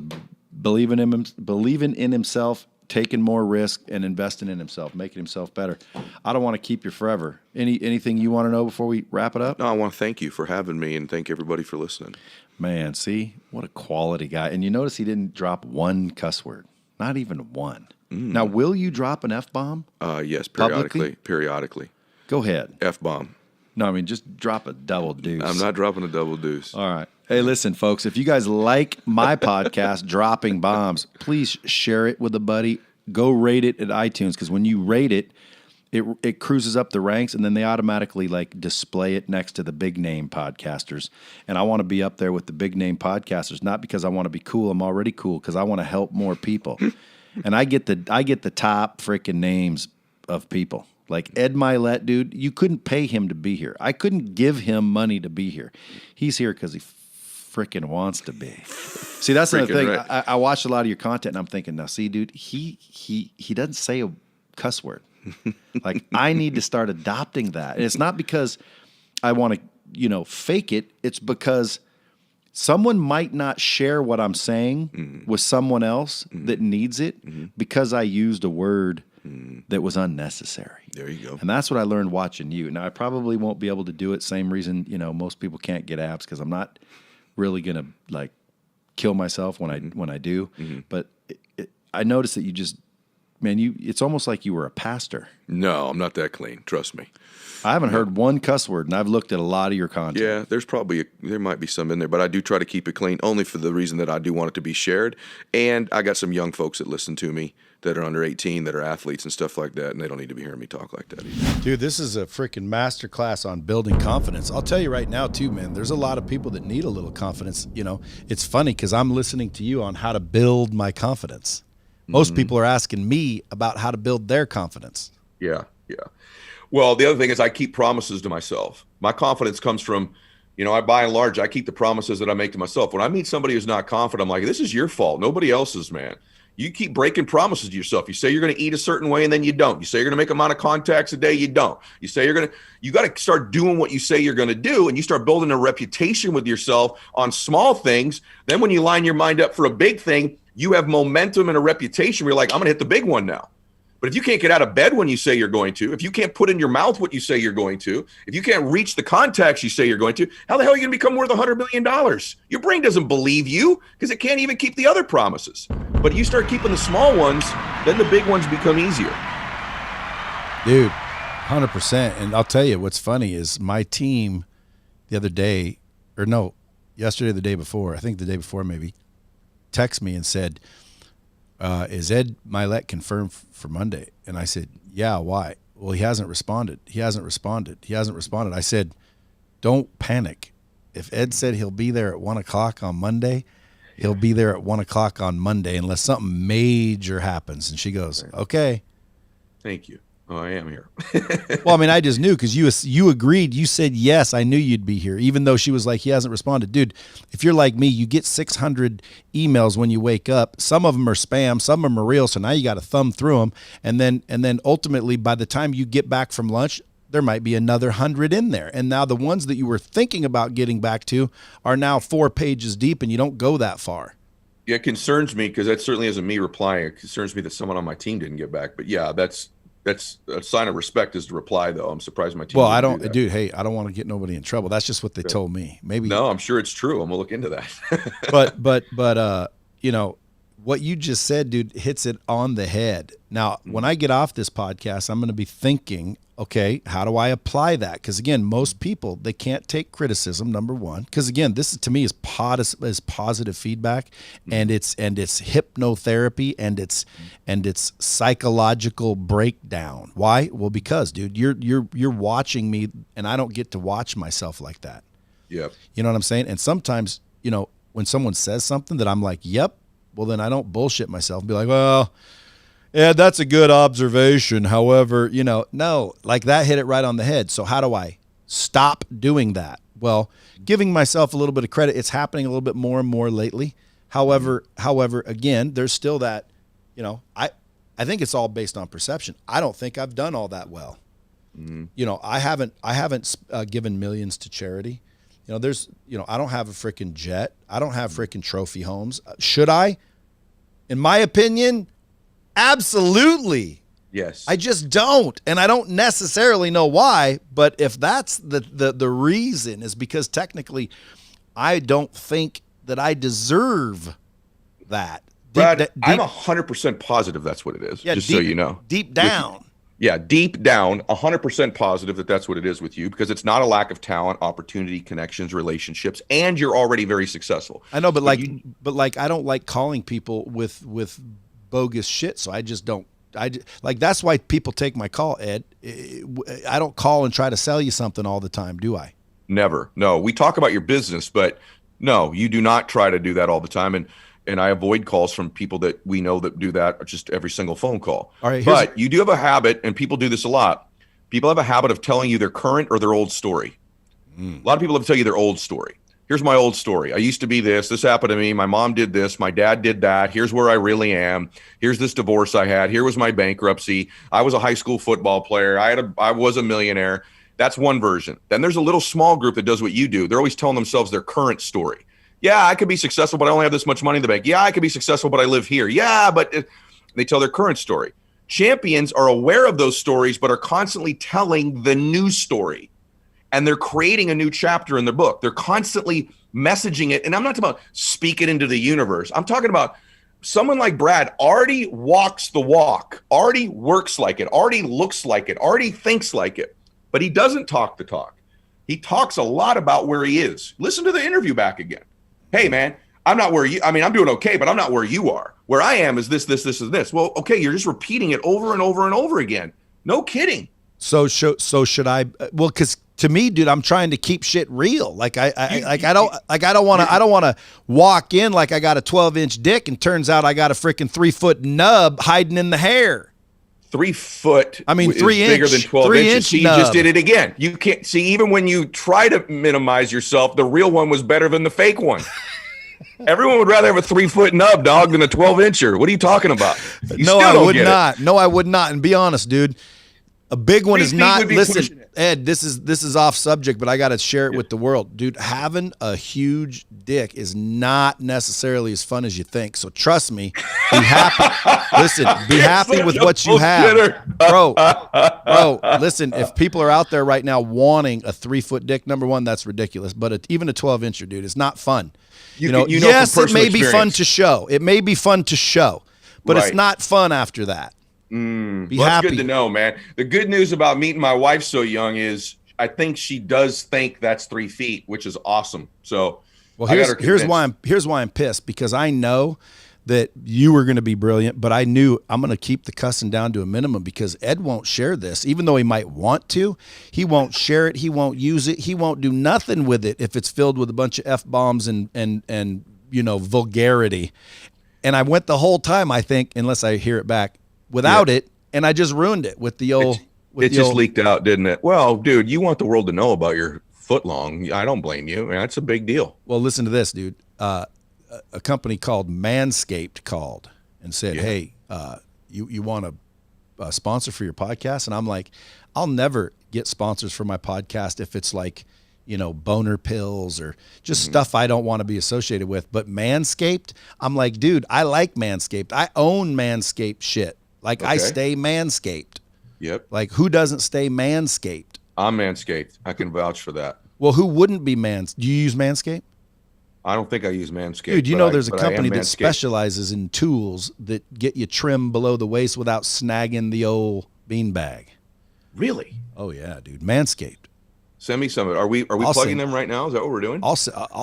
Speaker 1: believing in himself, taking more risk, and investing in himself, making himself better. I don't want to keep you forever. Anything you want to know before we wrap it up?
Speaker 2: No, I want to thank you for having me and thank everybody for listening.
Speaker 1: Man, see? What a quality guy. And you notice he didn't drop one cuss word. Not even one. Now, will you drop an F-bomb?
Speaker 2: Yes,
Speaker 1: Publicly?
Speaker 2: periodically.
Speaker 1: Go ahead.
Speaker 2: F-bomb.
Speaker 1: No, I mean, just drop a double deuce.
Speaker 2: I'm not dropping a double deuce.
Speaker 1: All right. Hey, listen, folks, if you guys like my podcast, Dropping Bombs, please share it with a buddy. Go rate it at iTunes, because when you rate it, it cruises up the ranks, and then they automatically like display it next to the big name podcasters. And I want to be up there with the big name podcasters, not because I want to be cool. I'm already cool, because I want to help more people. And I get the top freaking names of people. Like Ed Mylett, dude, you couldn't pay him to be here. I couldn't give him money to be here. He's here because he freaking wants to be. See, that's the thing. Right. I watched a lot of your content, and I'm thinking, now, see, dude, he doesn't say a cuss word. Like, I need to start adopting that. And it's not because I want to, fake it. It's because someone might not share what I'm saying with someone else that needs it because I used a word that was unnecessary.
Speaker 2: There you go.
Speaker 1: And that's what I learned watching you. Now, I probably won't be able to do it. Same reason, most people can't get abs, because I'm not really going to like kill myself when I do. But I noticed that you just, man, it's almost like you were a pastor.
Speaker 2: No, I'm not that clean. Trust me.
Speaker 1: I haven't heard one cuss word, and I've looked at a lot of your content.
Speaker 2: Yeah, there might be some in there, but I do try to keep it clean, only for the reason that I do want it to be shared. And I got some young folks that listen to me that are under 18, that are athletes and stuff like that, and they don't need to be hearing me talk like that either.
Speaker 3: Dude, this is a freaking masterclass on building confidence. I'll tell you right now, too, man, there's a lot of people that need a little confidence. It's funny because I'm listening to you on how to build my confidence. Most people are asking me about how to build their confidence.
Speaker 4: Yeah. Well, the other thing is I keep promises to myself. My confidence comes from, by and large, I keep the promises that I make to myself. When I meet somebody who's not confident, I'm like, this is your fault, nobody else's, man. You keep breaking promises to yourself. You say you're going to eat a certain way, and then you don't. You say you're going to make an amount of contacts a day, you don't. You say you got to start doing what you say you're going to do, and you start building a reputation with yourself on small things. Then when you line your mind up for a big thing, you have momentum and a reputation where you're like, I'm going to hit the big one now. But if you can't get out of bed when you say you're going to, if you can't put in your mouth what you say you're going to, if you can't reach the contacts you say you're going to, how the hell are you going to become worth $100 million? Your brain doesn't believe you because it can't even keep the other promises. But you start keeping the small ones, then the big ones become easier.
Speaker 3: Dude, 100%. And I'll tell you, what's funny is my team the other day, yesterday or the day before, I think the day before maybe, text me and said, is Ed Mylett confirmed for Monday? And I said, yeah, why? Well, he hasn't responded. I said, don't panic. If Ed said he'll be there at 1 o'clock on Monday, he'll be there at 1 o'clock on Monday unless something major happens. And she goes, okay.
Speaker 4: Thank you. Oh, I am here.
Speaker 3: Well, I mean, I just knew because you agreed. You said, yes, I knew you'd be here, even though she was like, he hasn't responded. Dude, if you're like me, you get 600 emails when you wake up. Some of them are spam. Some of them are real. So now you got to thumb through them. And then ultimately, by the time you get back from lunch, there might be another 100 in there. And now the ones that you were thinking about getting back to are now 4 pages deep, and you don't go that far.
Speaker 4: Yeah, it concerns me because that certainly isn't me replying. It concerns me that someone on my team didn't get back. But yeah, that's a sign of respect is to reply, though. I'm surprised my team.
Speaker 3: Well, I don't, dude. Hey, I don't want to get nobody in trouble. That's just what they told me. Maybe.
Speaker 4: No, I'm sure it's true. I'm gonna look into that.
Speaker 3: but what you just said, dude, hits it on the head. Now, when I get off this podcast, I'm going to be thinking, okay, how do I apply that? Because again, most people, they can't take criticism. Number one, because again, this is, to me, is positive feedback, and it's hypnotherapy, and it's psychological breakdown. Why? Well, because, dude, you're watching me, and I don't get to watch myself like that.
Speaker 4: Yep.
Speaker 3: You know what I'm saying? And sometimes, when someone says something that I'm like, yep, well, then I don't bullshit myself and be like, well, yeah, that's a good observation. However, no, like that hit it right on the head. So how do I stop doing that? Well, giving myself a little bit of credit, it's happening a little bit more and more lately. However, again, there's still that, I think it's all based on perception. I don't think I've done all that well. Mm-hmm. I haven't given millions to charity. I don't have a freaking jet. I don't have freaking trophy homes. Should I? In my opinion, absolutely.
Speaker 4: Yes.
Speaker 3: I just don't. And I don't necessarily know why, but if that's the reason, is because technically I don't think that I deserve that.
Speaker 4: Brad, I'm 100% positive that's what it is, just so you know.
Speaker 3: Deep down.
Speaker 4: Yeah, deep down, 100% positive that that's what it is with you, because it's not a lack of talent, opportunity, connections, relationships, and you're already very successful.
Speaker 3: I know, but like I don't like calling people with bogus shit, so I just don't. Like that's why people take my call, Ed. I don't call and try to sell you something all the time, do I?
Speaker 4: Never. No, we talk about your business, but no, you do not try to do that all the time. And I avoid calls from people that we know that do that just every single phone call.
Speaker 3: All right,
Speaker 4: but you do have a habit, and people do this a lot. People have a habit of telling you their current or their old story. A lot of people have to tell you their old story. Here's my old story. I used to be this. This happened to me. My mom did this. My dad did that. Here's where I really am. Here's this divorce I had. Here was my bankruptcy. I was a high school football player. I was a millionaire. That's one version. Then there's a little small group that does what you do. They're always telling themselves their current story. Yeah, I could be successful, but I only have this much money in the bank. Yeah, I could be successful, but I live here. Yeah, but they tell their current story. Champions are aware of those stories, but are constantly telling the new story. And they're creating a new chapter in their book. They're constantly messaging it. And I'm not talking about speak it into the universe. I'm talking about someone like Brad already walks the walk, already works like it, already looks like it, already thinks like it. But he doesn't talk the talk. He talks a lot about where he is. Listen to the interview back again. Hey, man, I'm not where I'm doing okay, but I'm not where you are. Where I am is this, this, this, and this. Well, okay, you're just repeating it over and over and over again. No kidding.
Speaker 3: So should I? Well, because to me, dude, I'm trying to keep shit real. Like I don't want to walk in like I got a 12-inch dick and turns out I got a freaking 3-foot nub hiding in the hair.
Speaker 4: 3 foot.
Speaker 3: I mean, 3 inch,
Speaker 4: bigger than 12 inches. See, you
Speaker 3: nub.
Speaker 4: just did it again. You can't see, even when you try to minimize yourself, the real one was better than the fake one. Everyone would rather have a 3-foot nub, dog, than a 12-incher. What are you talking about?
Speaker 3: No, I would not. No, I would not. And be honest, dude. A big one is not. Listen, Ed, this is off subject, but I got to share it with the world, dude. Having a huge dick is not necessarily as fun as you think. So trust me, be happy. Listen, be happy with what you have, bro. Listen, if people are out there right now wanting a 3-foot dick, number one, that's ridiculous. But even a 12-incher, dude, it's not fun. Yes, it may be fun to show. It may be fun to show, but it's not fun after that. Be happy.
Speaker 4: That's good to know, man. The good news about meeting my wife so young is I think she does think that's 3 feet, which is awesome. So,
Speaker 3: well, here's why I'm pissed, because I know that you were going to be brilliant, but I knew I'm going to keep the cussing down to a minimum, because Ed won't share this, even though he might want to. He won't share it. He won't use it. He won't do nothing with it if it's filled with a bunch of F-bombs and vulgarity. And I went the whole time, I think, unless I hear it back, without it, and I just ruined it with the old.
Speaker 4: It just leaked out, didn't it? Well, dude, you want the world to know about your foot long. I don't blame you. That's a big deal.
Speaker 3: Well, listen to this, dude. A company called Manscaped called and said, "Hey, you want a sponsor for your podcast?" And I'm like, I'll never get sponsors for my podcast if it's like, boner pills or just stuff I don't want to be associated with. But Manscaped, I'm like, dude, I like Manscaped. I own Manscaped shit. Like, I stay Manscaped.
Speaker 4: Yep.
Speaker 3: Like, who doesn't stay Manscaped?
Speaker 4: I'm Manscaped. I can vouch for that.
Speaker 3: Well, who wouldn't be Do you use Manscaped?
Speaker 4: I don't think I use Manscaped.
Speaker 3: Dude, there's a company that specializes in tools that get you trim below the waist without snagging the old beanbag.
Speaker 4: Really?
Speaker 3: Oh, yeah, dude. Manscaped.
Speaker 4: Send me some. Are we plugging them right now? Is that what we're doing?
Speaker 3: I'll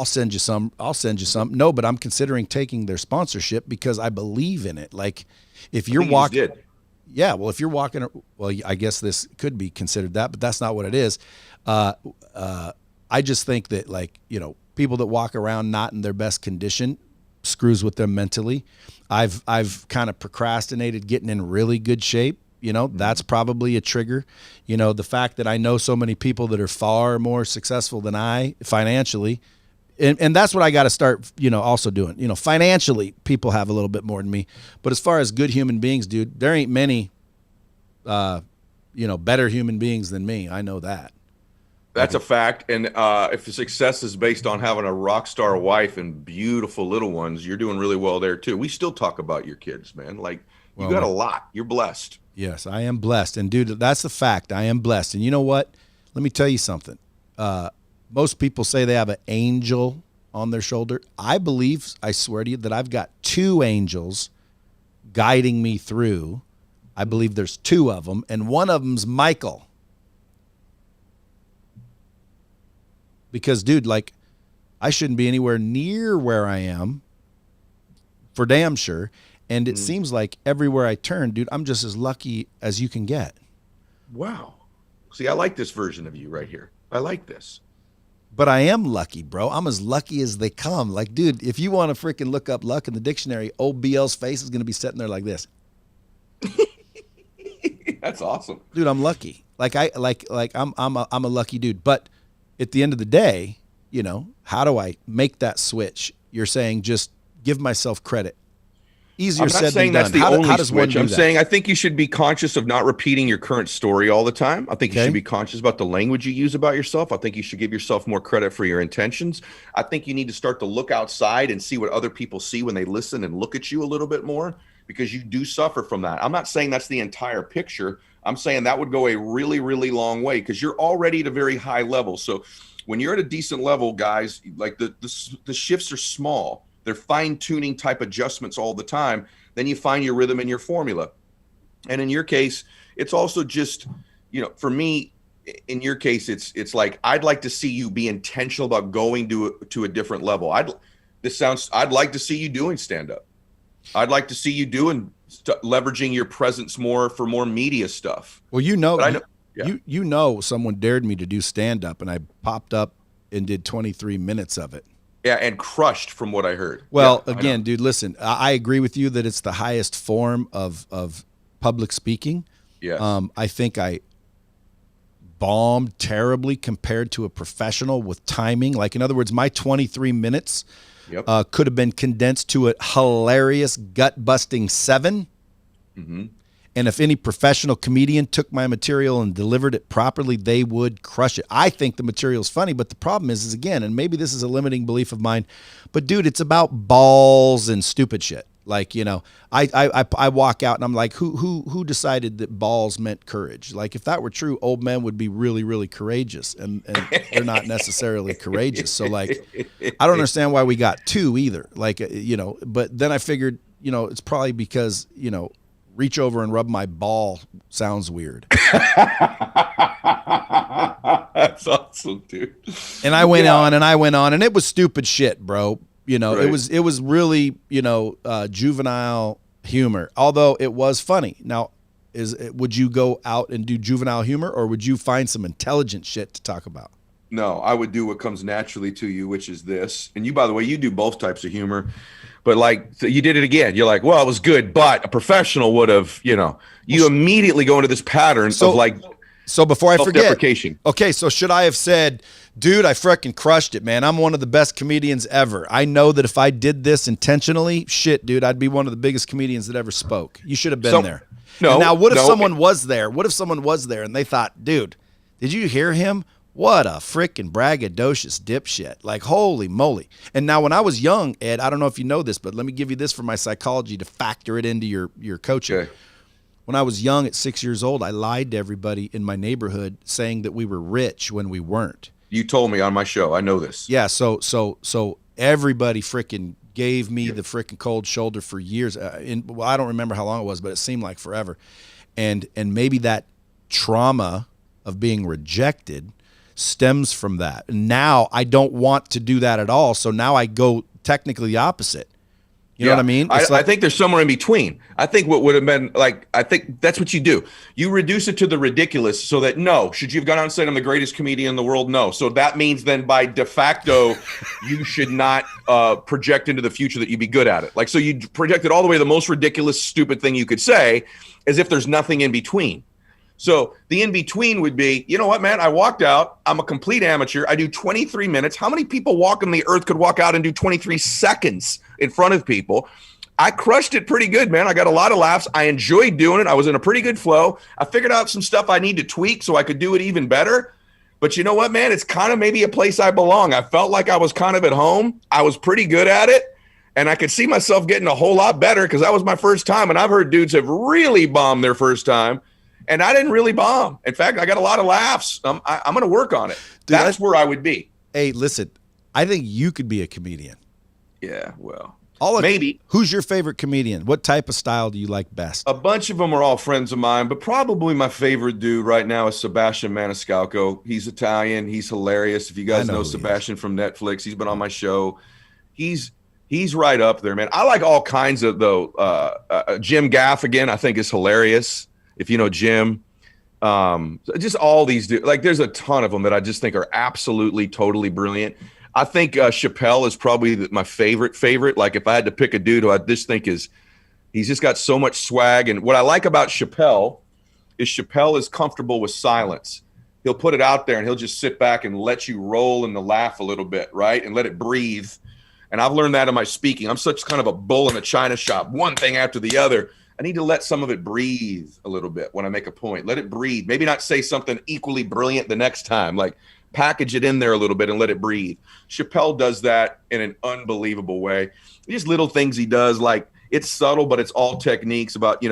Speaker 3: send you some. No, but I'm considering taking their sponsorship because I believe in it. Like, if you're walking, yeah. Well, if you're walking, well, I guess this could be considered that, but that's not what it is. I just think that, like, people that walk around not in their best condition screws with them mentally. I've kind of procrastinated getting in really good shape. That's probably a trigger. The fact that I know so many people that are far more successful than I financially, and that's what I got to start, also doing. Financially, people have a little bit more than me. But as far as good human beings, dude, there ain't many, better human beings than me. I know that.
Speaker 4: That's a fact. And if the success is based on having a rock star wife and beautiful little ones, you're doing really well there too. We still talk about your kids, man. Like, you got a lot. You're blessed.
Speaker 3: Yes, I am blessed. And, dude, that's the fact. I am blessed. And you know what? Let me tell you something. Most people say they have an angel on their shoulder. I believe, I swear to you, that I've got 2 angels guiding me through. I believe there's 2 of them, and one of them's Michael. Because, dude, like, I shouldn't be anywhere near where I am, for damn sure. And it seems like everywhere I turn, dude, I'm just as lucky as you can get.
Speaker 4: Wow. See, I like this version of you right here. I like this.
Speaker 3: But I am lucky, bro. I'm as lucky as they come. Like, dude, if you want to freaking look up luck in the dictionary, old BL's face is going to be sitting there like this.
Speaker 4: That's awesome.
Speaker 3: Dude, I'm lucky. Like I'm a lucky dude. But at the end of the day, you know, how do I make that switch? You're saying just give myself credit. Easier said than done. How does one do that?
Speaker 4: I'm saying I think you should be conscious of not repeating your current story all the time. I think you should be conscious about the language you use about yourself. I think you should give yourself more credit for your intentions. I think you need to start to look outside and see what other people see when they listen and look at you a little bit more, because you do suffer from that. I'm not saying that's the entire picture. I'm saying that would go a really, really long way, because you're already at a very high level. So when you're at a decent level, guys, like the shifts are small. They're fine-tuning type adjustments all the time. Then you find your rhythm and your formula. And in your case, it's also just, you know, for me, in your case, it's like, I'd like to see you be intentional about going to a different level. I'd like to see you doing stand-up. I'd like to see you doing leveraging your presence more for more media stuff.
Speaker 3: Well, you know, you know, someone dared me to do stand-up, and I popped up and did 23 minutes of it.
Speaker 4: Yeah, and crushed from what I heard.
Speaker 3: Well, again, dude, listen, I agree with you that it's the highest form of public speaking.
Speaker 4: Yeah.
Speaker 3: I think I bombed terribly compared to a professional with timing. Like, in other words, my 23 minutes could have been condensed to a hilarious, gut-busting 7.
Speaker 4: Mm-hmm.
Speaker 3: And if any professional comedian took my material and delivered it properly, they would crush it. I think the material's funny, but the problem is again, and maybe this is a limiting belief of mine, but dude, it's about balls and stupid shit. Like, you know, I walk out and I'm like, who decided that balls meant courage? Like, if that were true, old men would be really, really courageous, and they're not necessarily courageous. So, like, I don't understand why we got 2 either. Like, you know, but then I figured, you know, it's probably because, you know, reach over and rub my ball sounds weird.
Speaker 4: That's awesome, dude.
Speaker 3: And I went on and I went on, and it was stupid shit, bro. You know, it was really, you know, juvenile humor, although it was funny. Now, would you go out and do juvenile humor, or would you find some intelligent shit to talk about?
Speaker 4: No, I would do what comes naturally to you, which is this. And you, by the way, you do both types of humor. But like, so you did it again. You're like, well, it was good, but a professional would have, you know, you immediately go into this pattern of like,
Speaker 3: so before I forget,
Speaker 4: okay,
Speaker 3: so should I have said, dude, I freaking crushed it, man. I'm one of the best comedians ever. I know that if I did this intentionally, shit, dude, I'd be one of the biggest comedians that ever spoke. You should have been there.
Speaker 4: No.
Speaker 3: And now, what if someone was there? What if someone was there and they thought, dude, did you hear him? What a freaking braggadocious dipshit. Like, holy moly. And now when I was young, Ed, I don't know if you know this, but let me give you this for my psychology to factor it into your coaching. Okay. When I was young at 6 years old, I lied to everybody in my neighborhood saying that we were rich when we weren't.
Speaker 4: You told me on my show. I know this.
Speaker 3: Yeah, so everybody freaking gave me the freaking cold shoulder for years. Well, I don't remember how long it was, but it seemed like forever. And maybe that trauma of being rejected stems from that. And now I don't want to do that at all. So now I go technically the opposite. You know what I mean?
Speaker 4: I think there's somewhere in between. I think what would have been like, I think that's what you do. You reduce it to the ridiculous so that should you have gone out and said I'm the greatest comedian in the world? No. So that means then by de facto, you should not project into the future that you'd be good at it. Like, so you projected all the way to the most ridiculous, stupid thing you could say, as if there's nothing in between. So the in-between would be, you know what, man, I walked out. I'm a complete amateur. I do 23 minutes. How many people walking the earth could walk out and do 23 seconds in front of people? I crushed it pretty good, man. I got a lot of laughs. I enjoyed doing it. I was in a pretty good flow. I figured out some stuff I need to tweak so I could do it even better. But you know what, man? It's kind of maybe a place I belong. I felt like I was kind of at home. I was pretty good at it. And I could see myself getting a whole lot better because that was my first time. And I've heard dudes have really bombed their first time. And I didn't really bomb. In fact, I got a lot of laughs. I'm going to work on it. Dude, that's where I would be.
Speaker 3: Hey, listen, I think you could be a comedian.
Speaker 4: Yeah, well,
Speaker 3: maybe. Who's your favorite comedian? What type of style do you like best?
Speaker 4: A bunch of them are all friends of mine, but probably my favorite dude right now is Sebastian Maniscalco. He's Italian. He's hilarious. If you guys know Sebastian from Netflix, he's been on my show. He's right up there, man. I like all kinds of Jim Gaffigan, I think, is hilarious. If you know Jim, just all these dudes. Like, there's a ton of them that I just think are absolutely, totally brilliant. I think Chappelle is probably my favorite. Like, if I had to pick a dude who I just think he's just got so much swag. And what I like about Chappelle is comfortable with silence. He'll put it out there and he'll just sit back and let you roll in the laugh a little bit, right? And let it breathe. And I've learned that in my speaking. I'm such kind of a bull in a china shop, one thing after the other. I need to let some of it breathe a little bit when I make a point. Let it breathe. Maybe not say something equally brilliant the next time. Like, package it in there a little bit and let it breathe. Chappelle does that in an unbelievable way. Just little things he does, like, it's subtle, but it's all techniques about,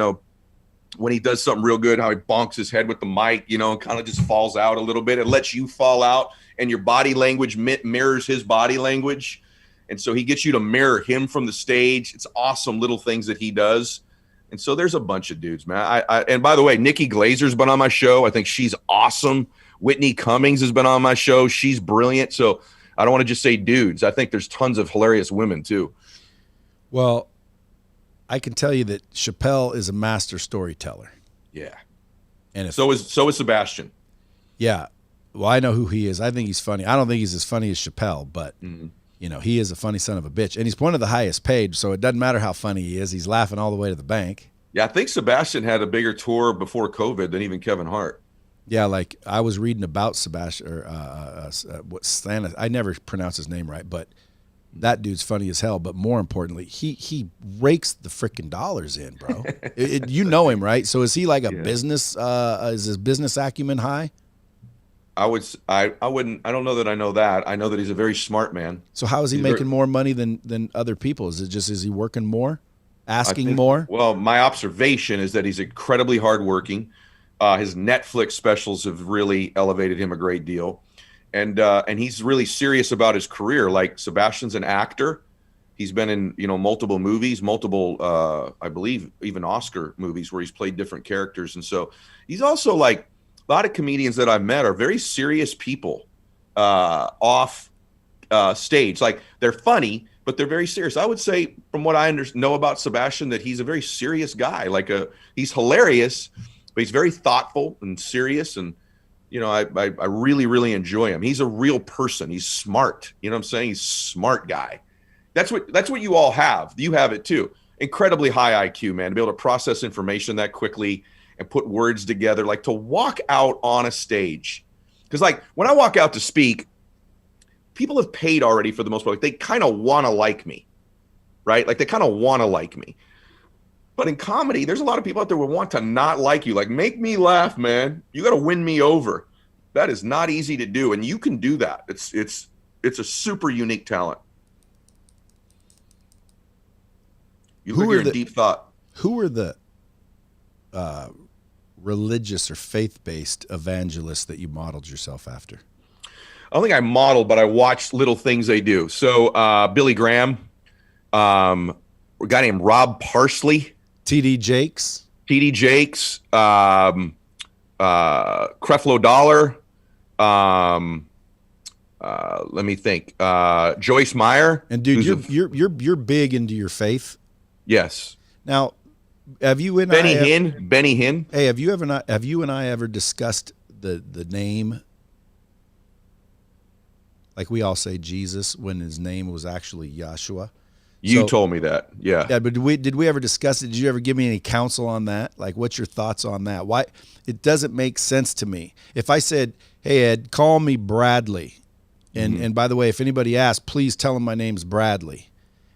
Speaker 4: when he does something real good, how he bonks his head with the mic, and kind of just falls out a little bit. It lets you fall out, and your body language mirrors his body language. And so he gets you to mirror him from the stage. It's awesome little things that he does. And so there's a bunch of dudes, man. And by the way, Nikki Glazer's been on my show. I think she's awesome. Whitney Cummings has been on my show. She's brilliant. So I don't want to just say dudes. I think there's tons of hilarious women too.
Speaker 3: Well, I can tell you that Chappelle is a master storyteller.
Speaker 4: Yeah.
Speaker 3: And
Speaker 4: so is Sebastian.
Speaker 3: Yeah. Well, I know who he is. I think he's funny. I don't think he's as funny as Chappelle, but he is a funny son of a bitch. And he's one of the highest paid, so it doesn't matter how funny he is. He's laughing all the way to the bank.
Speaker 4: Yeah, I think Sebastian had a bigger tour before COVID than even Kevin Hart.
Speaker 3: Yeah, like I was reading about Sebastian, or I never pronounce his name right, but that dude's funny as hell. But more importantly, he rakes the freaking dollars in, bro. You know him, right? So is he like a business? Is his business acumen high?
Speaker 4: I don't know that I know that. I know that he's a very smart man.
Speaker 3: So how is he making more money than other people? Is he working more, asking more?
Speaker 4: Well, my observation is that he's incredibly hardworking. His Netflix specials have really elevated him a great deal. And he's really serious about his career. Like, Sebastian's an actor. He's been in, multiple movies, I believe even Oscar movies where he's played different characters. And so he's also, like, a lot of comedians that I've met are very serious people off stage. Like, they're funny, but they're very serious. I would say, from what I know about Sebastian, that he's a very serious guy. Like, he's hilarious, but he's very thoughtful and serious. And, I really, really enjoy him. He's a real person. He's smart. You know what I'm saying? He's a smart guy. That's what you all have. You have it too. Incredibly high IQ, man, to be able to process information that quickly and put words together, like to walk out on a stage. Because, like, when I walk out to speak, people have paid already for the most part. Like, they kind of want to like me, right? Like, they kind of want to like me. But in comedy, there's a lot of people out there who want to not like you. Like, make me laugh, man. You got to win me over. That is not easy to do, and you can do that. It's a super unique talent. You're in deep thought.
Speaker 3: Who are the religious or faith-based evangelists that you modeled yourself after?
Speaker 4: I don't think I modeled, but I watched little things they do. So Billy Graham, a guy named Rob Parsley,
Speaker 3: TD Jakes,
Speaker 4: Creflo Dollar. Let me think. Joyce Meyer.
Speaker 3: And dude, you're big into your faith.
Speaker 4: Yes.
Speaker 3: Now, have you and
Speaker 4: Benny Hinn?
Speaker 3: Hey, have you and I ever discussed the name? Like, we all say Jesus when his name was actually Yahshua.
Speaker 4: You told me that, yeah.
Speaker 3: Yeah, but did we ever discuss it? Did you ever give me any counsel on that? Like, what's your thoughts on that? Why it doesn't make sense to me. If I said, "Hey Ed, call me Bradley," and by the way, if anybody asks, please tell them my name's Bradley,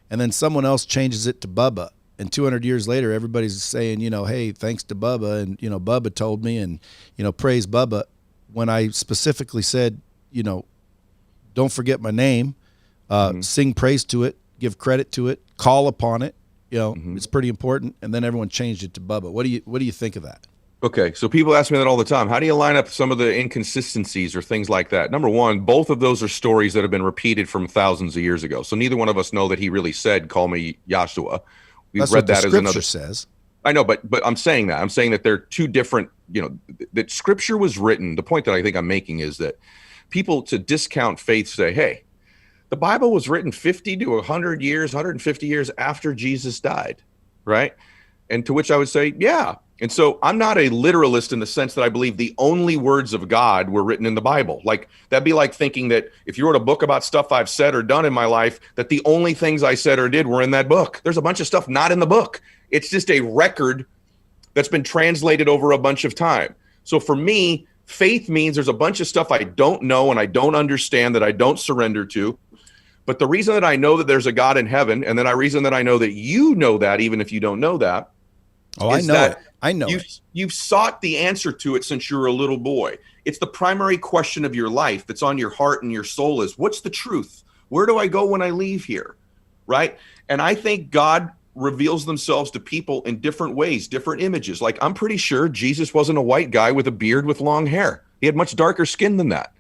Speaker 3: and then someone else changes it to Bubba, and 200 years later, everybody's saying, hey, thanks to Bubba, and Bubba told me, and praise Bubba, when I specifically said, don't forget my name, sing praise to it. Give credit to it, call upon it. It's pretty important. And then everyone changed it to Bubba. What do you think of that?
Speaker 4: Okay, so people ask me that all the time. How do you line up some of the inconsistencies or things like that? Number one, both of those are stories that have been repeated from thousands of years ago. So neither one of us know that he really said, "Call me Yahshua." We've
Speaker 3: That's
Speaker 4: read
Speaker 3: what the
Speaker 4: that as
Speaker 3: scripture
Speaker 4: another.
Speaker 3: says.
Speaker 4: I know, but I'm saying that. I'm saying that they're two different. That Scripture was written. The point that I think I'm making is that people to discount faith say, "Hey, the Bible was written 50 to 100 years, 150 years after Jesus died," right? And to which I would say, yeah. And so I'm not a literalist in the sense that I believe the only words of God were written in the Bible. Like, that'd be like thinking that if you wrote a book about stuff I've said or done in my life, that the only things I said or did were in that book. There's a bunch of stuff not in the book. It's just a record that's been translated over a bunch of time. So for me, faith means there's a bunch of stuff I don't know and I don't understand that I don't surrender to. But the reason that I know that there's a God in heaven, and then the reason that I know that you know that, even if you don't know that,
Speaker 3: I know it. I know
Speaker 4: you've sought the answer to it since you were a little boy. It's the primary question of your life that's on your heart and your soul is, what's the truth? Where do I go when I leave here? Right? And I think God reveals themselves to people in different ways, different images. Like, I'm pretty sure Jesus wasn't a white guy with a beard with long hair. He had much darker skin than that.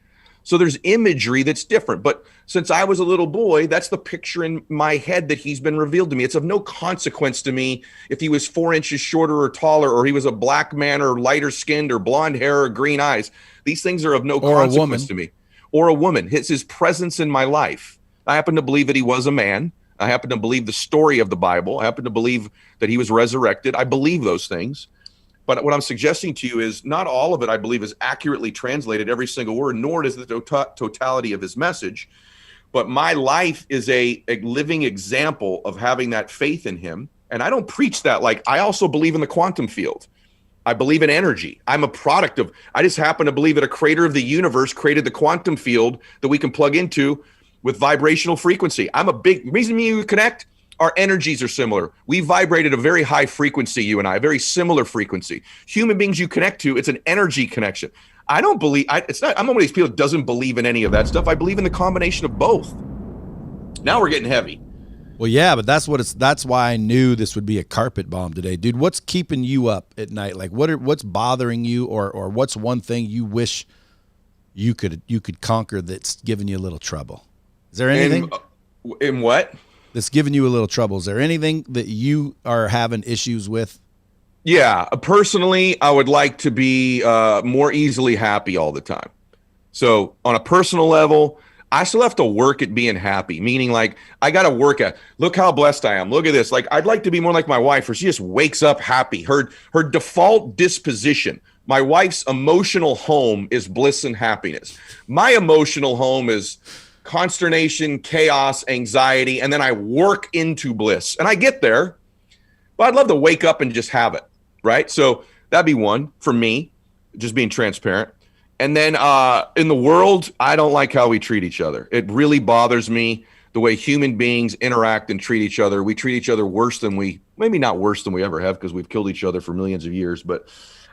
Speaker 4: So there's imagery that's different. But since I was a little boy, that's the picture in my head that he's been revealed to me. It's of no consequence to me if he was 4 inches shorter or taller, or he was a black man or lighter skinned or blonde hair or green eyes. These things are of no consequence to me. Or a woman. It's his presence in my life. I happen to believe that he was a man. I happen to believe the story of the Bible. I happen to believe that he was resurrected. I believe those things. But what I'm suggesting to you is not all of it, I believe, is accurately translated, every single word, nor is the totality of his message. But my life is a living example of having that faith in him. And I don't preach that. Like, I also believe in the quantum field. I believe in energy. I'm a product of, I just happen to believe that a creator of the universe created the quantum field that we can plug into with vibrational frequency. I'm a big reason me and you connect. Our energies are similar. We vibrate at a very high frequency, you and I, a very similar frequency. Human beings you connect to, it's an energy connection. I don't believe, I'm one of these people that doesn't believe in any of that stuff. I believe in the combination of both. Now we're getting heavy.
Speaker 3: Well, yeah, but that's why I knew this would be a carpet bomb today. Dude, what's keeping you up at night? Like, what's bothering you, or what's one thing you wish you could conquer that's giving you a little trouble? Is there anything?
Speaker 4: In what?
Speaker 3: That's giving you a little trouble. Is there anything that you are having issues with?
Speaker 4: Yeah, personally, I would like to be more easily happy all the time. So on a personal level, I still have to work at being happy, meaning like I got to work at, look how blessed I am. Look at this. Like, I'd like to be more like my wife, where she just wakes up happy. Her default disposition. My wife's emotional home is bliss and happiness. My emotional home is consternation, chaos, anxiety, and then I work into bliss. And I get there, but I'd love to wake up and just have it, right? So that'd be one for me, just being transparent. And then in the world, I don't like how we treat each other. It really bothers me the way human beings interact and treat each other. We treat each other worse than maybe not worse than we ever have, because we've killed each other for millions of years, but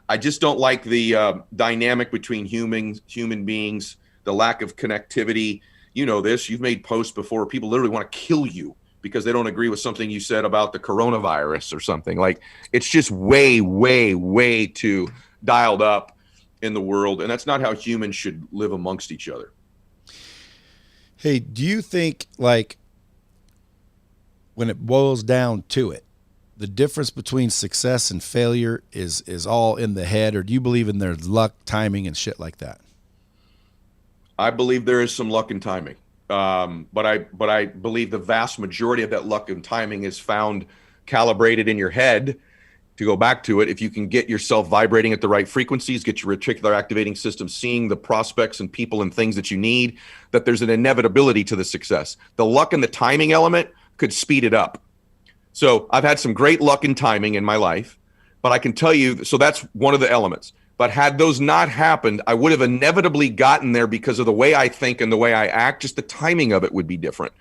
Speaker 4: I just don't like the dynamic between human beings, the lack of connectivity. You know this, you've made posts before, people literally want to kill you because they don't agree with something you said about the coronavirus or something. Like, it's just way, way, way too dialed up in the world. And that's not how humans should live amongst each other.
Speaker 3: Hey, do you think, like, when it boils down to it, the difference between success and failure is all in the head, or do you believe in there's luck, timing, and shit like that?
Speaker 4: I believe there is some luck and timing, but I believe the vast majority of that luck and timing is found calibrated in your head. To go back to it, if you can get yourself vibrating at the right frequencies, get your reticular activating system seeing the prospects and people and things that you need, that there's an inevitability to the success. The luck and the timing element could speed it up. So I've had some great luck and timing in my life, but I can tell you, so that's one of the elements. But had those not happened, I would have inevitably gotten there because of the way I think and the way I act. Just the timing of it would be different.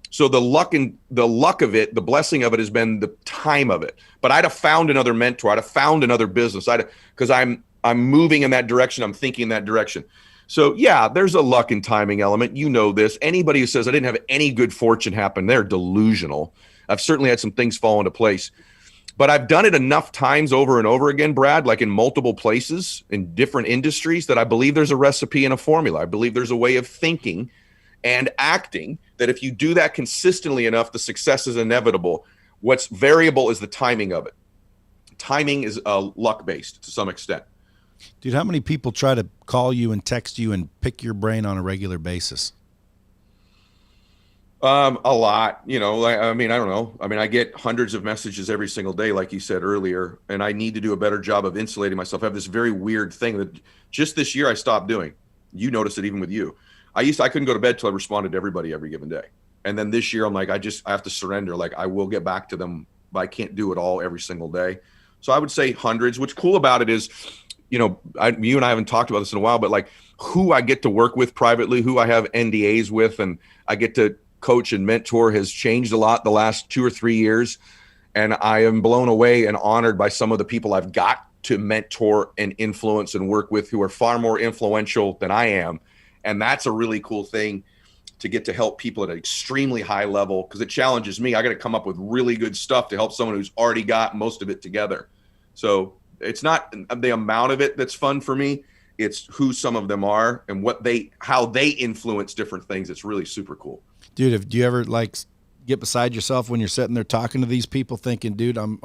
Speaker 4: So the luck of it, the blessing of it has been the time of it. But I'd have found another mentor. I'd have found another business. Because I'm moving in that direction. I'm thinking in that direction. So yeah, there's a luck and timing element. You know this. Anybody who says I didn't have any good fortune happen, they're delusional. I've certainly had some things fall into place. But I've done it enough times over and over again, Brad, like in multiple places in different industries, that I believe there's a recipe and a formula. I believe there's a way of thinking and acting that if you do that consistently enough, the success is inevitable. What's variable is the timing of it. Timing is luck-based to some extent.
Speaker 3: Dude, how many people try to call you and text you and pick your brain on a regular basis?
Speaker 4: A lot, I don't know. I get hundreds of messages every single day, like you said earlier, and I need to do a better job of insulating myself. I have this very weird thing that just this year I stopped doing. You noticed it even with you. I couldn't go to bed till I responded to everybody every given day. And then this year I'm like, I have to surrender. Like, I will get back to them, but I can't do it all every single day. So I would say hundreds. What's cool about it is, you and I haven't talked about this in a while, but like who I get to work with privately, who I have NDAs with, and I get to coach and mentor has changed a lot the last 2 or 3 years. And I am blown away and honored by some of the people I've got to mentor and influence and work with who are far more influential than I am. And that's a really cool thing, to get to help people at an extremely high level, because it challenges me. I got to come up with really good stuff to help someone who's already got most of it together. So it's not the amount of it that's fun for me. It's who some of them are and how they influence different things. It's really super cool.
Speaker 3: Dude, do you ever like get beside yourself when you're sitting there talking to these people, thinking, "Dude, I'm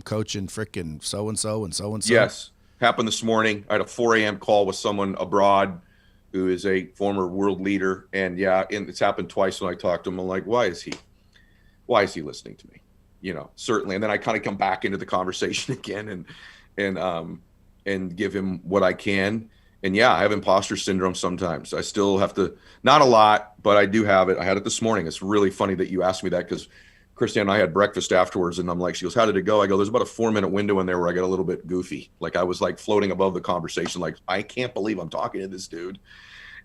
Speaker 3: coaching frickin' so and so and so and so"?
Speaker 4: Yes, happened this morning. I had a 4 a.m. call with someone abroad who is a former world leader, and it's happened twice when I talked to him. I'm like, why is he listening to me? Certainly. And then I kind of come back into the conversation again and give him what I can. And I have imposter syndrome sometimes. I still have to, not a lot, but I do have it. I had it this morning. It's really funny that you asked me that, because Christiane and I had breakfast afterwards, and I'm like, she goes, how did it go? I go, there's about a 4-minute window in there where I got a little bit goofy. Like, I was like floating above the conversation. Like, I can't believe I'm talking to this dude.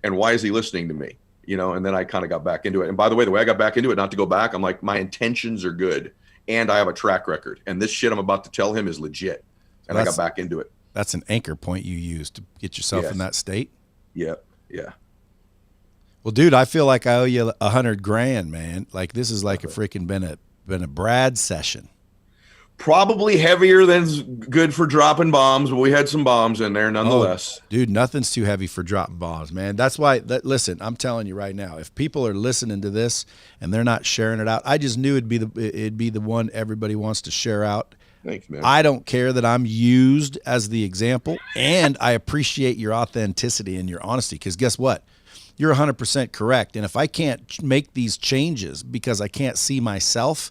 Speaker 4: And why is he listening to me? And then I kind of got back into it. And by the way I got back into it, not to go back, I'm like, my intentions are good and I have a track record. And this shit I'm about to tell him is legit. And I got back into it.
Speaker 3: That's an anchor point you use to get yourself in that state.
Speaker 4: Yeah. Yeah.
Speaker 3: Well, dude, I feel like I owe you $100,000, man. Like, this is like a freaking been a Brad session.
Speaker 4: Probably heavier than good for dropping bombs, but we had some bombs in there nonetheless.
Speaker 3: Oh, dude, nothing's too heavy for dropping bombs, man. That's why, listen, I'm telling you right now, if people are listening to this and they're not sharing it out, I just knew it'd be the one everybody wants to share out.
Speaker 4: Thanks, man.
Speaker 3: I don't care that I'm used as the example, and I appreciate your authenticity and your honesty, because guess what? You're 100% correct. And if I can't make these changes because I can't see myself,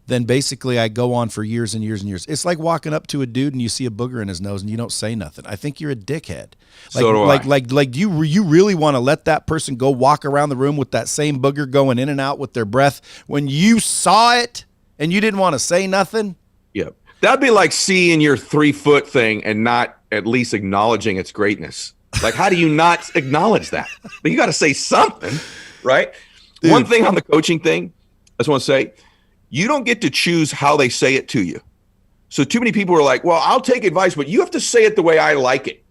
Speaker 3: then basically I go on for years and years and years. It's like walking up to a dude and you see a booger in his nose and you don't say nothing. I think you're a dickhead. Like, do you really want to let that person go walk around the room with that same booger going in and out with their breath when you saw it and you didn't want to say nothing?
Speaker 4: Yep. That'd be like seeing your 3-foot thing and not at least acknowledging its greatness. Like, how do you not acknowledge that? But you got to say something, right? Dude. One thing on the coaching thing, I just want to say, you don't get to choose how they say it to you. So too many people are like, well, I'll take advice, but you have to say it the way I like it.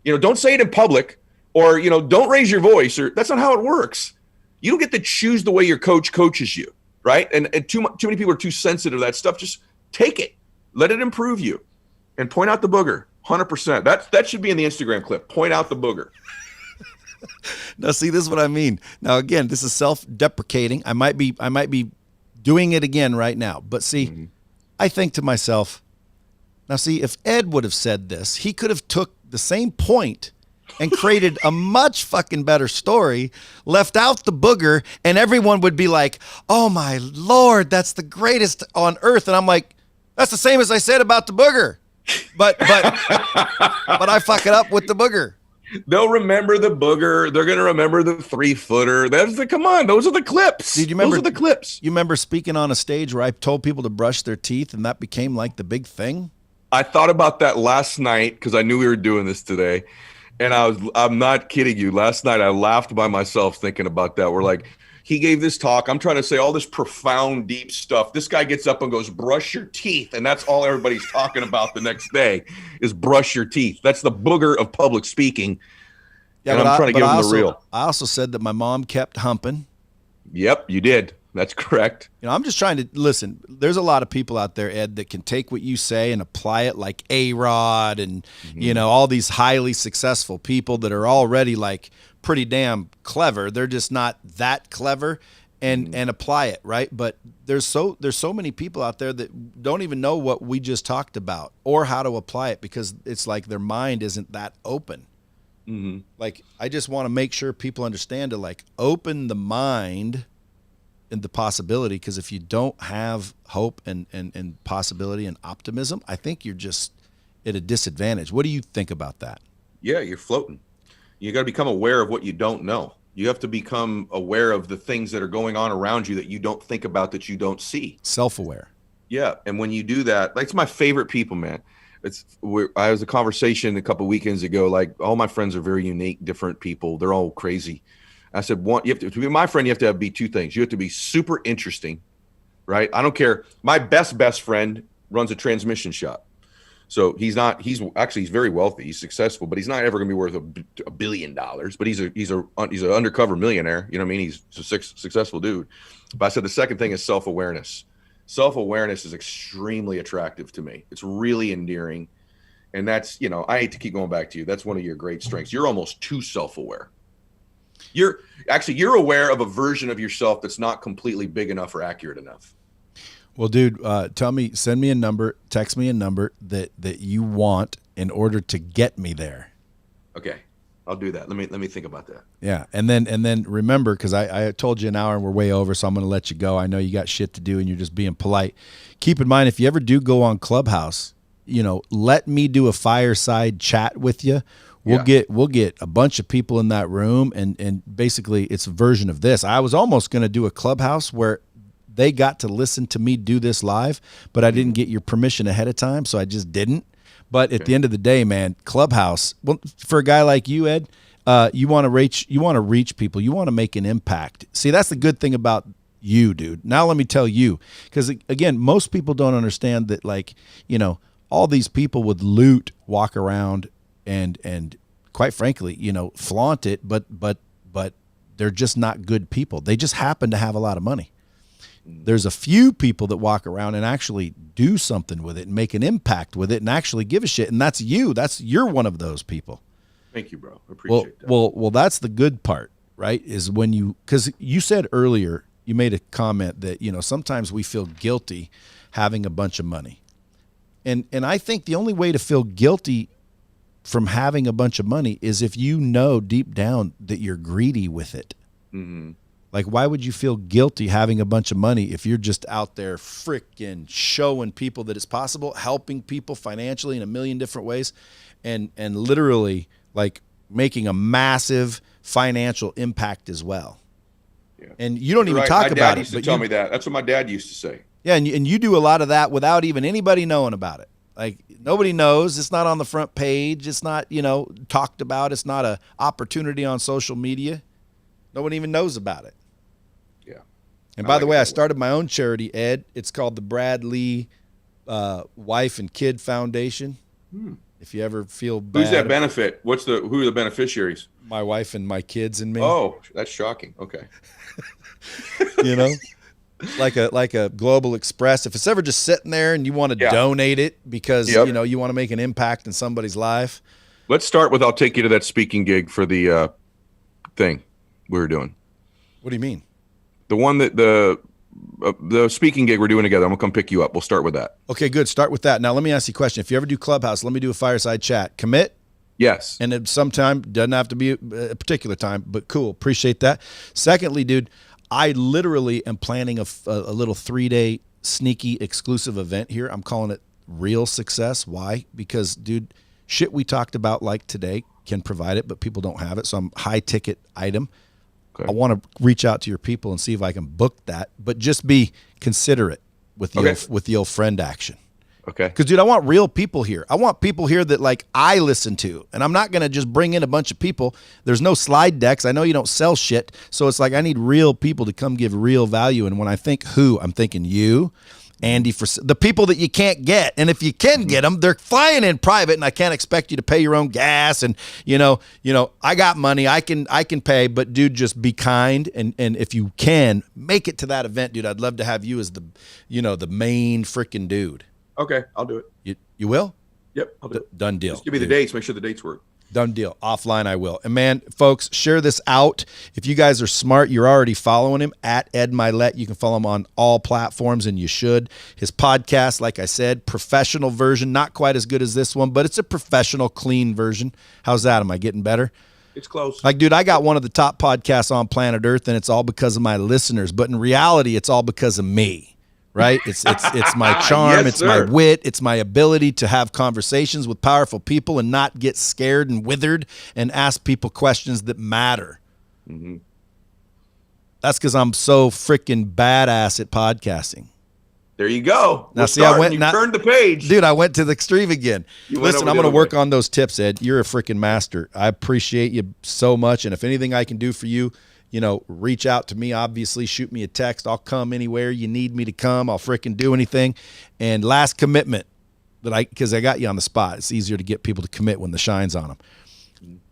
Speaker 4: Don't say it in public, or, don't raise your voice, or that's not how it works. You don't get to choose the way your coach coaches you, right? And too many people are too sensitive to that stuff. Just take it. Let it improve you, and point out the booger. 100%. That should be in the Instagram clip. Point out the booger.
Speaker 3: Now, see, this is what I mean. Now, again, this is self-deprecating. I might be doing it again right now. But see, I think to myself, now see, if Ed would have said this, he could have took the same point and created a much fucking better story, left out the booger, and everyone would be like, oh my Lord, that's the greatest on earth. And I'm like, that's the same as I said about the booger. But I fuck it up with the booger.
Speaker 4: They'll remember the booger. They're going to remember the 3-footer. Come on. Those are the clips.
Speaker 3: Dude, those
Speaker 4: are the clips.
Speaker 3: You remember speaking on a stage where I told people to brush their teeth and that became like the big thing?
Speaker 4: I thought about that last night because I knew we were doing this today. And I'm not kidding you. Last night I laughed by myself thinking about that. We're like, he gave this talk. I'm trying to say all this profound, deep stuff. This guy gets up and goes, brush your teeth. And that's all everybody's talking about the next day is brush your teeth. That's the booger of public speaking. Yeah, and I'm trying to give him the real.
Speaker 3: I also said that my mom kept humping.
Speaker 4: Yep, you did. That's correct.
Speaker 3: You know, I'm just trying to listen. There's a lot of people out there, Ed, that can take what you say and apply it, like A-Rod and, you know, all these highly successful people that are already like pretty damn clever. They're just not that clever and apply it, right? But there's so many people out there that don't even know what we just talked about or how to apply it because it's like their mind isn't that open. Like, I just want to make sure people understand to like open the mind and the possibility, because if you don't have hope and possibility and optimism, I think you're just at a disadvantage. What do you think about that?
Speaker 4: Yeah, you're floating. You got to become aware of what you don't know. You have to become aware of the things that are going on around you that you don't think about, that you don't see.
Speaker 3: Self-aware.
Speaker 4: Yeah, and when you do that, like, it's my favorite people, man. I was a conversation a couple of weekends ago. Like, all my friends are very unique, different people. They're all crazy. I said, you have to be my friend. You have to be two things. You have to be super interesting, right? I don't care. My best friend runs a transmission shop. So he's very wealthy. He's successful, but he's not ever going to be worth $1 billion. But he's an undercover millionaire. You know what I mean? He's a successful dude. But I said the second thing is self-awareness. Self-awareness is extremely attractive to me. It's really endearing. And that's, you know, I hate to keep going back to you. That's one of your great strengths. You're almost too self-aware. You're aware of a version of yourself that's not completely big enough or accurate enough.
Speaker 3: Well, dude, send me a number, text me a number that you want in order to get me there.
Speaker 4: Okay, I'll do that. Let me think about that.
Speaker 3: Yeah, and then remember, because I told you an hour and we're way over, so I'm going to let you go. I know you got shit to do and you're just being polite. Keep in mind, if you ever do go on Clubhouse, you know, let me do a fireside chat with you. We'll get a bunch of people in that room, and basically it's a version of this. I was almost going to do a Clubhouse where they got to listen to me do this live, but I didn't get your permission ahead of time, so I just didn't. But at the end of the day, man, Clubhouse, well, for a guy like you, Ed, you want to reach people. You want to make an impact. See, that's the good thing about you, dude. Now let me tell you, because again, most people don't understand that, like, you know, all these people with loot walk around and quite frankly, you know, flaunt it, but they're just not good people. They just happen to have a lot of money. There's a few people that walk around and actually do something with it and make an impact with it and actually give a shit. And that's you. You're one of those people.
Speaker 4: Thank you, bro. I appreciate that.
Speaker 3: Well, that's the good part, right? Is when because you said earlier, you made a comment that, you know, sometimes we feel guilty having a bunch of money. And I think the only way to feel guilty from having a bunch of money is if you know deep down that you're greedy with it. Like, why would you feel guilty having a bunch of money if you're just out there freaking showing people that it's possible, helping people financially in a million different ways, and literally like making a massive financial impact as well? Yeah. And you don't even talk about it.
Speaker 4: My dad used to tell me that. That's what my dad used to say.
Speaker 3: Yeah, and you do a lot of that without even anybody knowing about it. Like, nobody knows. It's not on the front page. It's not, you know, talked about. It's not an opportunity on social media. No one even knows about it.
Speaker 4: Yeah.
Speaker 3: And by the way, I started my own charity, Ed. It's called the Brad Lee Wife and Kid Foundation. If you ever feel bad.
Speaker 4: Who's that benefit? Who are the beneficiaries?
Speaker 3: My wife and my kids and me.
Speaker 4: Oh, that's shocking. Okay.
Speaker 3: You know? Like a Global Express. If it's ever just sitting there and you want to donate it because you know you want to make an impact in somebody's life.
Speaker 4: Let's start with, I'll take you to that speaking gig for the thing we were doing.
Speaker 3: What do you mean?
Speaker 4: The one that the speaking gig we're doing together. I'm gonna come pick you up. We'll start with that.
Speaker 3: Okay, good. Start with that. Now let me ask you a question. If you ever do Clubhouse, let me do a fireside chat. Commit?
Speaker 4: Yes.
Speaker 3: And at some time, doesn't have to be a particular time, but cool. Appreciate that. Secondly, dude, I literally am planning a little 3-day sneaky exclusive event here. I'm calling it Real Success. Why? Because, dude, shit we talked about like today can provide it, but people don't have it. So I'm high ticket item. Okay. I want to reach out to your people and see if I can book that, but just be considerate with the old friend action.
Speaker 4: Okay.
Speaker 3: Because, dude, I want real people here. I want people here that, like, I listen to. And I'm not going to just bring in a bunch of people. There's no slide decks. I know you don't sell shit. So it's like I need real people to come give real value. And when I think who, I'm thinking you Andy for the people that you can't get. And if you can get them, they're flying in private, and I can't expect you to pay your own gas. And I got money, I can pay, but dude, just be kind. And if you can make it to that event, dude, I'd love to have you as the main freaking dude.
Speaker 4: Okay, I'll do it.
Speaker 3: You will?
Speaker 4: Yep, I'll do it.
Speaker 3: Done deal.
Speaker 4: Just give me the dates. Make sure the dates work.
Speaker 3: Done deal. Offline, I will. And man, folks, share this out. If you guys are smart, you're already following him at Ed Mylett. You can follow him on all platforms, and you should. His podcast, like I said, professional version, not quite as good as this one, but it's a professional, clean version. How's that? Am I getting better?
Speaker 4: It's close.
Speaker 3: Like, dude, I got one of the top podcasts on planet Earth, and it's all because of my listeners. But in reality, it's all because of me. Right? It's my charm,
Speaker 4: Yes,
Speaker 3: it's my
Speaker 4: sir.
Speaker 3: wit, it's my ability to have conversations with powerful people and not get scared and withered and ask people questions that matter.
Speaker 4: Mm-hmm.
Speaker 3: That's because I'm so freaking badass at podcasting.
Speaker 4: There you go.
Speaker 3: Now,
Speaker 4: We're
Speaker 3: see, I
Speaker 4: starting.
Speaker 3: went
Speaker 4: You
Speaker 3: not-
Speaker 4: turned the page.
Speaker 3: Dude, I went to the extreme again.
Speaker 4: You went
Speaker 3: Listen,
Speaker 4: over
Speaker 3: I'm
Speaker 4: the
Speaker 3: going to
Speaker 4: other
Speaker 3: work
Speaker 4: way.
Speaker 3: on those tips, Ed. You're a freaking master. I appreciate you so much. And if anything I can do for you, reach out to me. Obviously, shoot me a text. I'll come anywhere you need me to come. I'll freaking do anything. And last commitment because I got you on the spot. It's easier to get people to commit when the shine's on them.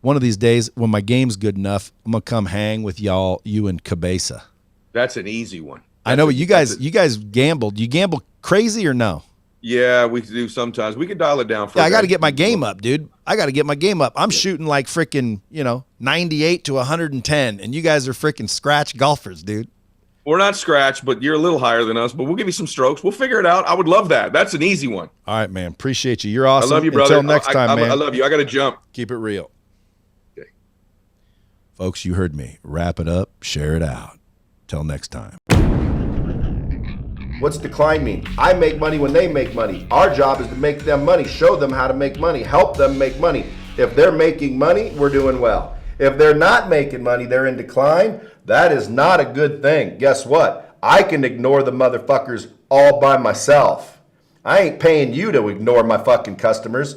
Speaker 3: One of these days, when my game's good enough, I'm gonna come hang with you and Cabeza.
Speaker 4: That's an easy one.
Speaker 3: I know, but you guys gambled. You gamble crazy or no?
Speaker 4: Yeah, we do sometimes. We can dial it down.
Speaker 3: Yeah, I got to get my game up, dude. I got to get my game up. I'm shooting like freaking, 98 to 110, and you guys are freaking scratch golfers, dude.
Speaker 4: We're not scratch, but you're a little higher than us. But we'll give you some strokes. We'll figure it out. I would love that. That's an easy one.
Speaker 3: All right, man. Appreciate you. You're awesome.
Speaker 4: I love you, brother.
Speaker 3: Until next time, man.
Speaker 4: I love you. I got to jump.
Speaker 3: Keep it real.
Speaker 4: Okay.
Speaker 3: Folks, you heard me. Wrap it up. Share it out. Till next time.
Speaker 5: What's decline mean? I make money when they make money. Our job is to make them money, show them how to make money, help them make money. If they're making money, we're doing well. If they're not making money, they're in decline. That is not a good thing. Guess what? I can ignore the motherfuckers all by myself. I ain't paying you to ignore my fucking customers.